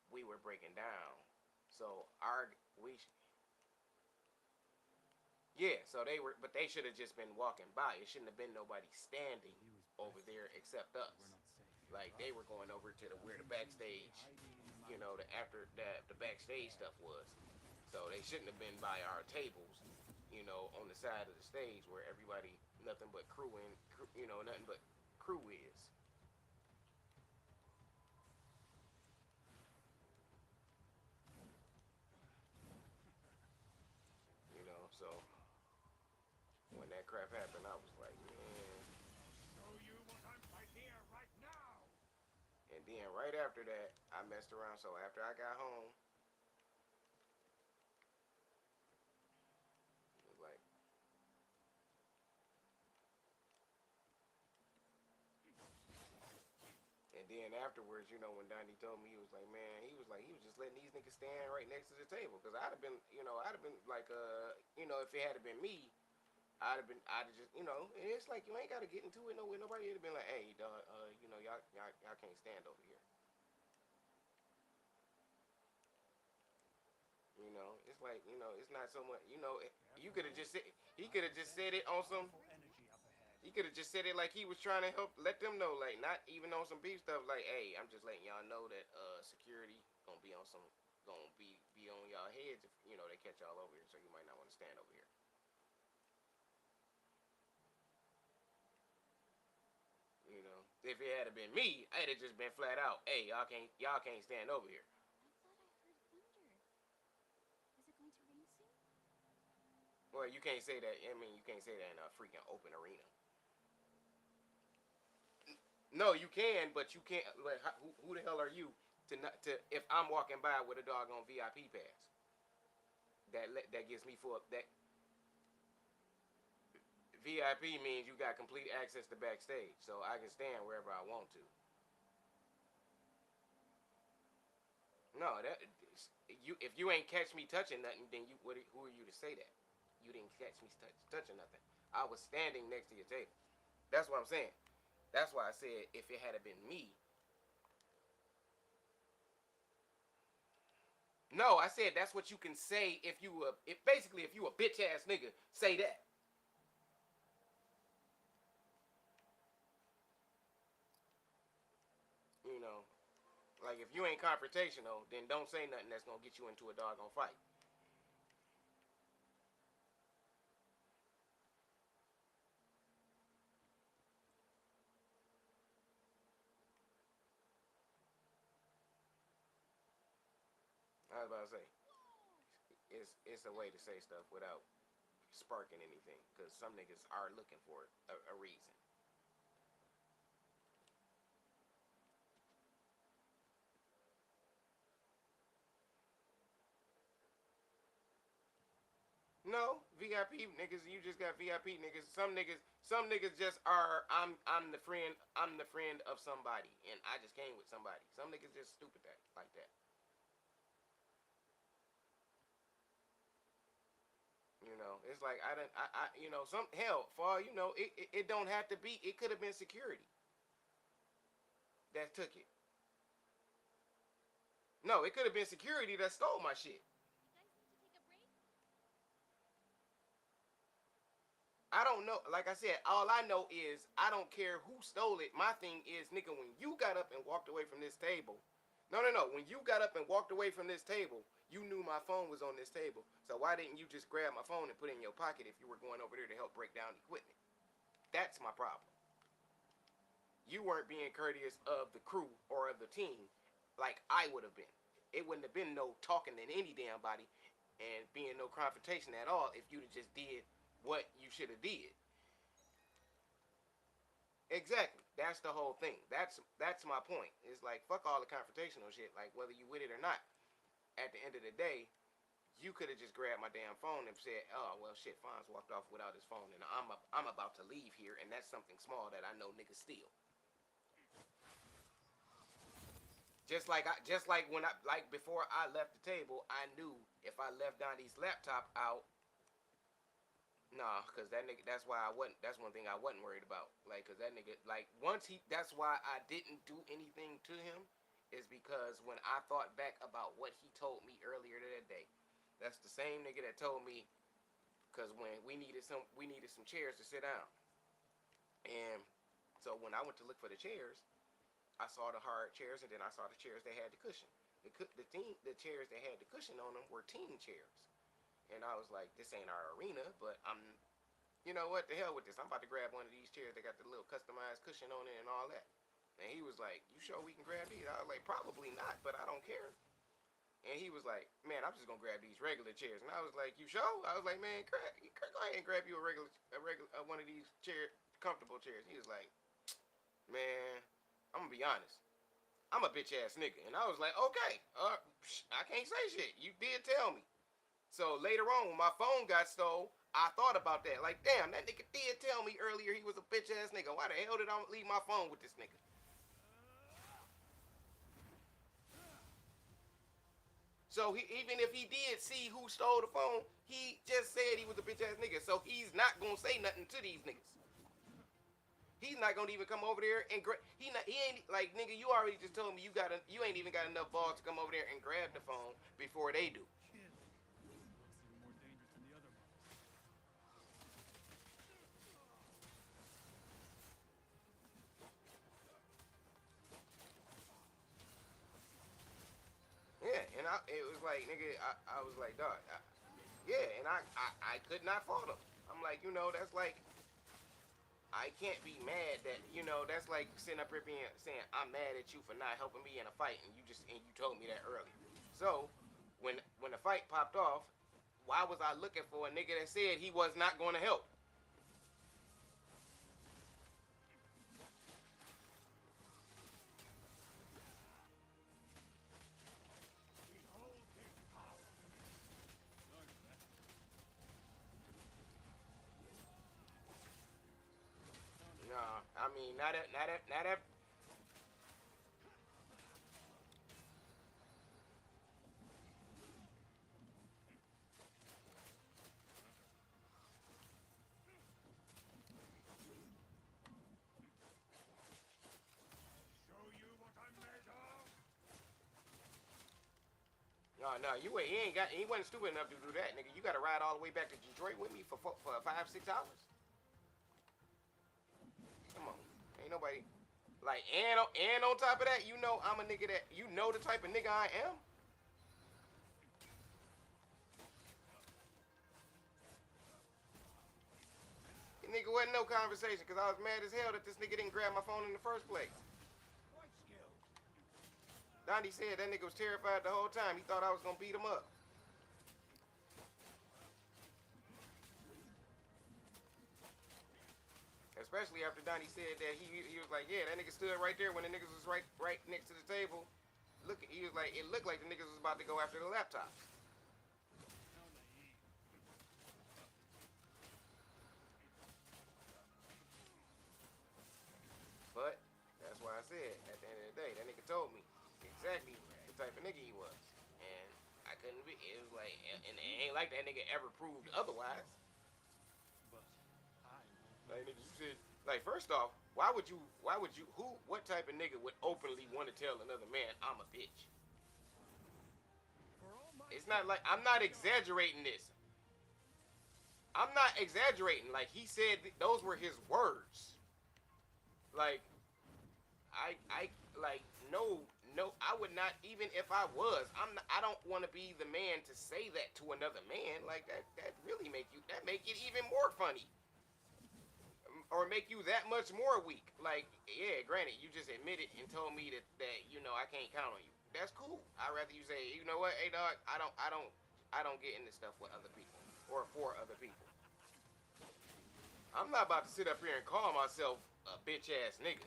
we were breaking down. So we yeah, so they were, but they should have just been walking by. It shouldn't have been nobody standing over there except us. Like they were going over to where the backstage, the after the backstage stuff was. So they shouldn't have been by our tables, on the side of the stage where everybody, nothing but nothing but crew is. So when that crap happened, I was like, man. Show you what I'm right here, right now. And then right after that, I messed around. So after I got home, it was like, and then afterwards, when Donnie told me, he was like, man, he was just letting these niggas stand right next to the table. Because I'd have been like, if it had been me, I'd have just, and it's like, you ain't got to get into it with nobody. It'd have been like, hey, dog, y'all can't stand over here. It's like, it's not so much, you could have just said, he could have just said it on some, Powerful energy up ahead. he could have just said it like he was trying to help, let them know, like, not even on some beef stuff, like, hey, I'm just letting y'all know that, security gonna be on be on y'all heads if, they catch y'all over here, so you might not want to stand over here. If it had been me, I'd have just been flat out, hey, y'all can't stand over here. I thought I heard thunder. Is it going to rain soon? Well, you can't say that. I mean, you can't say that in a freaking open arena. No, you can, but you can't. Like, who the hell are you to not to? If I'm walking by with a doggone VIP pass, that gets me full. That VIP means you got complete access to backstage, so I can stand wherever I want to. No, that you. If you ain't catch me touching nothing, then who are you to say that? You didn't catch me touching nothing. I was standing next to your table. That's what I'm saying. That's why I said if it had been me. No, I said that's what you can say if you if basically if you a bitch ass nigga, say that. You know, like if you ain't confrontational, then don't say nothing that's gonna get you into a doggone fight. I was about to say, it's a way to say stuff without sparking anything, because some niggas are looking for a reason. No, VIP niggas, you just got VIP niggas. Some niggas just are. I'm the friend. I'm the friend of somebody, and I just came with somebody. Some niggas just stupid that like that. It's like some hell for all you know, it don't have to be. It could have been security that took it. No, it could have been security that stole my shit. I don't know. Like I said, all I know is I don't care who stole it. My thing is, nigga, when you got up and walked away from this table. No. When you got up and walked away from this table, you knew my phone was on this table. So why didn't you just grab my phone and put it in your pocket if you were going over there to help break down equipment? That's my problem. You weren't being courteous of the crew or of the team like I would have been. It wouldn't have been no talking to any damn body and being no confrontation at all if you'd have just did what you should have did. Exactly. That's the whole thing. That's my point. It's like fuck all the confrontational shit. Like whether you with it or not. At the end of the day, you could have just grabbed my damn phone and said, "Oh well, shit, Fonz walked off without his phone, and I'm about to leave here, and that's something small that I know niggas steal." Just like before I left the table, I knew if I left Donnie's laptop out. Nah, cause that nigga. That's why I wasn't. That's one thing I wasn't worried about. Like, cause that nigga. Like, once he. That's why I didn't do anything to him. Is because when I thought back about what he told me earlier that day, that's the same nigga that told me. Cause when we needed some chairs to sit down. And so when I went to look for the chairs, I saw the hard chairs, and then I saw the chairs that had the cushion. The chairs that had the cushion on them were team chairs. And I was like, this ain't our arena, but you know what, the hell with this. I'm about to grab one of these chairs that got the little customized cushion on it and all that. And he was like, you sure we can grab these? I was like, probably not, but I don't care. And he was like, man, I'm just going to grab these regular chairs. And I was like, you sure? I was like, man, go ahead and grab you a regular one of these comfortable chairs. He was like, man, I'm going to be honest. I'm a bitch ass nigga. And I was like, okay, I can't say shit. You did tell me. So later on, when my phone got stole, I thought about that. Like, damn, that nigga did tell me earlier he was a bitch ass nigga. Why the hell did I leave my phone with this nigga? So even if he did see who stole the phone, he just said he was a bitch ass nigga. So he's not gonna say nothing to these niggas. He's not gonna even come over there and he ain't like, nigga, you already just told me you ain't even got enough balls to come over there and grab the phone before they do. Yeah, and it was like, nigga, I was like, dog, yeah, and I could not fault him. I'm like, that's like, I can't be mad that, that's like sitting up here saying, I'm mad at you for not helping me in a fight, and you told me that earlier. So, when the fight popped off, why was I looking for a nigga that said he was not going to help? Nah, I mean, not at. No, he wasn't stupid enough to do that, nigga. You got to ride all the way back to Detroit with me for 5-6 hours. Come on, ain't nobody like, and on top of that, I'm a nigga that the type of nigga I am. The nigga wasn't no conversation because I was mad as hell that this nigga didn't grab my phone in the first place. Donnie said that nigga was terrified the whole time. He thought I was gonna beat him up. Especially after Donnie said that he was like, yeah, that nigga stood right there when the niggas was right next to the table. He was like, it looked like the niggas was about to go after the laptops. But that's why I said at the end of the day, that nigga told me exactly the type of nigga he was, and I couldn't be. It was like, and it ain't like that nigga ever proved otherwise. But I won't. Like nigga, you said, like first off, why would you? What type of nigga would openly want to tell another man I'm a bitch? For all my It's not like I'm not exaggerating this. I'm not exaggerating. Like he said, those were his words. Like, like no, I would not, even if I was. I don't want to be the man to say that to another man. Like that really make it even more funny, or make you that much more weak. Like, yeah, granted, you just admitted and told me that I can't count on you. That's cool. I'd rather you say, you know what, hey dog, I don't get into stuff with other people or for other people. I'm not about to sit up here and call myself a bitch ass nigga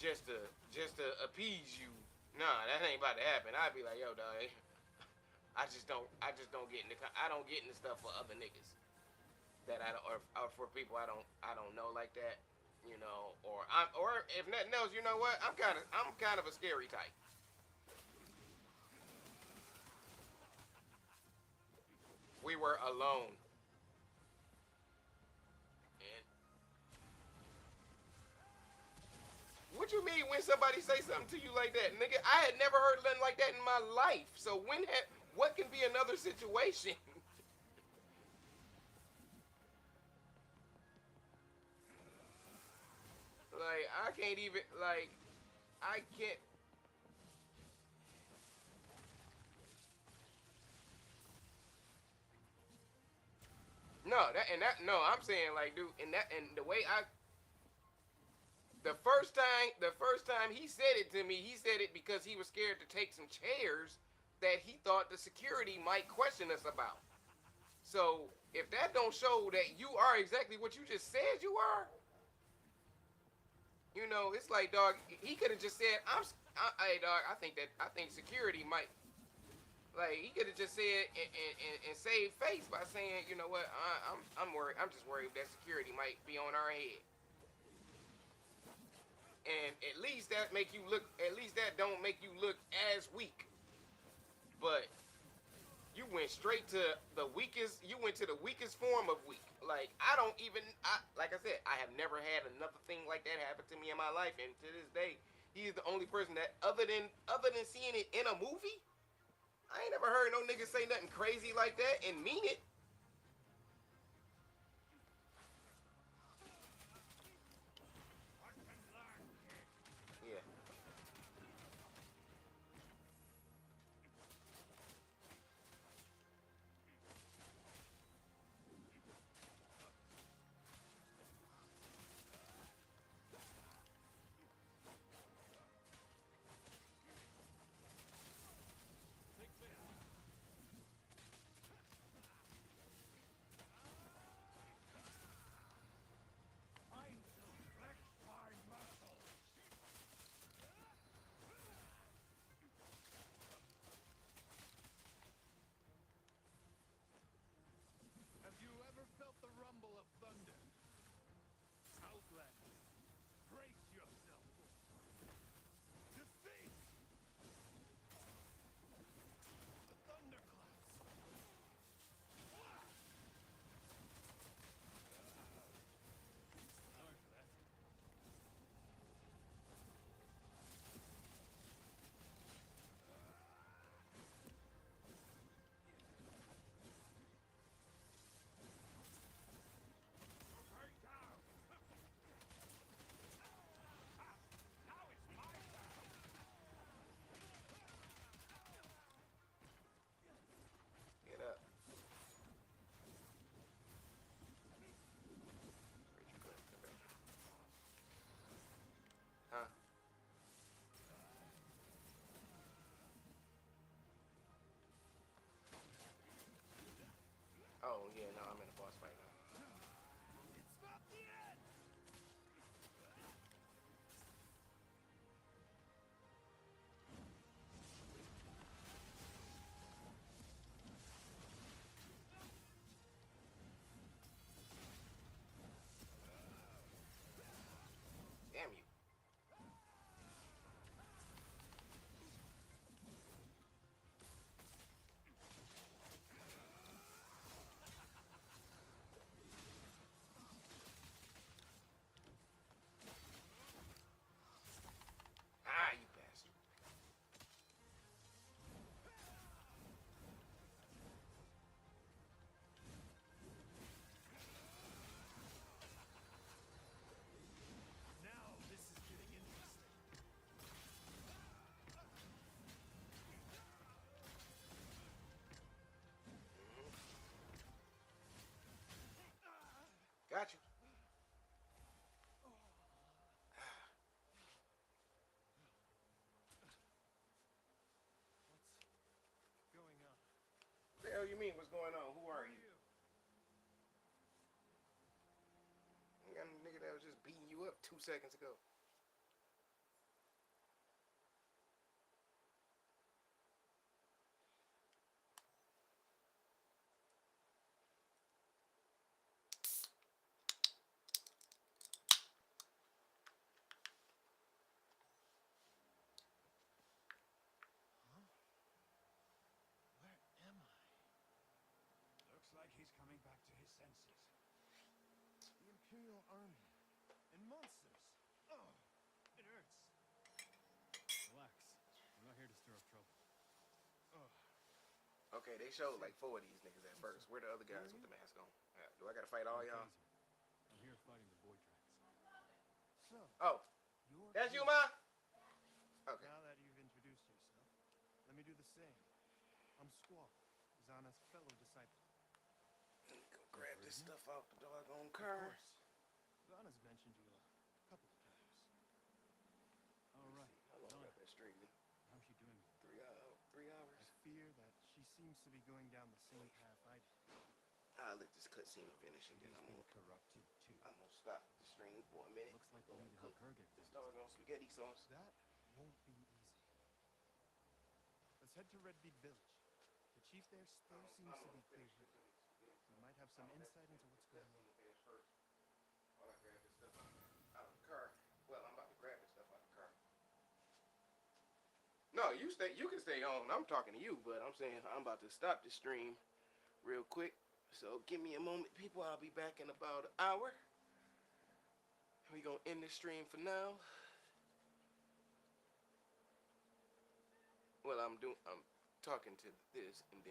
just to appease you. Nah, that ain't about to happen. I'd be like, yo, dog, I just don't get into stuff for other niggas that I don't, or for people I don't know like that, or if nothing else, you know what? I'm kind of a scary type. We were alone. What you mean when somebody say something to you like that, nigga? I had never heard nothing like that in my life. So what can be another situation? Like I can't even I can't. No, I'm saying like, dude, and the way the first time he said it to me, he said it because he was scared to take some chairs that he thought the security might question us about. So if that don't show that you are exactly what you just said you are, it's like, dog, he could have just said, hey dog, I think security might, like, he could have just said and saved face by saying, you know what, I'm worried, I'm just worried that security might be on our head. And at least that don't make you look as weak. But you went straight to the weakest. You went to the weakest form of weak. Like like I said, I have never had another thing like that happen to me in my life, and to this day, he is the only person that other than seeing it in a movie, I ain't never heard no nigga say nothing crazy like that and mean it. Yeah. Have you ever felt the rumble of thunder? Outlanders, brace yourself. Defeat! The thunderclaps. Sorry for that. Get up. Huh? Oh yeah, no, I'm in a boss fight now. It's not the end! Damn you. Got you. What's going on? What the hell you mean? What's going on? Who are you? You got a nigga that was just beating you up 2 seconds ago. Where am I? Looks like he's coming back to his senses. The Imperial Army. And monsters. Oh, it hurts. Relax. I'm not here to stir up trouble. Oh, Okay, they showed like 4 of these niggas at first. Where the other guys with the mask on? Do I gotta fight all I'm y'all? Kaiser. I'm here fighting the void dragons. So, Oh, you're that's you, Kaiser. ma? Okay. Now that you've introduced yourself, let me do the same. I'm Squall, Zana's fellow disciple. Let me go grab this stuff out the doggone Of car. course. Zana's mentioned you a couple of times. All right, How long Zana, got that straight? how's she doing? 3 hours. I fear that she seems to be going down the same path I did. I'll let this cutscene finish and then He's I'm been gonna corrupted too. stop the stream for a minute. Looks like we need to help her get This through doggone spaghetti sauce. That won't be easy. Let's head to Redbead Village. The chief there still seems to be clear-headed. We might have some insight into what's going on. While I grab this stuff out of the car. Well, I'm about to grab this stuff out of the car. No, you stay. You can stay on. I'm talking to you, but I'm saying I'm about to stop the stream real quick. So give me a moment, people. I'll be back in about an hour. We gonna end the stream for now. Well, I'm talking to this and then.